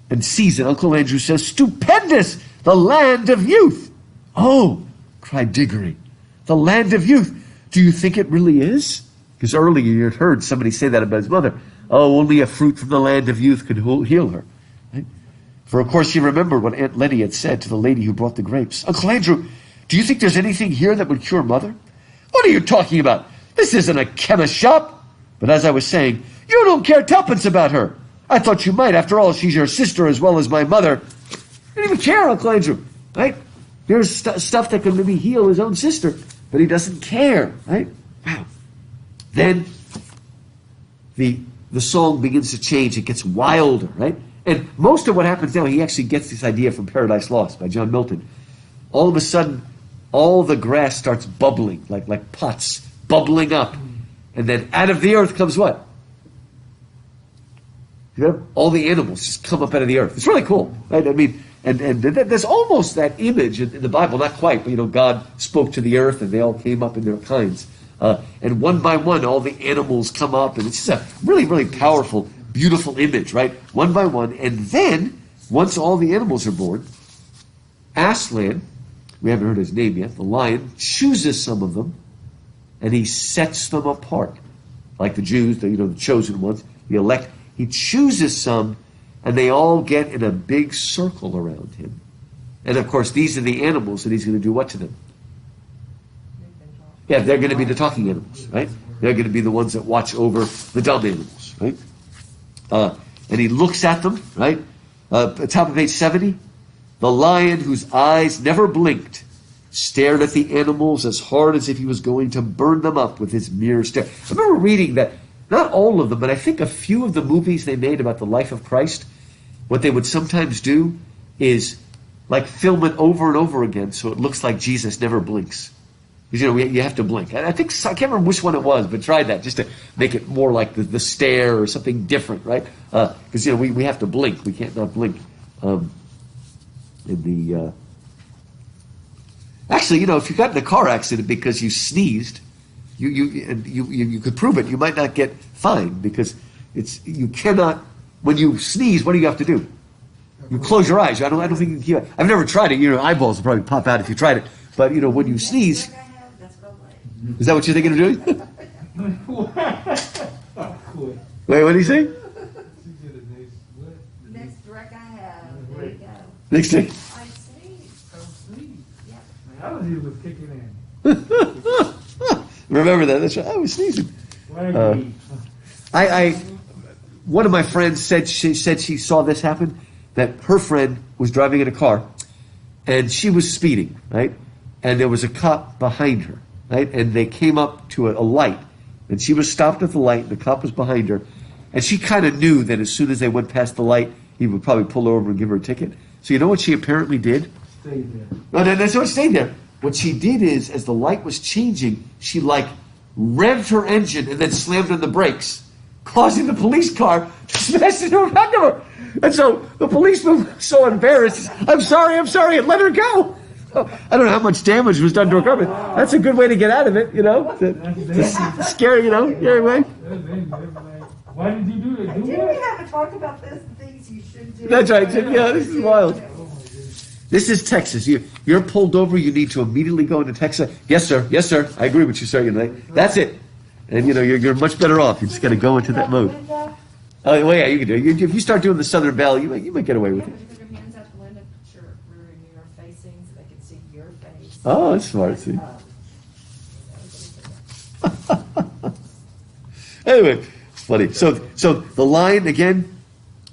and sees it, Uncle Andrew says, "Stupendous! The land of youth!" "Oh," cried Diggory, "the land of youth. Do you think it really is?" Because earlier you had heard somebody say that about his mother. Oh, only a fruit from the land of youth could heal her. Right? For of course she remembered what Aunt Letty had said to the lady who brought the grapes. "Uncle Andrew, do you think there's anything here that would cure Mother?" "What are you talking about? This isn't a chemist shop." But as I was saying, you don't care tuppence about her. I thought you might. After all, she's your sister as well as my mother. He didn't even care, Uncle Andrew. Right? Here's stuff that could maybe heal his own sister, but he doesn't care. Right? Wow. Then the song begins to change. It gets wilder, right? And most of what happens now, he actually gets this idea from Paradise Lost by John Milton. All of a sudden, all the grass starts bubbling, like pots, bubbling up. And then out of the earth comes what? All the animals just come up out of the earth. It's really cool, right? I mean, and there's almost that image in the Bible, not quite, but God spoke to the earth and they all came up in their kinds. And one by one, all the animals come up, and it's just a really, really powerful, beautiful image, right? One by one. And then, once all the animals are born, Aslan, we haven't heard his name yet, the lion, chooses some of them, and he sets them apart. Like the Jews, the chosen ones, the elect. He chooses some, and they all get in a big circle around him. And of course, these are the animals, and he's going to do what to them? Yeah, they're going to be the talking animals, right? They're going to be the ones that watch over the dumb animals, right? And he looks at them, right? At the top of page 70, the lion whose eyes never blinked stared at the animals as hard as if he was going to burn them up with his mere stare. I remember reading that, not all of them, but I think a few of the movies they made about the life of Christ, what they would sometimes do is like film it over and over again so it looks like Jesus never blinks. Because, you have to blink. I can't remember which one it was, but try that just to make it more like the stare or something different, right? Because, we have to blink. We can't not blink. Actually, if you got in a car accident because you sneezed, you could prove it. You might not get fined because you cannot. When you sneeze, what do you have to do? You close your eyes. I don't think you can. I've never tried it. Your eyeballs will probably pop out if you tried it. But when you sneeze, is that what you're thinking of doing? Wait, what did he say? Next wreck I have. There you go. Next thing. I see. Yeah. I was even kicking in. Remember that? That's right. I was sneezing. One of my friends said she saw this happen. That her friend was driving in a car, and she was speeding, right? And there was a cop behind her, right? And they came up to a light, and she was stopped at the light, and the cop was behind her, and she kind of knew that as soon as they went past the light, he would probably pull her over and give her a ticket. So you know what she apparently did? Stay there. No, that's what stayed there. What she did is, as the light was changing, she like revved her engine and then slammed on the brakes, causing the police car to smash into front of her. And so the policeman was so embarrassed. I'm sorry, and let her go. I don't know how much damage was done to her car, but that's a good way to get out of it, you know. Scary, you know, scary way. Why did you do that? Didn't we have a talk about this, things you should do? That's right. Yeah, this is wild. This is Texas. You're pulled over. You need to immediately go into Texas. Yes, sir. Yes, sir. I agree with you, sir. You know, that's it. And you know, you're much better off. You just got to go into that mode. Oh, well, yeah, you can do it. If you start doing the Southern Belle, you might get away with it. Put your hands out the window, put your rear mirror facing so they can see your face. Oh, that's smart. See. Anyway, it's funny. So the line again.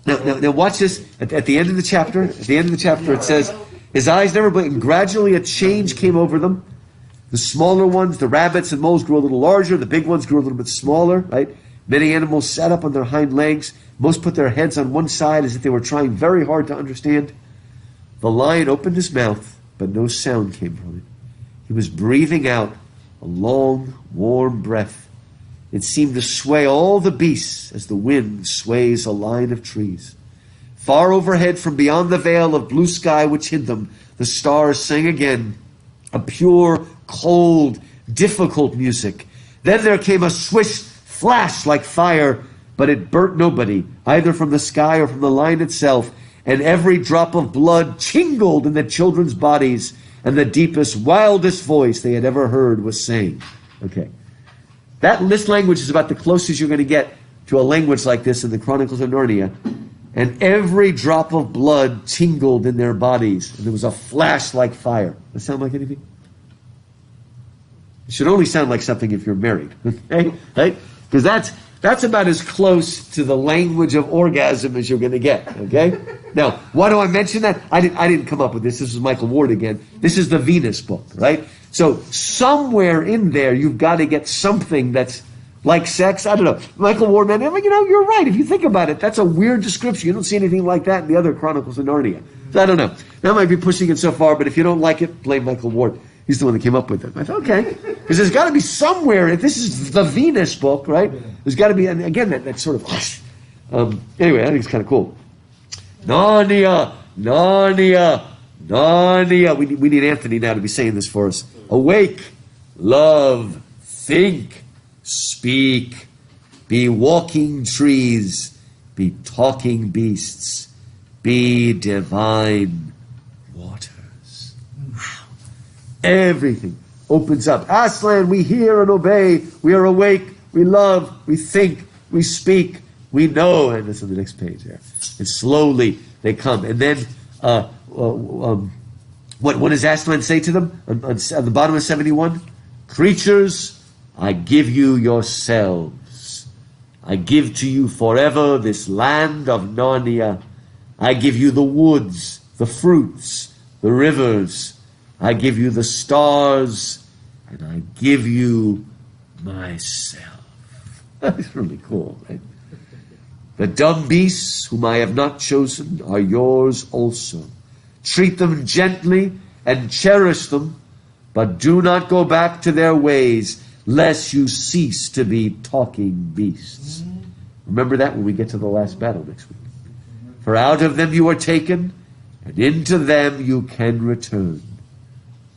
Now watch this. At the end of the chapter, it says, his eyes never blinked, and gradually a change came over them. The smaller ones, the rabbits and moles, grew a little larger. The big ones grew a little bit smaller, right? Many animals sat up on their hind legs. Most put their heads on one side as if they were trying very hard to understand. The lion opened his mouth, but no sound came from it. He was breathing out a long, warm breath. It seemed to sway all the beasts as the wind sways a line of trees. Far overhead, from beyond the veil of blue sky which hid them, the stars sang again, a pure, cold, difficult music. Then there came a swish flash like fire, but it burnt nobody, either from the sky or from the line itself, and every drop of blood tingled in the children's bodies, and the deepest, wildest voice they had ever heard was saying. Okay. This language is about the closest you're going to get to a language like this in the Chronicles of Narnia. And every drop of blood tingled in their bodies, and there was a flash like fire. Does that sound like anything? It should only sound like something if you're married, okay? Right? Because that's about as close to the language of orgasm as you're going to get, okay? Now, why do I mention that? I didn't come up with this. This was Michael Ward again. This is the Venus book, right? So somewhere in there, you've got to get something that's like sex. I don't know. Michael Ward, man, you know, you're right. If you think about it, that's a weird description. You don't see anything like that in the other Chronicles of Narnia. So I don't know. That might be pushing it so far, but if you don't like it, blame Michael Ward. He's the one that came up with it. I thought, okay. Because there's got to be somewhere, if this is the Venus book, right? There's got to be, and again, that sort of, anyway, I think it's kind of cool. Narnia, Narnia, Narnia. We need Anthony now to be saying this for us. Awake, love, think, speak, be walking trees, be talking beasts, be divine waters. Wow. Everything opens up. Aslan, we hear and obey. We are awake. We love. We think. We speak. We know. And this is the next page there. And slowly they come. And then, what does Aslan say to them on the bottom of 71? Creatures, I give you yourselves. I give to you forever this land of Narnia. I give you the woods, the fruits, the rivers. I give you the stars, and I give you myself. That's really cool, right? The dumb beasts whom I have not chosen are yours also. Treat them gently and cherish them, but do not go back to their ways, lest you cease to be talking beasts. Remember that when we get to the last battle next week. For out of them you are taken, and into them you can return.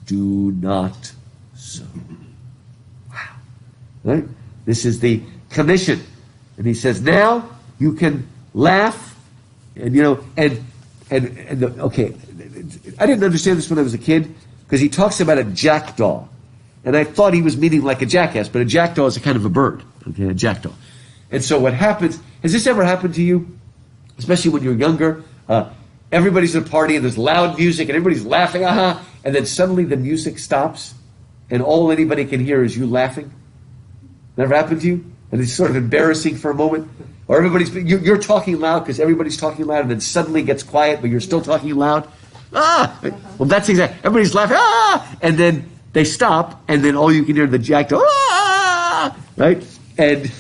Do not so. Wow. Right? This is the commission. And he says, now you can laugh, and okay, I didn't understand this when I was a kid, because he talks about a jackdaw. And I thought he was meaning like a jackass, but a jackdaw is a kind of a bird. Okay, a jackdaw. And so what happens, has this ever happened to you? Especially when you're younger, everybody's at a party and there's loud music and everybody's laughing, and then suddenly the music stops and all anybody can hear is you laughing? Never happened to you? And it's sort of embarrassing for a moment? Or you're talking loud because everybody's talking loud and then suddenly it gets quiet but you're still talking loud? Well, that's exactly, everybody's laughing, and then they stop and then all you can hear is the jackdaw, right? And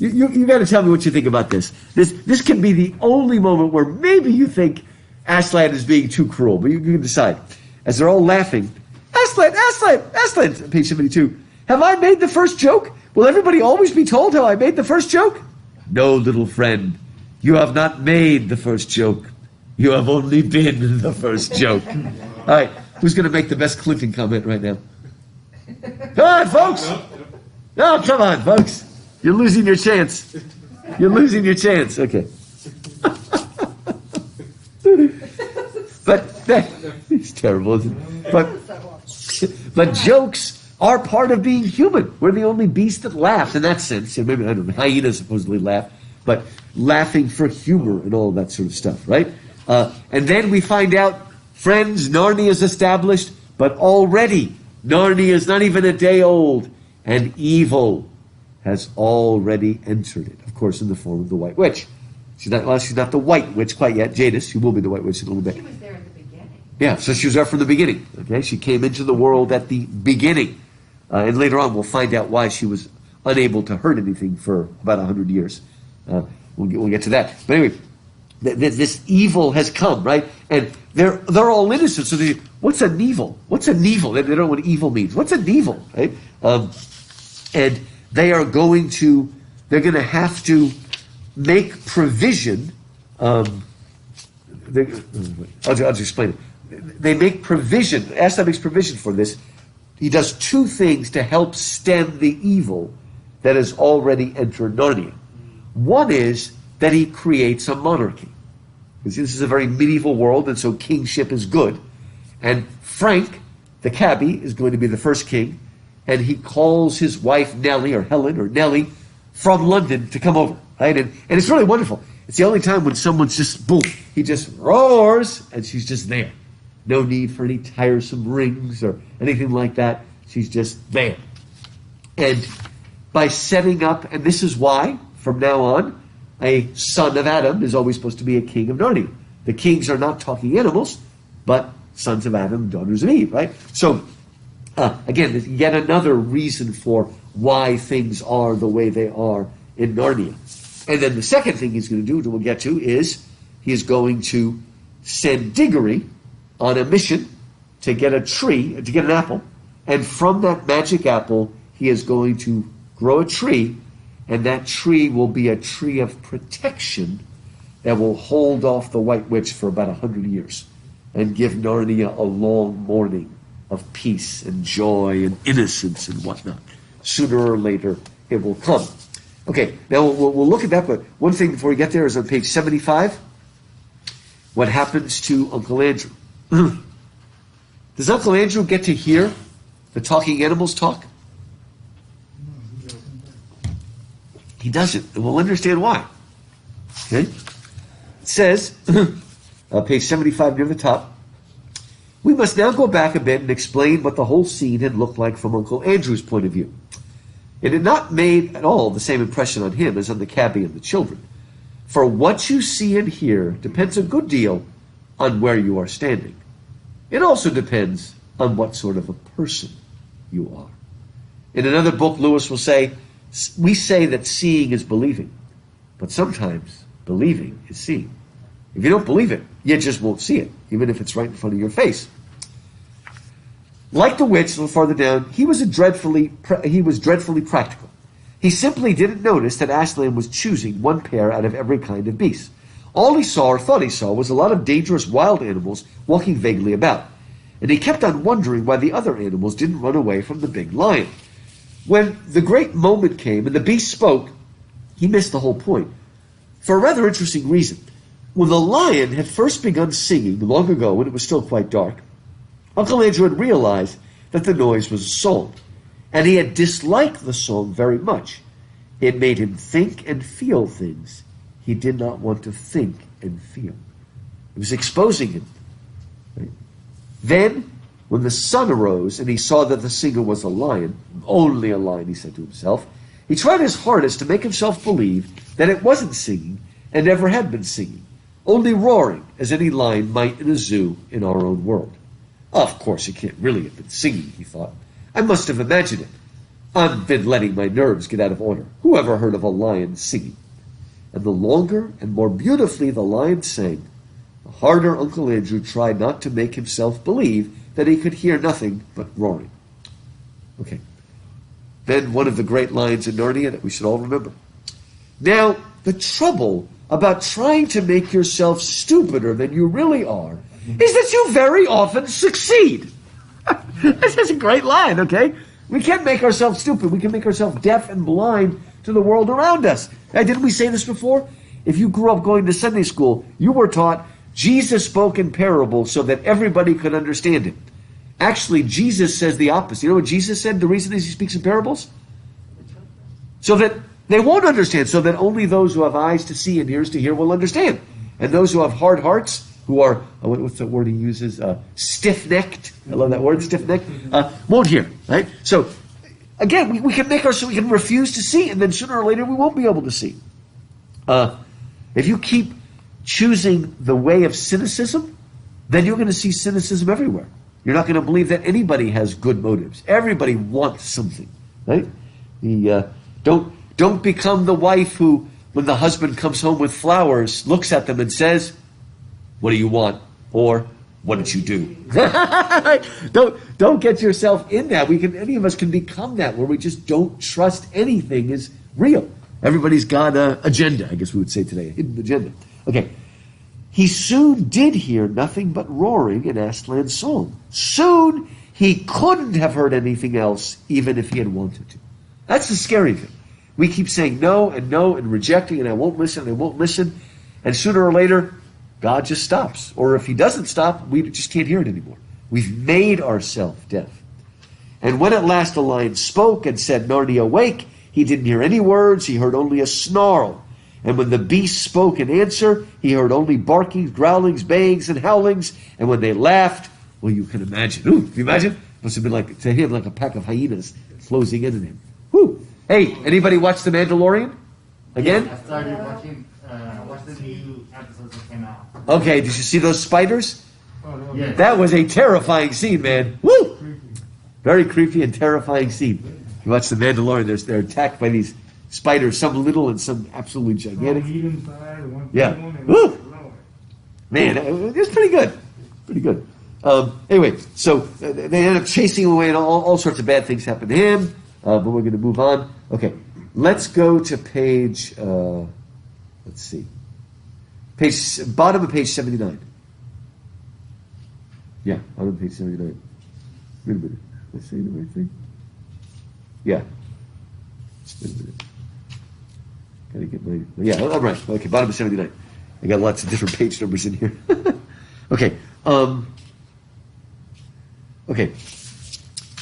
You got to tell me what you think about this. This can be the only moment where maybe you think Aslan is being too cruel, but you can decide. As they're all laughing, Aslan, page 72. Have I made the first joke? Will everybody always be told how I made the first joke? No, little friend, you have not made the first joke. You have only been the first joke. All right, who's going to make the best Clinton comment right now? Come on, folks. No, come on, folks. You're losing your chance. You're losing your chance. Okay. But it's terrible, isn't it? But jokes are part of being human. We're the only beast that laughs in that sense. And maybe, I don't know, hyenas supposedly laugh, but laughing for humor and all that sort of stuff, right? And then we find out, friends, Narnia is established, but already Narnia is not even a day old, and evil has already entered it. Of course, in the form of the White Witch. She's not the White Witch quite yet. Jadis, she will be the White Witch in a little bit. She was there at the beginning. Yeah, so she was there from the beginning. Okay, she came into the world at the beginning, and later on we'll find out why she was unable to hurt anything for about 100 years. We'll get to that. But anyway, this evil has come, right? And they're all innocent. So what's an evil? What's an evil? They don't know what evil means. What's an evil, right? And they're going to have to make provision. I'll just explain it. They make provision. Aslan makes provision for this. He does two things to help stem the evil that has already entered Narnia. One is that he creates a monarchy. Because this is a very medieval world, and so kingship is good. And Frank, the cabbie, is going to be the first king, and he calls his wife Nellie, or Helen, or Nellie, from London to come over. Right? And it's really wonderful. It's the only time when someone's just, boom, he just roars, and she's just there. No need for any tiresome rings or anything like that. She's just there. And by setting up, and this is why, from now on, a son of Adam is always supposed to be a king of Narnia. The kings are not talking animals, but sons of Adam, daughters of Eve, right? So, again, yet another reason for why things are the way they are in Narnia. And then the second thing he's going to do, which we'll get to, is he is going to send Diggory on a mission to get a tree, to get an apple, and from that magic apple, he is going to grow a tree, and that tree will be a tree of protection that will hold off the White Witch for about 100 years and give Narnia a long morning of peace and joy and innocence and whatnot. Sooner or later, it will come. Okay, now we'll look at that, but one thing before we get there is on page 75, what happens to Uncle Andrew. Does Uncle Andrew get to hear the talking animals talk? He doesn't, and we'll understand why. Okay? It says, page 75 near the top, we must now go back a bit and explain what the whole scene had looked like from Uncle Andrew's point of view. It had not made at all the same impression on him as on the cabbie and the children. For what you see and hear depends a good deal on where you are standing. It also depends on what sort of a person you are. In another book, Lewis will say, we say that seeing is believing, but sometimes believing is seeing. If you don't believe it, you just won't see it, even if it's right in front of your face. Like the witch, a little farther down, he was dreadfully practical. He simply didn't notice that Aslan was choosing one pair out of every kind of beast. All he saw or thought he saw was a lot of dangerous wild animals walking vaguely about. And he kept on wondering why the other animals didn't run away from the big lion. When the great moment came and the beast spoke, he missed the whole point. For a rather interesting reason. When the lion had first begun singing long ago when it was still quite dark, Uncle Andrew had realized that the noise was a song, and he had disliked the song very much. It made him think and feel things he did not want to think and feel. It was exposing him. Right? Then, when the sun arose and he saw that the singer was a lion, only a lion, he said to himself, he tried his hardest to make himself believe that it wasn't singing and never had been singing, only roaring as any lion might in a zoo in our own world. Of course, it can't really have been singing, he thought. I must have imagined it. I've been letting my nerves get out of order. Who ever heard of a lion singing? And the longer and more beautifully the lion sang, the harder Uncle Andrew tried not to make himself believe that he could hear nothing but roaring. Okay. Then one of the great lines in Narnia that we should all remember. Now, the trouble about trying to make yourself stupider than you really are is that you very often succeed. This is a great line, okay? We can't make ourselves stupid. We can make ourselves deaf and blind to the world around us. Now, didn't we say this before? If you grew up going to Sunday school, you were taught Jesus spoke in parables so that everybody could understand it. Actually, Jesus says the opposite. You know what Jesus said? The reason is he speaks in parables? So that they won't understand, so that only those who have eyes to see and ears to hear will understand. And those who have hard hearts, who are, what's the word he uses? Stiff-necked. I love that word, stiff-necked. Won't hear, right? So, again, we can we can refuse to see, and then sooner or later we won't be able to see. If you keep choosing the way of cynicism, then you're going to see cynicism everywhere. You're not going to believe that anybody has good motives. Everybody wants something, right? Don't become the wife who, when the husband comes home with flowers, looks at them and says, "What do you want?" Or, "What did you do?" Don't get yourself in that. Any of us can become that, where we just don't trust anything is real. Everybody's got an agenda, I guess we would say today, a hidden agenda. Okay. He soon did hear nothing but roaring in Aslan's song. Soon he couldn't have heard anything else, even if he had wanted to. That's the scary thing. We keep saying no and rejecting, and I won't listen. And sooner or later, God just stops. Or if he doesn't stop, we just can't hear it anymore. We've made ourselves deaf. And when at last the lion spoke and said, "Narnia, awake," he didn't hear any words. He heard only a snarl. And when the beast spoke in answer, he heard only barkings, growlings, bayings, and howlings. And when they laughed, well, you can imagine. Ooh, can you imagine? Must have been like, to him, like a pack of hyenas closing in on him. Whew. Hey, anybody watch The Mandalorian? Again? I started watching, watched the new episodes that came out. Okay, did you see those spiders? Yes. That was a terrifying scene, man. Woo! Very creepy and terrifying scene. You watch The Mandalorian, they're attacked by these spiders, some little and some absolutely gigantic. Yeah. Woo! Man, it was pretty good. Pretty good. Anyway, so they end up chasing him away, and all sorts of bad things happen to him. But we're going to move on. Okay, let's go to page. Let's see. Bottom of page 79. Yeah, bottom of page 79. Wait a minute. Am I saying the right thing? Yeah. Wait a minute. Gotta get my. Yeah, I'm right. Okay, bottom of 79. I got lots of different page numbers in here. Okay. Okay.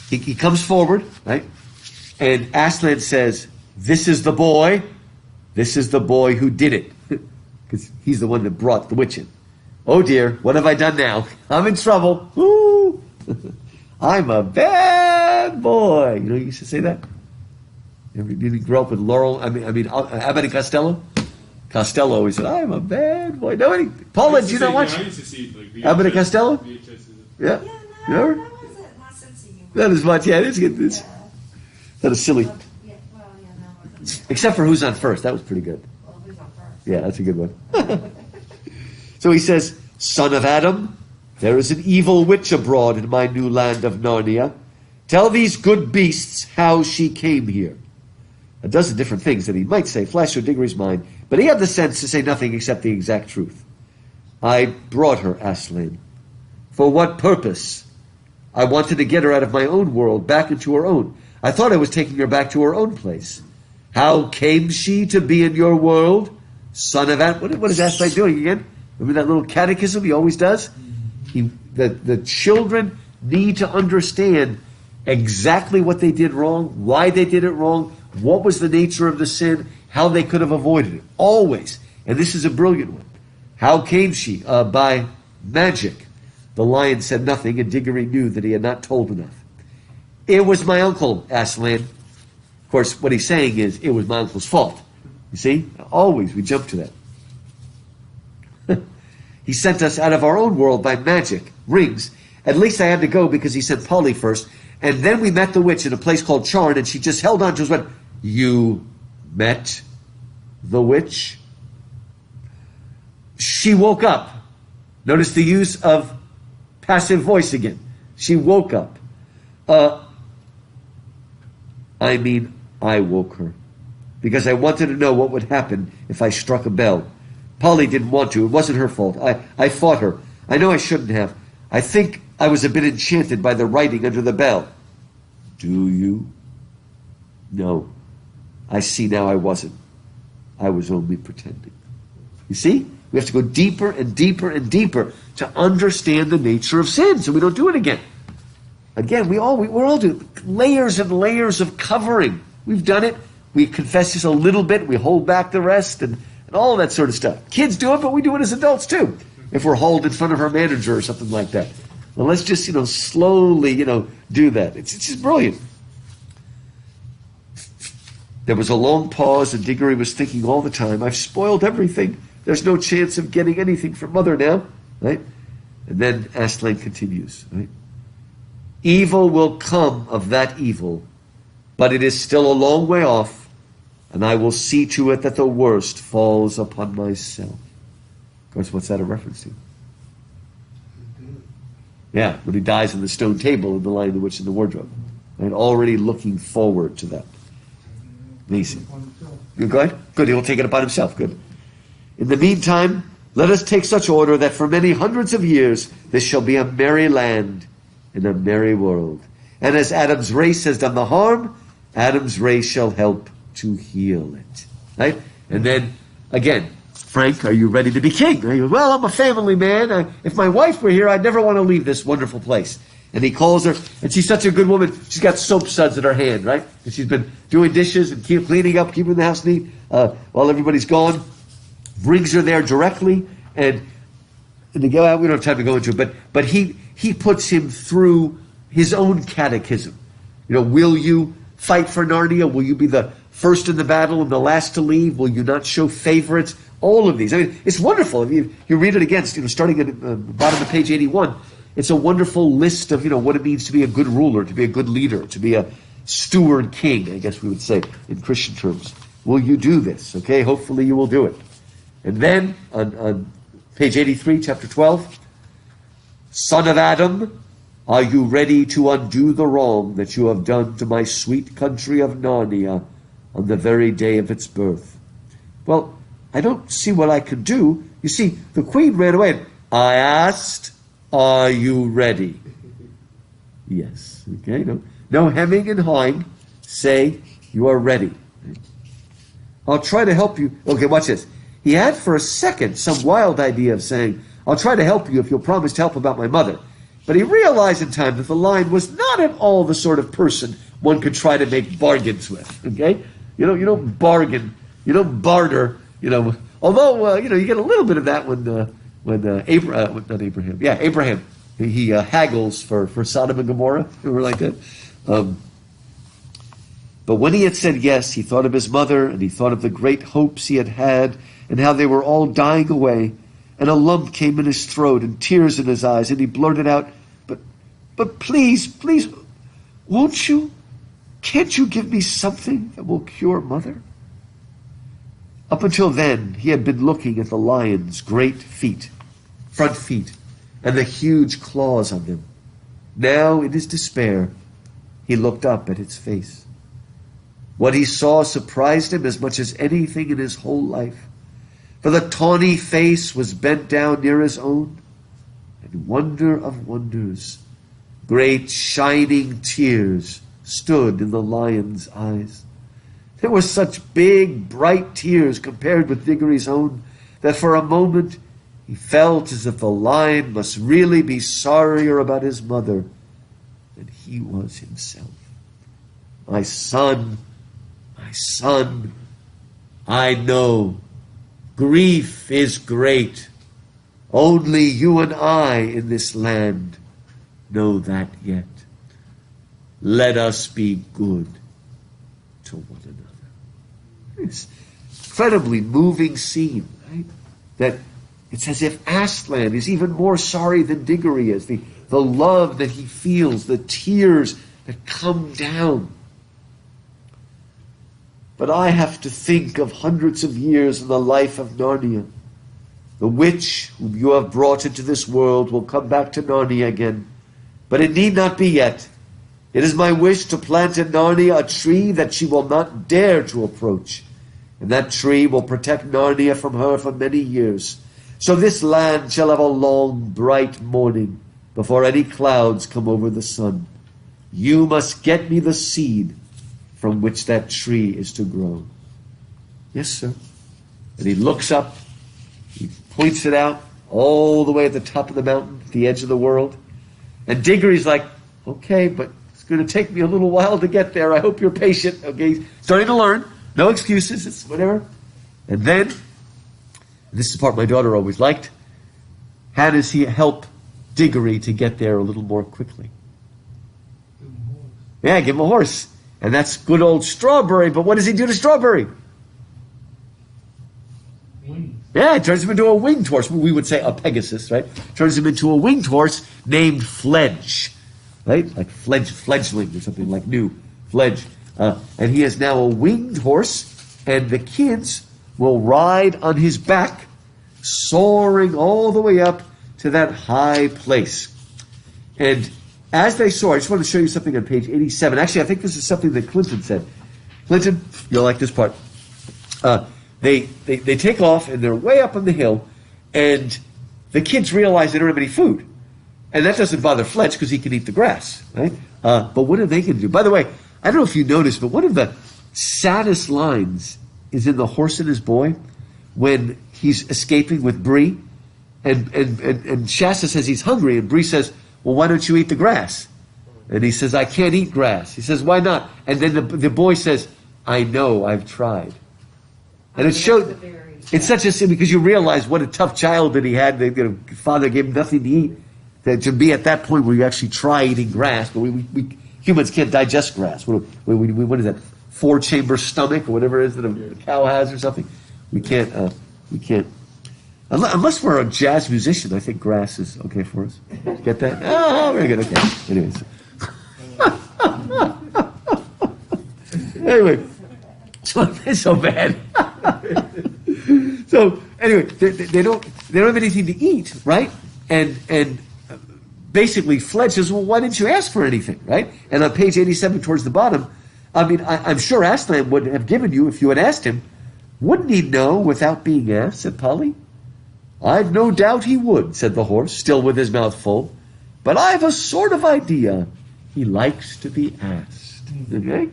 He comes forward, right? And Aslan says, "This is the boy. This is the boy who did it." Because he's the one that brought the witch in. "Oh dear, what have I done now? I'm in trouble. Woo! I'm a bad boy." You know, you used to say that? Did you grow up with Laurel? Abbott and Costello? Costello always said, "I'm a bad boy." No, Paula, did you not watch I used to see like VHS, Abbott and Costello? VHS. Yeah. Yeah, You no, know? that wasn't my sense of humor. Not as much. Yeah, it's good. It's, Yeah. that is silly. Yeah, well, yeah, no, it wasn't. Except for Who's on First. That was pretty good. Well, who's on first? Yeah, that's a good one. So he says, "Son of Adam, there is an evil witch abroad in my new land of Narnia. Tell these good beasts how she came here." A dozen different things that he might say, flash or Diggory's mind, but he had the sense to say nothing except the exact truth. "I brought her, Aslan. For what purpose? I wanted to get her out of my own world, back into her own. I thought I was taking her back to her own place. How came she to be in your world? Son of Adam." What is Aslan doing again? Remember that little catechism he always does? The children need to understand exactly what they did wrong, why they did it wrong, what was the nature of the sin, how they could have avoided it. Always. And this is a brilliant one. How came she? By magic. The lion said nothing, and Diggory knew that he had not told enough. "It was my uncle, Aslan." Of course, what he's saying is, it was my uncle's fault. You see? Always we jump to that. "He sent us out of our own world by magic, rings. At least I had to go because he sent Polly first. And then we met the witch in a place called Charn, and she just held on to us and went, you met the witch? She woke up. Notice the use of passive voice again. She woke up. I woke her. Because I wanted to know what would happen if I struck a bell. Polly didn't want to. It wasn't her fault. I fought her. I know I shouldn't have. I think I was a bit enchanted by the writing under the bell. Do you? No. I see now I wasn't. I was only pretending. You see? We have to go deeper and deeper and deeper to understand the nature of sin so we don't do it again. Again, we're all doing layers and layers of covering. We've done it. We confess just a little bit. We hold back the rest and all that sort of stuff. Kids do it, but we do it as adults too. If we're hauled in front of our manager or something like that. Well, let's just, slowly, do that. It's just brilliant. There was a long pause, and Diggory was thinking all the time, I've spoiled everything. There's no chance of getting anything from Mother now, right? And then Aslan continues, right? Evil will come of that evil, but it is still a long way off, and I will see to it that the worst falls upon myself. Of course, what's that a reference to? Yeah, when he dies on the stone table in The Lion, the Witch, and the Wardrobe. And already looking forward to that. Amazing. You go ahead? Good, he'll take it upon himself. Good. In the meantime, let us take such order that for many hundreds of years this shall be a merry land in a merry world. And as Adam's race has done the harm, Adam's race shall help to heal it. Right? And then, again, Frank, are you ready to be king? He goes, well, I'm a family man. If my wife were here, I'd never want to leave this wonderful place. And he calls her, and she's such a good woman. She's got soap suds in her hand, right? And she's been doing dishes and cleaning up, keeping the house neat while everybody's gone. Brings her there directly, and they go out. We don't have time to go into it, but he puts him through his own catechism. Will you fight for Narnia? Will you be the first in the battle and the last to leave? Will you not show favorites? All of these. I mean, it's wonderful. If you read it again, starting at the bottom of page 81, it's a wonderful list of, what it means to be a good ruler, to be a good leader, to be a steward king, I guess we would say in Christian terms. Will you do this? Okay, hopefully you will do it. And then on page 83, chapter 12, Son of Adam, are you ready to undo the wrong that you have done to my sweet country of Narnia on the very day of its birth? Well, I don't see what I could do. You see, the queen ran away and I asked, are you ready? Yes. Okay, no hemming and hawing. Say you are ready. I'll try to help you. Okay, watch this. He had for a second some wild idea of saying, I'll try to help you if you'll promise to help about my mother. But he realized in time that the lion was not at all the sort of person one could try to make bargains with. Okay? You don't bargain. You don't barter. Although you get a little bit of that when Abraham. He haggles for Sodom and Gomorrah. You were like that. But when he had said yes, he thought of his mother, and he thought of the great hopes he had, and how they were all dying away. And a lump came in his throat and tears in his eyes, and he blurted out, "But please, won't you? Can't you give me something that will cure Mother?" Up until then, he had been looking at the lion's great feet, front feet, and the huge claws on them. Now, in his despair, he looked up at its face. What he saw surprised him as much as anything in his whole life, for the tawny face was bent down near his own, and wonder of wonders, great shining tears stood in the lion's eyes. There were such big, bright tears compared with Diggory's own that for a moment he felt as if the lion must really be sorrier about his mother than he was himself. My son, I know grief is great. Only you and I in this land know that yet. Let us be good to one another. It's incredibly moving scene, right? That it's as if Aslan is even more sorry than Diggory is. The love that he feels, the tears had come down. But I have to think of hundreds of years in the life of Narnia. The witch whom you have brought into this world will come back to Narnia again. But it need not be yet. It is my wish to plant in Narnia a tree that she will not dare to approach. And that tree will protect Narnia from her for many years. So this land shall have a long, bright morning before any clouds come over the sun. You must get me the seed from which that tree is to grow. Yes, sir. And he looks up, he points it out all the way at the top of the mountain, at the edge of the world. And Diggory's like, okay, but it's going to take me a little while to get there. I hope you're patient. Okay, he's starting to learn. No excuses, it's whatever. And then, this is the part my daughter always liked, how does he help Diggory to get there a little more quickly? Yeah, give him a horse. And that's good old Strawberry, but what does he do to Strawberry? Wings. Yeah, it turns him into a winged horse. We would say a Pegasus, right? Turns him into a winged horse named Fledge, right? Like fledgling or something like new, Fledge. And he is now a winged horse, and the kids will ride on his back, soaring all the way up to that high place. And as they soar, I just want to show you something on page 87. Actually, I think this is something that Clinton said. Clinton, you'll like this part. They take off, and they're way up on the hill, and the kids realize they don't have any food. And that doesn't bother Fletch because he can eat the grass, right? But what are they going to do? By the way, I don't know if you noticed, but one of the saddest lines is in The Horse and His Boy when he's escaping with Bree, and Shasta says he's hungry, and Bree says, well, why don't you eat the grass? And he says, I can't eat grass. He says, why not? And then the boy says, I know, I've tried. And it showed, it's such a sin because you realize what a tough childhood he had. Father gave him nothing to eat. To be at that point where you actually try eating grass, but we humans can't digest grass. What is that? 4-chamber stomach or whatever it is that a cow has or something. We can't. Unless we're a jazz musician, I think grass is okay for us. Get that? Oh, very good. Okay. Anyways. Anyway, so it's so bad. So anyway, they don't have anything to eat, right? And basically, Fledge says, well, why didn't you ask for anything, right? And on page 87, towards the bottom, I mean, I'm sure Aslan would have given you if you had asked him. Wouldn't he know without being asked? Said Polly. I've no doubt he would, said the horse, still with his mouth full. But I've a sort of idea he likes to be asked. Okay?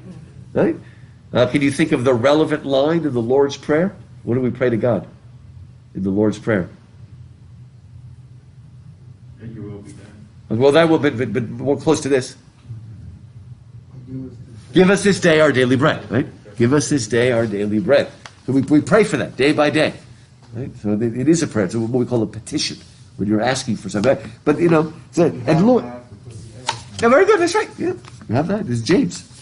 Right? Can you think of the relevant line in the Lord's Prayer? What do we pray to God in the Lord's Prayer? That your will be done. Well, that will be but more close to this. Give us this day our daily bread, right? Give us this day our daily bread. So we pray for that day by day. Right? So it is a prayer. It's what we call a petition when you're asking for something. But and Lord, yeah, very good. That's right. Yeah, you have that. This is James.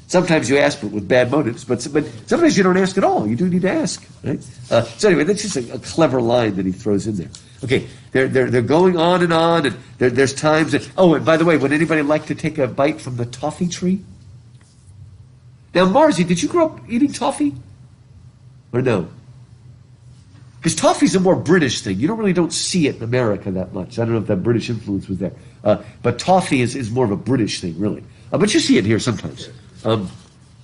Sometimes you ask with bad motives, but sometimes you don't ask at all. You do need to ask, right? So anyway, that's just a clever line that he throws in there. Okay, they're going on, and there's times that. Oh, and by the way, would anybody like to take a bite from the toffee tree? Now, Marzi, did you grow up eating toffee, or no? Because toffee's a more British thing. You don't see it in America that much. I don't know if that British influence was there. But toffee is more of a British thing, really. But you see it here sometimes. But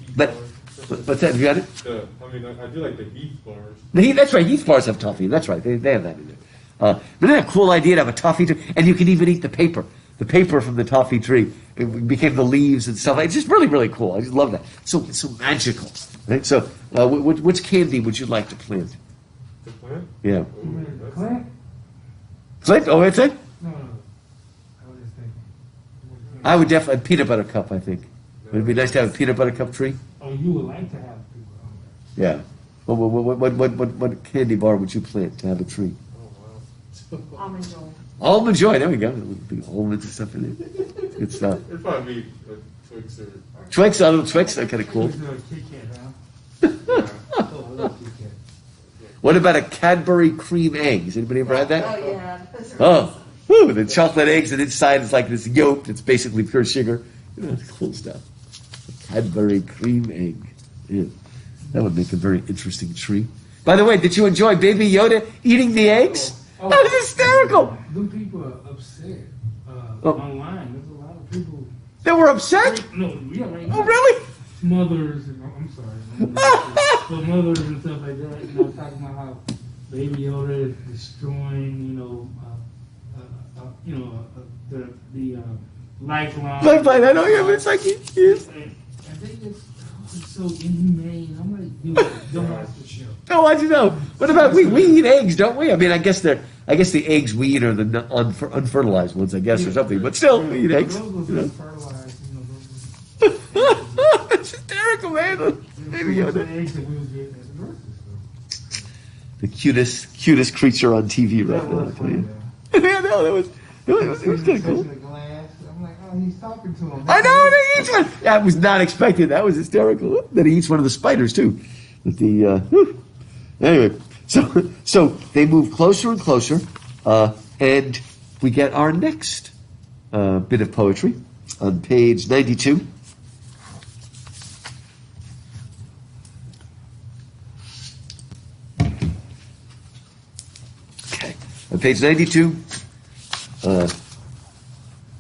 that, you got it? I do like the Heath bars. That's right. Heath bars have toffee. That's right. They have that in there. But isn't that a cool idea to have a toffee tree? And you can even eat the paper. The paper from the toffee tree. It became the leaves and stuff. It's just really, really cool. I just love that. It's so magical. Right? So, which candy would you like to plant? The plant? Yeah. Clint? Clint? Oh, that's it? No. I was just thinking. I would definitely, peanut butter cup, I think. Would it be nice to have a peanut butter cup tree? Oh, you would like to have people on Yeah. What candy bar would you plant to have a tree? Oh, wow. Almond Joy. Almond Joy, there we go. Big almonds and stuff in it. Good stuff. It'd probably be Twix or... Twix, little Twix, they're kind of cool. It's a little Kit Kat, huh? Oh, a little Kit Kat. What about a Cadbury cream egg? Has anybody ever had that? Oh, yeah. Oh, woo, the chocolate eggs, and inside it's like this yolk. It's basically pure sugar. That's cool stuff. Cadbury cream egg. Yeah. That would make a very interesting tree. By the way, did you enjoy Baby Yoda eating the eggs? Oh, That was hysterical. Them people are upset Oh. online. There's a lot of people. They were upset? No, yeah, right now. Oh, really? Mothers, and, I'm sorry, but mothers and stuff like that. Talking about how Baby Yoda is destroying, the lifeline. Lifeline, I know him. It's like he is. And they just, it's so inhumane. I'm like, dude, don't watch the show. Oh, I do know. What about we eat eggs, don't we? I mean, I guess the eggs we eat are the unfertilized ones, I guess, or something. But still, we eat eggs. Those You know? are fertilized, It's hysterical, man. Baby Yoda. eggs that we was getting at the grocery store. The cutest creature on TV right That now. was I tell you. funny, Yeah, no, it was kind of cool. The glass. I'm like, oh, he's talking to him. I know, they each one. That was not expected. That was hysterical. That he eats one of the spiders too. Anyway, so they move closer and closer, and we get our next bit of poetry on page 92. Okay, on page 92.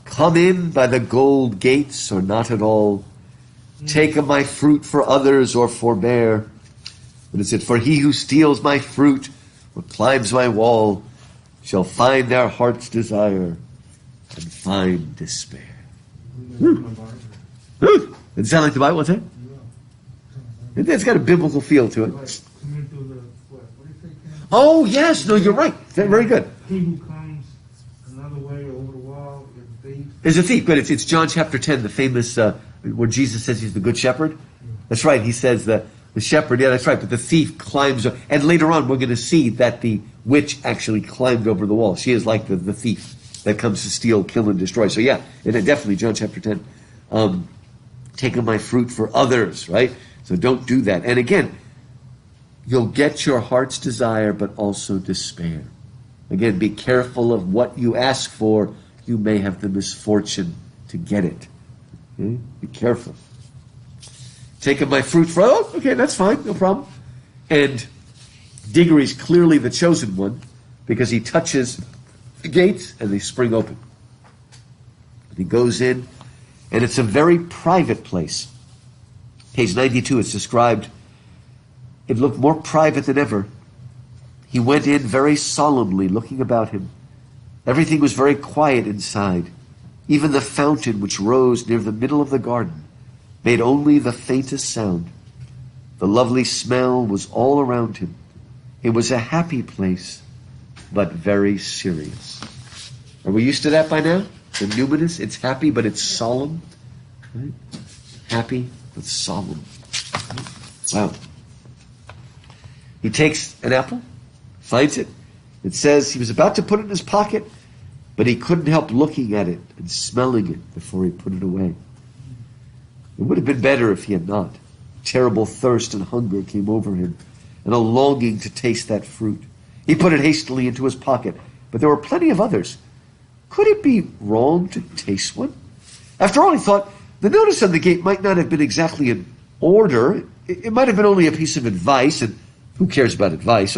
Come in by the gold gates, or not at all. Take of my fruit for others, or forbear. What is it? For he who steals my fruit, or climbs my wall, shall find their heart's desire, and find despair. Does it sound like the Bible? What's that? It's got a biblical feel to it. Oh, yes. No, you're right. Very good. He who comes another way over the wall is a thief. Is a thief, but it's John chapter 10, the famous, where Jesus says he's the good shepherd. That's right. He says the shepherd, yeah, that's right. But the thief climbs, and later on we're going to see that the witch actually climbed over the wall. She is like the thief that comes to steal, kill, and destroy. So yeah, and definitely John chapter 10. Take of my fruit for others, right? So don't do that. And again, you'll get your heart's desire, but also despair. Again, be careful of what you ask for. You may have the misfortune to get it. Okay? Be careful. Take of my fruit for, oh, okay, that's fine, no problem. And Diggory's clearly the chosen one because he touches the gates and they spring open. And he goes in, and it's a very private place. Page 92, it's described, it looked more private than ever. He went in very solemnly, looking about him. Everything was very quiet inside. Even the fountain which rose near the middle of the garden made only the faintest sound. The lovely smell was all around him. It was a happy place, but very serious. Are we used to that by now? The numinous, it's happy, but it's solemn. Right? Happy, but solemn. Wow. He takes an apple, finds it. It says he was about to put it in his pocket, but he couldn't help looking at it and smelling it before he put it away. It would have been better if he had not. Terrible thirst and hunger came over him, and a longing to taste that fruit. He put it hastily into his pocket, but there were plenty of others. Could it be wrong to taste one? After all, he thought, the notice on the gate might not have been exactly an order. It might have been only a piece of advice, and who cares about advice?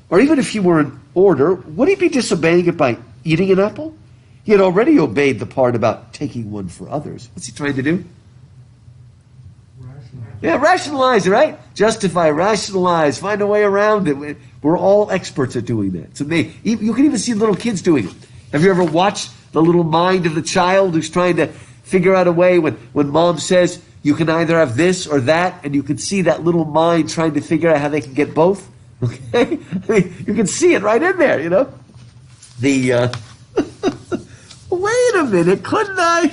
Or even if he were an order, would he be disobeying it by eating an apple? He had already obeyed the part about taking one for others. What's he trying to do? Yeah, rationalize, right? Justify, rationalize, find a way around it. We're all experts at doing that. So you can even see little kids doing it. Have you ever watched the little mind of the child who's trying to figure out a way when mom says you can either have this or that, and you can see that little mind trying to figure out how they can get both? Okay? I mean, you can see it right in there, you know? Wait a minute, couldn't I?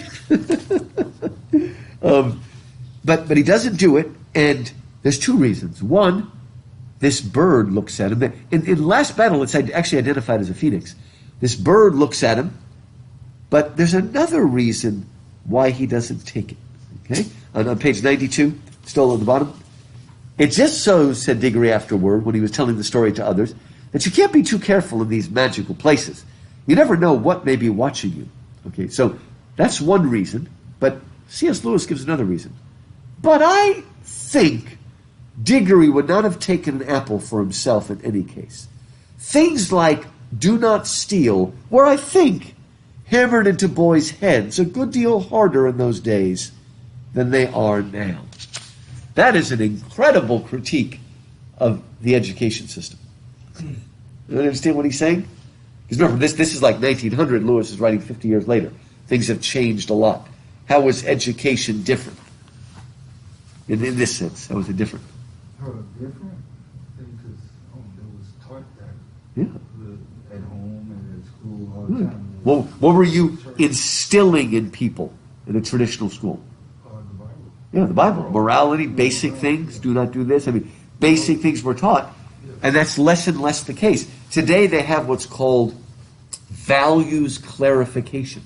But he doesn't do it, and there's two reasons. One, this bird looks at him. In last battle, it's actually identified as a phoenix. This bird looks at him, but there's another reason why he doesn't take it. Okay? On page 92, still on the bottom. It just so, said Diggory afterward, when he was telling the story to others, that you can't be too careful in these magical places. You never know what may be watching you. Okay, so that's one reason, but C.S. Lewis gives another reason. But I think Diggory would not have taken an apple for himself in any case. Things like do not steal were, I think, hammered into boys' heads a good deal harder in those days than they are now. That is an incredible critique of the education system. You understand what he's saying? Because remember, this is like 1900. Lewis is writing 50 years later. Things have changed a lot. How was education different? In this sense, how was it different? How different? Because there was taught that Yeah. at home and at school all the time. Well, what were you instilling in people in a traditional school? The Bible. Yeah, the Bible. Morality, basic things. Do not do this. I mean, basic things were taught. And that's less and less the case. Today they have what's called values clarification.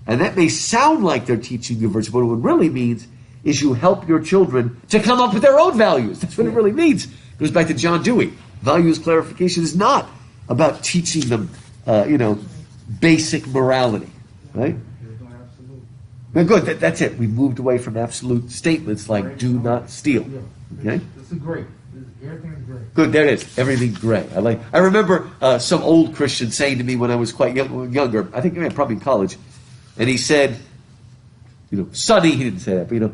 And that may sound like they're teaching you virtue, but what it really means is you help your children to come up with their own values. That's what it really means. It goes back to John Dewey. Values clarification is not about teaching them, basic morality, right? There's no absolute. Well, good. That's it. We moved away from absolute statements like "do not steal." Yeah. Okay. This is great. Everything's great. Good. There it is. Everything's gray. I remember some old Christian saying to me when I was quite younger. I think probably in college, and he said, Sonny. He didn't say that, but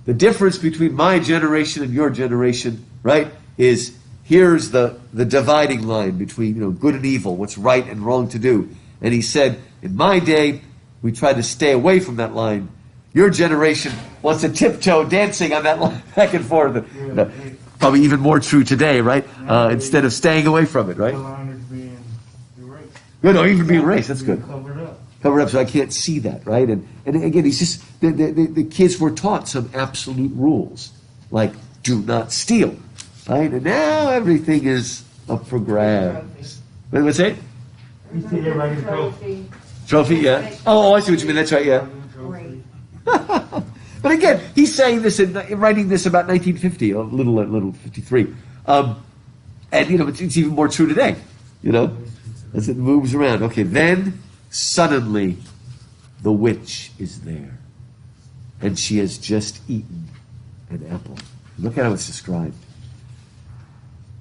the difference between my generation and your generation, right, is here's the dividing line between good and evil, what's right and wrong to do. And he said, in my day, we tried to stay away from that line. Your generation wants to tiptoe dancing on that line back and forth. Probably even more true today, right? Instead of staying away from it, right? The line is being erased. No, even being erased. That's good. Covered up. Covered up so I can't see that, right? And again, he's just the kids were taught some absolute rules, like do not steal, right? And now everything is up for grabs. What's that? You see everybody's trophy. Trophy, yeah. Oh, I see what you mean. That's right, yeah. Trophy. But again, he's saying this writing this about 1950, a little 53, and it's even more true today. As it moves around. Okay, then suddenly the witch is there, and she has just eaten an apple. Look at how it's described.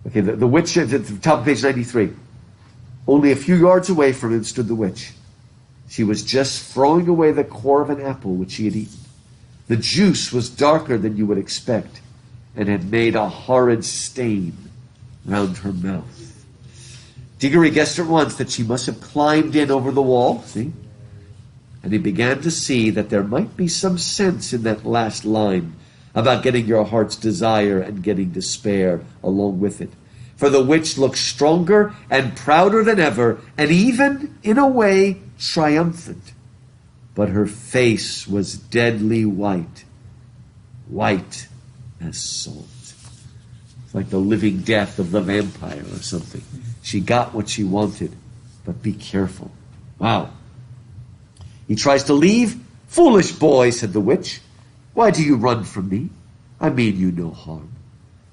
Okay, the witch at the top of page 93. Only a few yards away from him stood the witch. She was just throwing away the core of an apple which she had eaten. The juice was darker than you would expect, and had made a horrid stain round her mouth. Diggory guessed at once that she must have climbed in over the wall, see? And he began to see that there might be some sense in that last line about getting your heart's desire and getting despair along with it. For the witch looked stronger and prouder than ever, and even, in a way, triumphant. But her face was deadly white, white as salt. It's like the living death of the vampire or something. She got what she wanted, but be careful. Wow. He tries to leave. Foolish boy, said the witch. Why do you run from me? I mean you no harm.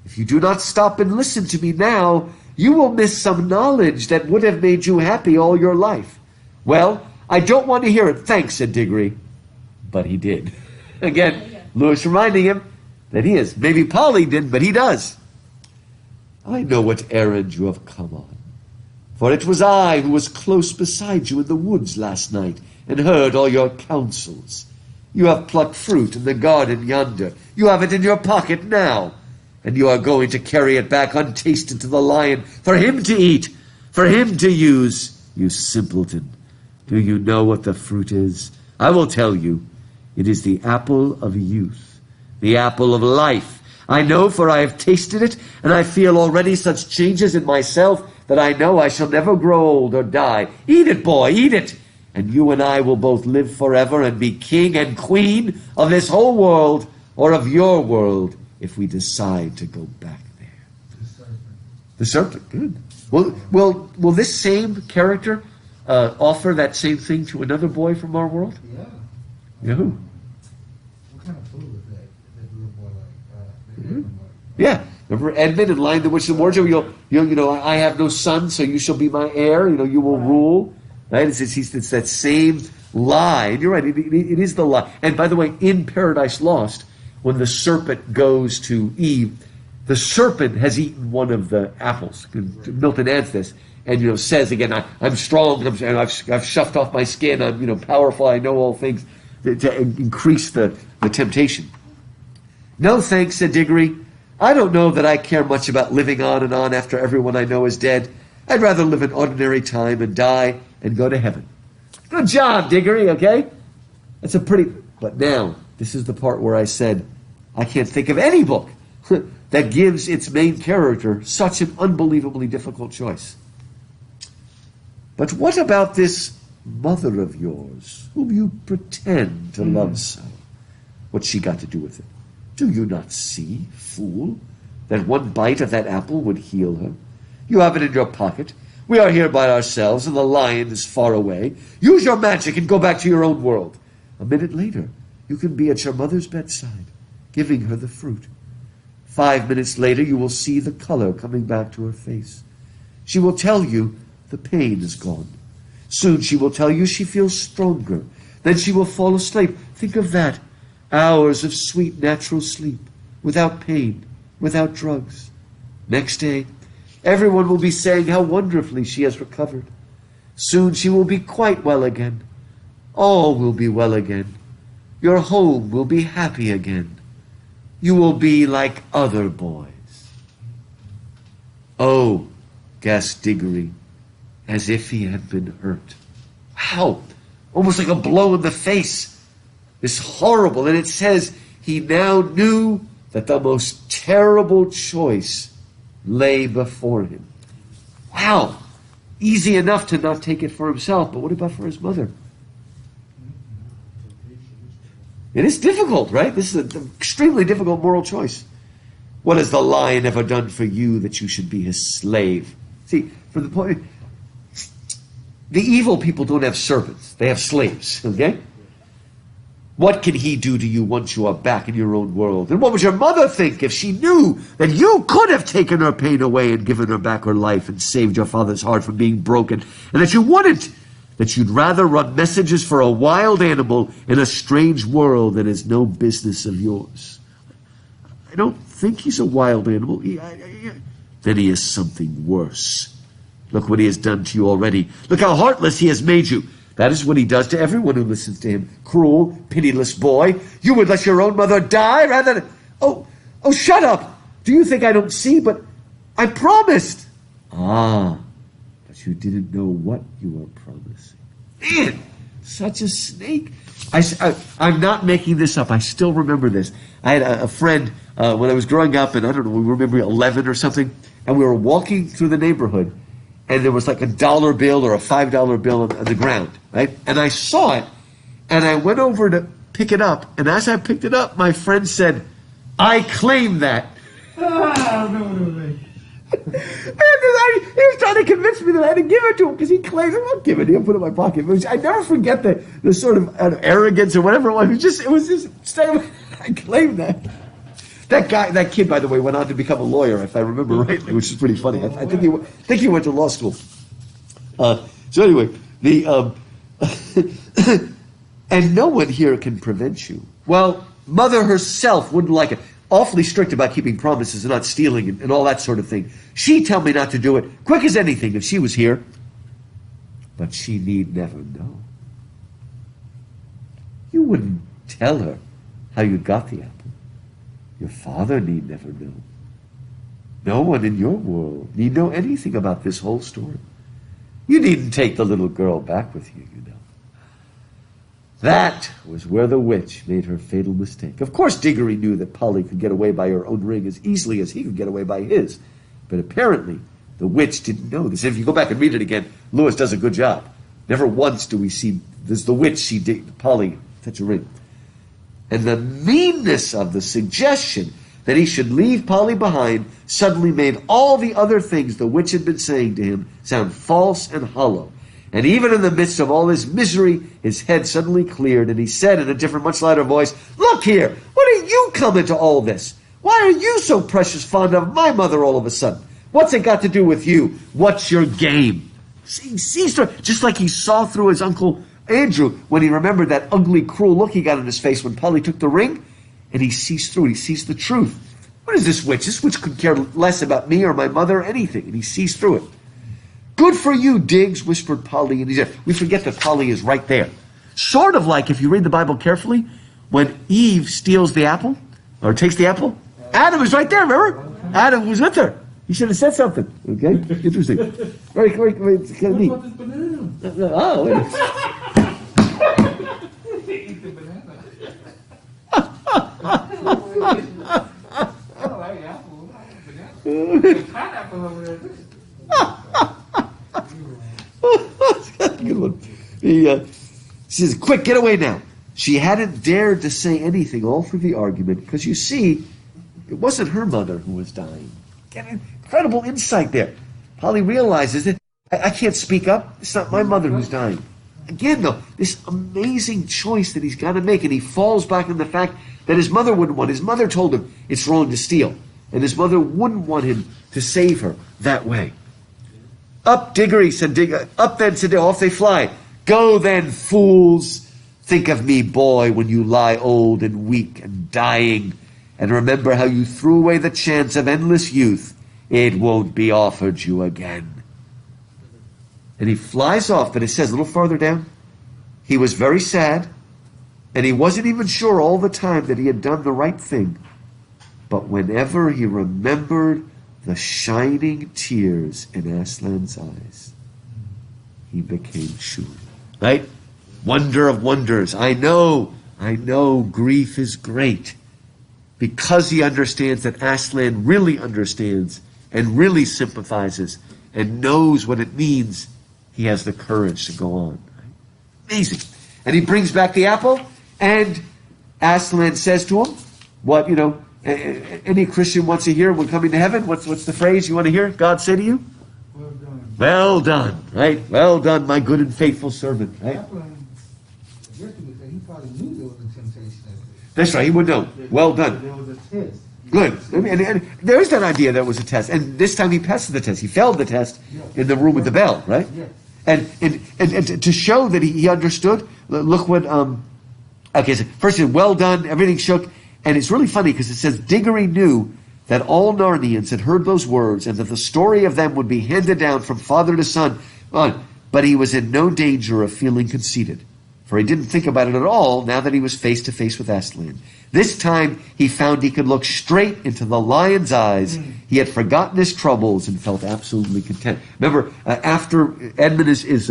If you do not stop and listen to me now, you will miss some knowledge that would have made you happy all your life. Well, I don't want to hear it, thanks, said Diggory. But he did. Again, Lewis reminding him that he is. Maybe Polly didn't, but he does. I know what errand you have come on. For it was I who was close beside you in the woods last night and heard all your counsels. You have plucked fruit in the garden yonder. You have it in your pocket now. And you are going to carry it back untasted to the lion for him to eat, for him to use, you simpleton. Do you know what the fruit is? I will tell you. It is the apple of youth, the apple of life. I know, for I have tasted it, and I feel already such changes in myself that I know I shall never grow old or die. Eat it, boy, eat it, and you and I will both live forever and be king and queen of this whole world, or of your world, if we decide to go back there. The serpent, good. Will this same character offer that same thing to another boy from our world? Yeah. Yeah, who? What kind of food was that little boy like? Edmund like? Yeah. Remember Edmund and Lion the Witch and the Wardrobe? I have no son, so you shall be my heir. You will rule. Right? It's that same lie. And you're right, it is the lie. And by the way, in Paradise Lost, when the serpent goes to Eve, the serpent has eaten one of the apples. Milton adds this, and says again, I'm strong. I've shuffed off my skin. I'm powerful. I know all things, to increase the temptation. No thanks, said Diggory. I don't know that I care much about living on and on after everyone I know is dead. I'd rather live an ordinary time and die and go to heaven. Good job, Diggory, okay? That's a pretty... But now, this is the part where I said, I can't think of any book that gives its main character such an unbelievably difficult choice. But what about this mother of yours, whom you pretend to love so? What's she got to do with it? Do you not see, fool, that one bite of that apple would heal her? You have it in your pocket. We are here by ourselves, and the lion is far away. Use your magic and go back to your own world. A minute later, you can be at your mother's bedside, giving her the fruit. 5 minutes later, you will see the color coming back to her face. She will tell you the pain is gone. Soon she will tell you she feels stronger. Then she will fall asleep. Think of that. Hours of sweet natural sleep, without pain, without drugs. Next day, everyone will be saying how wonderfully she has recovered. Soon she will be quite well again. All will be well again. Your home will be happy again. You will be like other boys. Oh, gasped Diggory, as if he had been hurt. Wow, almost like a blow in the face. It's horrible. And it says he now knew that the most terrible choice lay before him. Wow. Easy enough to not take it for himself, but what about for his mother? It is difficult, right? This is an extremely difficult moral choice. What has the lion ever done for you that you should be his slave? See, for the point, the evil people don't have servants. They have slaves, okay? What can he do to you once you are back in your own world? And what would your mother think if she knew that you could have taken her pain away and given her back her life and saved your father's heart from being broken, and that you wouldn't, that you'd rather run messages for a wild animal in a strange world that is no business of yours? I don't think he's a wild animal. Then he is something worse. Look what he has done to you already. Look how heartless he has made you. That is what he does to everyone who listens to him. Cruel, pitiless boy. You would let your own mother die rather than... Oh, shut up. Do you think I don't see? But I promised. Ah, but you didn't know what you were promising. Man, such a snake. I'm not making this up. I still remember this. I had a friend when I was growing up, and I don't know, we were maybe 11 or something, and we were walking through the neighborhood, and there was like $1 bill or a $5 bill on the ground, right? And I saw it, and I went over to pick it up, and as I picked it up, my friend said, I claim that. No. He was trying to convince me that I had to give it to him because he claimed I'm not giving it. He'll put it in my pocket. I never forget the sort of arrogance or whatever it was. It was just I claimed that. That kid, by the way, went on to become a lawyer, if I remember rightly, which is pretty funny. I think he went to law school. So anyway, and no one here can prevent you. Well, Mother herself wouldn't like it. Awfully strict about keeping promises and not stealing and all that sort of thing. She'd tell me not to do it, quick as anything, if she was here. But she need never know. You wouldn't tell her how you got the apple. Your father need never know. No one in your world need know anything about this whole story. You needn't take the little girl back with you, you know. That was where the witch made her fatal mistake. Of course, Diggory knew that Polly could get away by her own ring as easily as he could get away by his. But apparently, the witch didn't know this. If you go back and read it again, Lewis does a good job. Never once do we see the witch see Polly touch a ring. And the meanness of the suggestion that he should leave Polly behind suddenly made all the other things the witch had been saying to him sound false and hollow. And even in the midst of all his misery, his head suddenly cleared, and he said in a different, much louder voice, "Look here, what do you come into all this? Why are you so precious fond of my mother all of a sudden? What's it got to do with you? What's your game?" See, just like he saw through his Uncle Andrew, when he remembered that ugly, cruel look he got on his face when Polly took the ring, and he sees through it. He sees the truth. What is this witch? This witch could care less about me or my mother or anything, and he sees through it. Good for you, Diggs, whispered Polly in his ear. We forget that Polly is right there. Sort of like, if you read the Bible carefully, when Eve steals the apple, or takes the apple, Adam was right there, remember? Adam was with her. He should have said something. Okay? Interesting. Very, it's kind of neat. What about this banana? Oh, wait a minute. Eat the banana. I like apple. I like banana. There's pineapple over there. Good one. She says, quick, get away now. She hadn't dared to say anything all through the argument, because you see, it wasn't her mother who was dying. Get incredible insight there. Polly realizes that I can't speak up. It's not my mother who's dying. Again, though, this amazing choice that he's got to make, and he falls back on the fact that his mother wouldn't want. His mother told him it's wrong to steal, and his mother wouldn't want him to save her that way. Up, Diggory, said Diggory. Up then, said Diggory. Off they fly. Go then, fools. Think of me, boy, when you lie old and weak and dying, and remember how you threw away the chance of endless youth. It won't be offered you again. And he flies off, but it says a little farther down, he was very sad, and he wasn't even sure all the time that he had done the right thing. But whenever he remembered the shining tears in Aslan's eyes, he became sure. Right? Wonder of wonders. I know grief is great, because he understands that Aslan really understands and really sympathizes and knows what it means. He has the courage to go on. Amazing. And he brings back the apple, and Aslan says to him, what, any Christian wants to hear when coming to heaven, what's the phrase you want to hear God say to you? Well done. Well done, right? Well done, my good and faithful servant, right? He probably knew there was a temptation. That's right, he would know. Well done. There was a test. Good. And there's that idea that was a test. And this time he passed the test. He failed the test in the room with the bell, right? Yes. And to show that he understood, look what, okay, so first it said, well done, everything shook. And it's really funny because it says, Diggory knew that all Narnians had heard those words and that the story of them would be handed down from father to son. But he was in no danger of feeling conceited, for he didn't think about it at all now that he was face to face with Aslan. This time he found he could look straight into the lion's eyes. He had forgotten his troubles and felt absolutely content. Remember, after Edmund is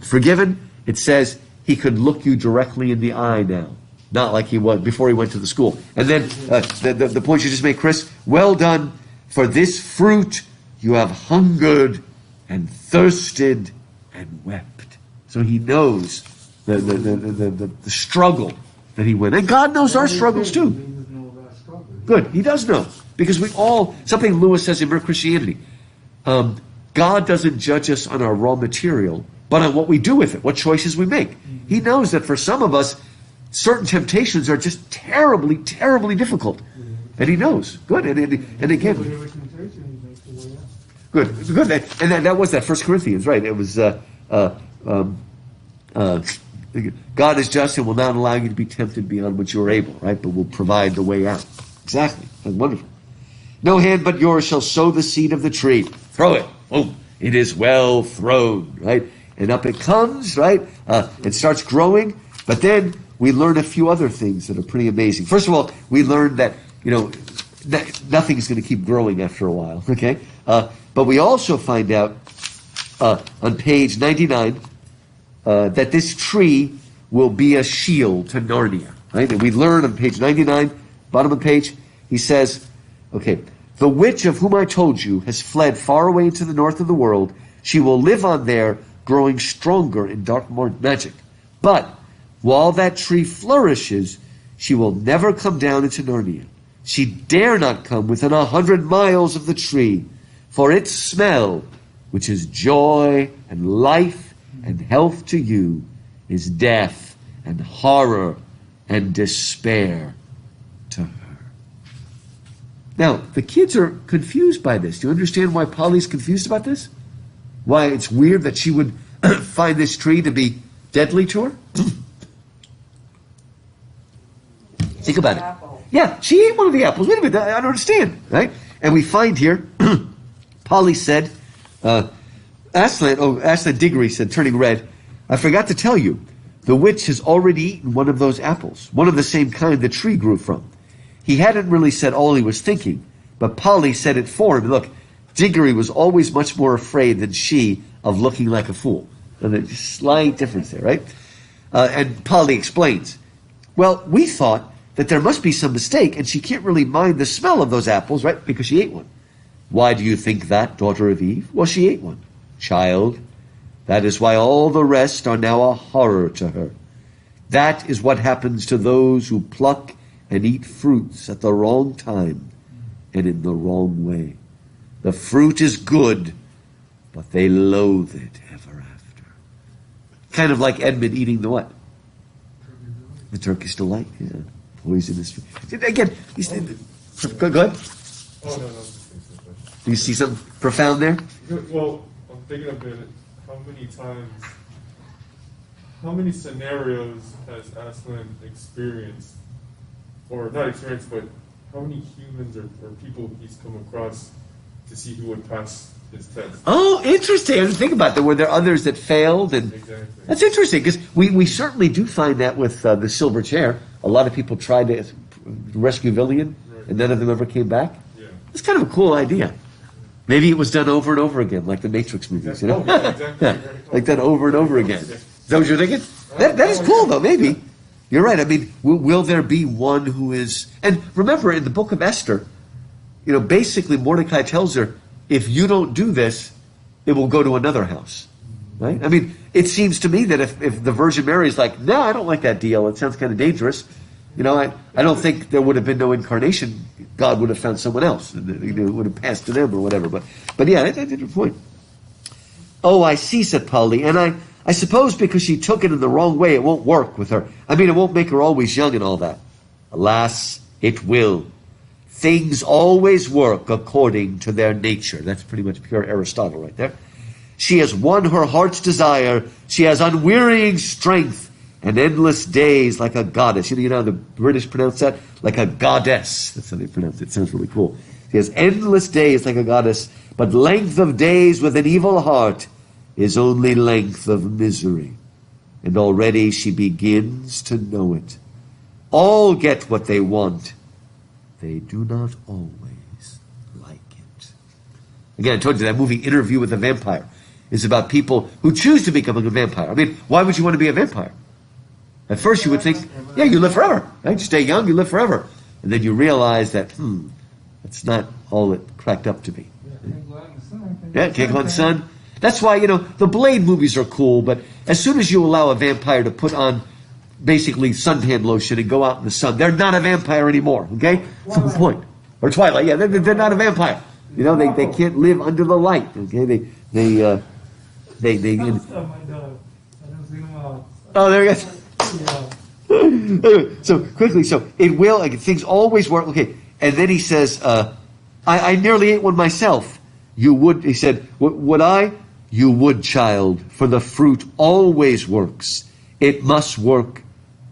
forgiven, it says he could look you directly in the eye now. Not like he was before he went to the school. And then the point you just made, Chris, well done. For this fruit you have hungered and thirsted and wept. So he knows the struggle that he went. And God knows our struggles too. Good, he does know. Because we all, something Lewis says in Mere Christianity, God doesn't judge us on our raw material, but on what we do with it, what choices we make. He knows that for some of us, certain temptations are just terribly, terribly difficult. And he knows. Good. And again, good. And that was that 1 Corinthians, right? It was, God is just and will not allow you to be tempted beyond what you are able, right? But will provide the way out. Exactly. That's wonderful. No hand but yours shall sow the seed of the tree. Throw it. Boom. It is well thrown, right? And up it comes, right? It starts growing. But then we learn a few other things that are pretty amazing. First of all, we learn that, that nothing's going to keep growing after a while, okay? But we also find out on page 99 that this tree will be a shield to Narnia, right? And we learn on page 99, bottom of the page, he says, okay, the witch of whom I told you has fled far away into the north of the world. She will live on there, growing stronger in dark magic. But while that tree flourishes, she will never come down into Narnia. She dare not come within 100 miles of the tree, for its smell, which is joy and life and health to you, is death and horror and despair to her. Now, the kids are confused by this. Do you understand why Polly's confused about this? Why it's weird that she would find this tree to be deadly to her? Think about it. Apple. Yeah, she ate one of the apples. Wait a minute, I don't understand, right? And we find here, Polly said, Aslan Diggory said, turning red, I forgot to tell you, the witch has already eaten one of those apples, one of the same kind the tree grew from. He hadn't really said all he was thinking, but Polly said it for him. Look, Diggory was always much more afraid than she of looking like a fool. And there's a slight difference there, right? And Polly explains, well, we thought that there must be some mistake, and she can't really mind the smell of those apples, right? Because she ate one. Why do you think that, daughter of Eve? Well, she ate one. Child, that is why all the rest are now a horror to her. That is what happens to those who pluck and eat fruits at the wrong time and in the wrong way. The fruit is good, but they loathe it ever after. Kind of like Edmund eating the what? The Turkish delight, yeah. Poisonous. Again, go ahead. Oh, no, just thinking something. Do you see something profound there? Well, I'm thinking of it, how many scenarios has Aslan experienced? Or not experienced, but how many humans or people he's come across to see who would pass his test? Oh, interesting. I didn't think about that. Were there others that failed? And Exactly. that's interesting, because we certainly do find that with the silver chair. A lot of people tried to rescue Villian, Right. and none of them ever came back. Yeah. It's kind of a cool idea. Maybe it was done over and over again, like the Matrix movies, you know? Oh, yeah, exactly. Yeah, like done over and over again. Is that what you're thinking? That is cool, though, maybe. You're right. I mean, will there be one who is... And remember, in the book of Esther, basically Mordecai tells her, if you don't do this, it will go to another house. Right? I mean, it seems to me that if the Virgin Mary is like, no, I don't like that deal. It sounds kind of dangerous. I don't think there would have been no incarnation. God would have found someone else. And it would have passed to them or whatever. But yeah, that's a good point. Oh, I see, said Polly. And I suppose because she took it in the wrong way, it won't work with her. I mean, it won't make her always young and all that. Alas, it will. Things always work according to their nature. That's pretty much pure Aristotle right there. She has won her heart's desire. She has unwearying strength and endless days like a goddess. You know how the British pronounce that? Like a goddess. That's how they pronounce it. It sounds really cool. She has endless days like a goddess, but length of days with an evil heart is only length of misery. And already she begins to know it. All get what they want. They do not always like it. Again, I told you that movie Interview with a Vampire is about people who choose to become a vampire. I mean, why would you want to be a vampire? At first you would think, yeah, you live forever. Right? You stay young, you live forever. And then you realize that, that's not all it cracked up to be. Can't go out in the sun. Yeah, can't go out in the sun. That's why, the Blade movies are cool, but as soon as you allow a vampire to put on basically suntan lotion and go out in the sun, they're not a vampire anymore, okay? That's the point. Or Twilight, yeah, they're not a vampire. They can't live under the light, okay? They My dog. I don't see him out. oh, there we go. Yeah. Anyway, so quickly, it will, things always work, okay. And then he says, I nearly ate one myself. You would, he said, would I? You would, child, for the fruit always works. It must work,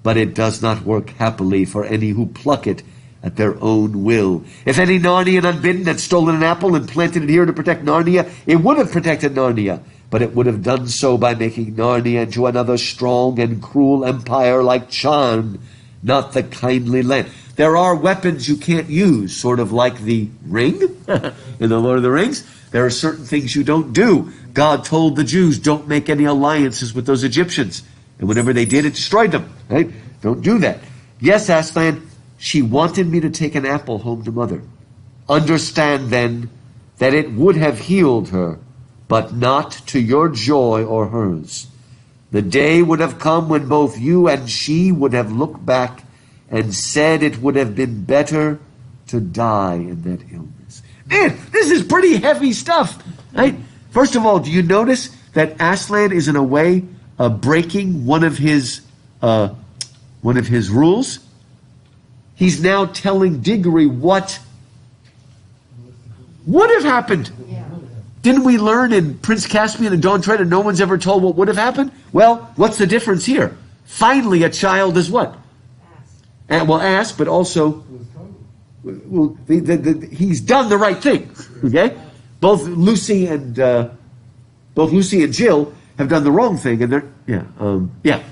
but it does not work happily for any who pluck it at their own will. If any Narnian unbidden had stolen an apple and planted it here to protect Narnia, it would have protected Narnia, but it would have done so by making Narnia into another strong and cruel empire like Charn, not the kindly land. There are weapons you can't use, sort of like the ring in the Lord of the Rings. There are certain things you don't do. God told the Jews, don't make any alliances with those Egyptians. And whenever they did, it destroyed them. Right? Don't do that. Yes, Aslan, she wanted me to take an apple home to Mother. Understand, then, that it would have healed her, but not to your joy or hers. The day would have come when both you and she would have looked back and said it would have been better to die in that illness. Man, this is pretty heavy stuff, right? First of all, do you notice that Aslan is in a way breaking one of his rules? He's now telling Diggory what would have happened. Yeah. Didn't we learn in Prince Caspian and Dawn Treader no one's ever told what would have happened? Well, what's the difference here? Finally, a child is what? Asked, but also, he's done the right thing. Okay, both Lucy and Jill have done the wrong thing, and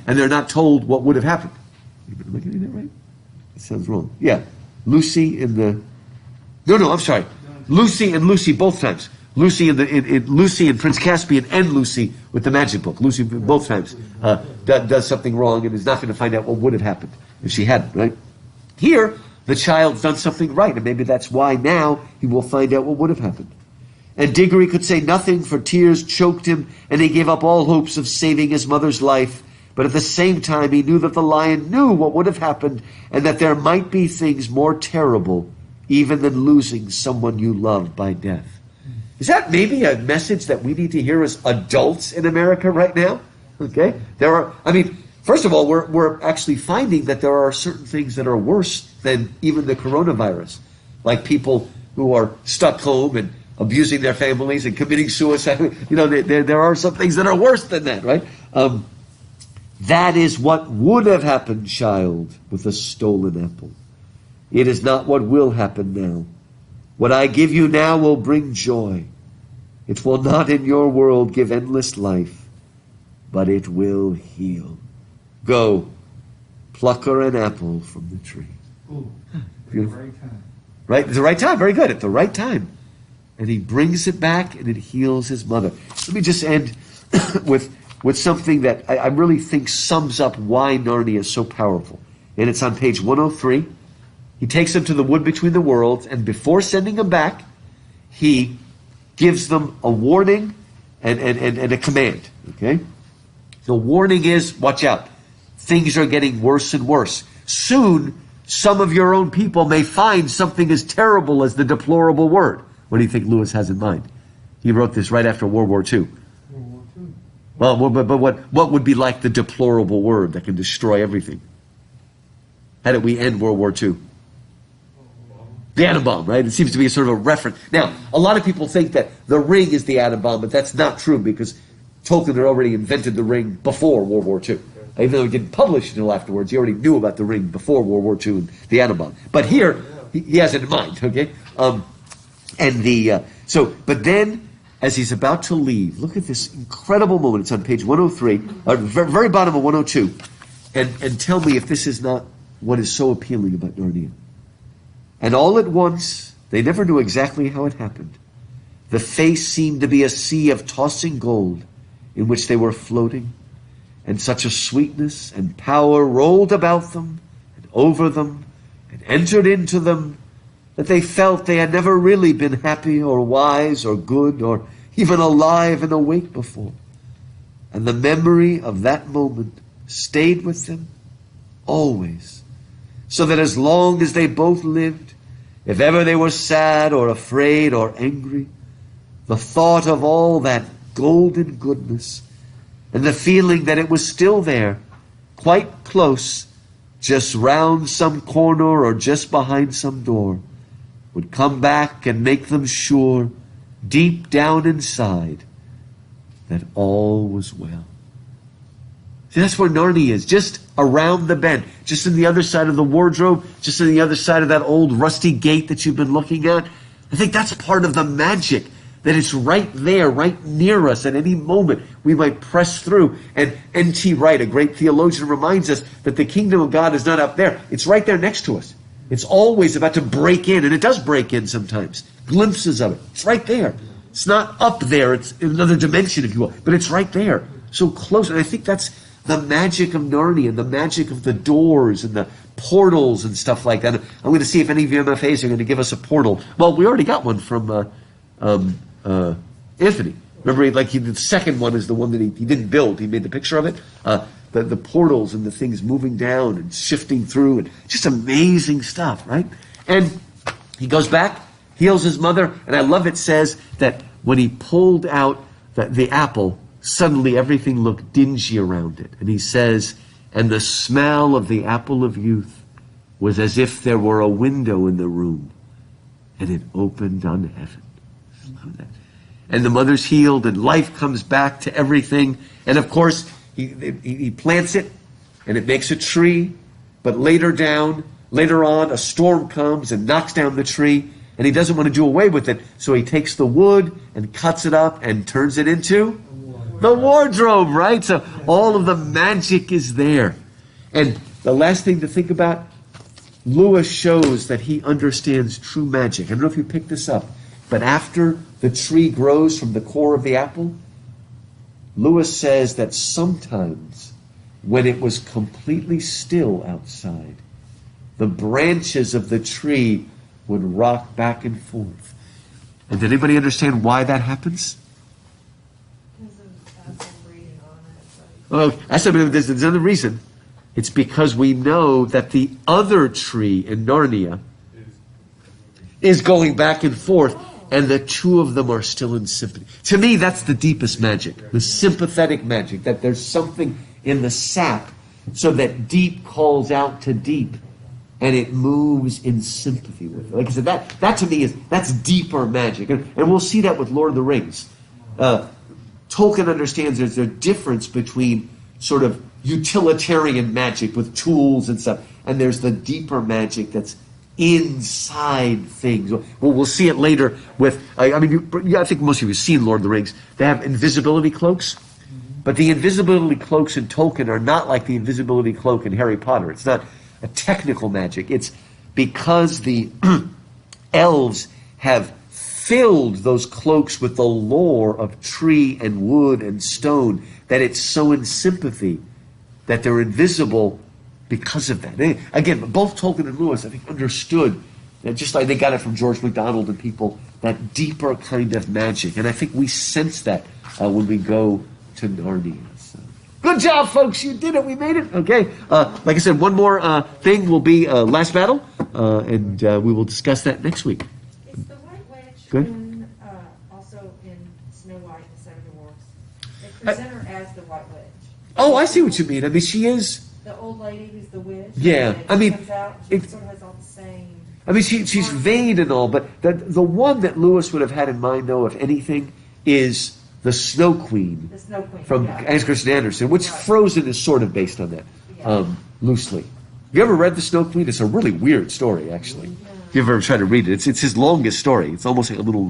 they're not told what would have happened. Am I getting that right? That sounds wrong. Yeah, Lucy in the. No, I'm sorry. Lucy and Lucy both times. Lucy Lucy in Prince Caspian and Lucy with the magic book. Lucy both times does something wrong and is not going to find out what would have happened if she hadn't, right? Here, the child's done something right, and maybe that's why now he will find out what would have happened. And Diggory could say nothing, for tears choked him, and he gave up all hopes of saving his mother's life. But at the same time, he knew that the lion knew what would have happened, and that there might be things more terrible even than losing someone you love by death. Is that maybe a message that we need to hear as adults in America right now? Okay? First of all, we're actually finding that there are certain things that are worse than even the coronavirus. Like people who are stuck home and abusing their families and committing suicide. There are some things that are worse than that, right? That is what would have happened, child, with a stolen apple. It is not what will happen now. What I give you now will bring joy. It will not in your world give endless life, but it will heal. Go, pluck her an apple from the tree. Ooh, at the right time. Right? At the right time. Very good. At the right time. And he brings it back and it heals his mother. Let me just end with something that I really think sums up why Narnia is so powerful. And it's on page 103. He takes them to the wood between the worlds, and before sending them back, he gives them a warning and a command. Okay? The warning is, watch out. Things are getting worse and worse. Soon, some of your own people may find something as terrible as the deplorable word. What do you think Lewis has in mind? He wrote this right after World War II. World War II. Well, but what would be like the deplorable word that can destroy everything? How did we end World War II? The atom bomb, right? It seems to be a sort of a reference. Now, a lot of people think that the ring is the atom bomb, but that's not true because Tolkien had already invented the ring before World War II. Even though he didn't publish it until afterwards, he already knew about the ring before World War II and the atom bomb. But here, he has it in mind, okay? But then, as he's about to leave, look at this incredible moment. It's on page 103, very bottom of 102. And tell me if this is not what is so appealing about Narnia. And all at once, they never knew exactly how it happened. The face seemed to be a sea of tossing gold in which they were floating, and such a sweetness and power rolled about them and over them and entered into them that they felt they had never really been happy or wise or good or even alive and awake before. And the memory of that moment stayed with them always, so that as long as they both lived, if ever they were sad or afraid or angry, the thought of all that golden goodness and the feeling that it was still there, quite close, just round some corner or just behind some door, would come back and make them sure, deep down inside, that all was well. See, that's where Narnia is, just around the bend, just on the other side of the wardrobe, just on the other side of that old rusty gate that you've been looking at. I think that's part of the magic, that it's right there, right near us at any moment. We might press through. And N.T. Wright, a great theologian, reminds us that the kingdom of God is not up there. It's right there next to us. It's always about to break in, and it does break in sometimes. Glimpses of it. It's right there. It's not up there. It's in another dimension, if you will. But it's right there. So close. And I think that's the magic of Narnia, the magic of the doors and the portals and stuff like that. I'm going to see if any of you MFAs are going to give us a portal. Well, we already got one from Anthony. Remember, the second one is the one that he didn't build. He made the picture of it. The portals and the things moving down and shifting through, and just amazing stuff, right? And he goes back, heals his mother, and I love it says that when he pulled out the apple, suddenly everything looked dingy around it. And he says, and the smell of the apple of youth was as if there were a window in the room, and it opened on heaven. I love that. and the mother's healed, and life comes back to everything. And of course, he plants it, and it makes a tree. But later on, a storm comes and knocks down the tree, and he doesn't want to do away with it. So he takes the wood and cuts it up and turns it into the wardrobe, right? So all of the magic is there. And the last thing to think about, Lewis shows that he understands true magic. I don't know if you picked this up, but after the tree grows from the core of the apple, Lewis says that sometimes when it was completely still outside, the branches of the tree would rock back and forth. And did anybody understand why that happens? Because of us breathing on it. Well, there's another reason. It's because we know that the other tree in Narnia is going back and forth, and the two of them are still in symphony. To me, that's the deepest magic, the sympathetic magic, that there's something in the sap so that deep calls out to deep, and it moves in sympathy with it. Like I said, that to me that's deeper magic. And we'll see that with Lord of the Rings. Tolkien understands there's a difference between sort of utilitarian magic with tools and stuff, and there's the deeper magic that's inside things. Well, we'll see it later with, I think most of you have seen Lord of the Rings. They have invisibility cloaks, but the invisibility cloaks in Tolkien are not like the invisibility cloak in Harry Potter. It's not a technical magic. It's because the elves have filled those cloaks with the lore of tree and wood and stone that it's so in sympathy that they're invisible because of that. Again, both Tolkien and Lewis, I think, understood that, just like they got it from George MacDonald and people, that deeper kind of magic. And I think we sense that when we go to Narnia. So. Good job, folks. You did it. We made it. Okay. Like I said, one more thing will be Last Battle, and we will discuss that next week. Is the White Witch Good. Also in Snow White and the Seven Dwarfs? They present her as the White Witch. Oh, I see what you mean. I mean, she is... The old lady who's the witch. Yeah, and I mean, comes out, she it- sort of has all the same. I mean, she's vain and all, but the one that Lewis would have had in mind, though, if anything, is the Snow Queen The Snow Queen. from yeah. Hans Christian Andersen, which Right. Frozen is sort of based on that, Yeah. loosely. You ever read the Snow Queen? It's a really weird story, actually. If you ever tried to read it, it's his longest story. It's almost like a little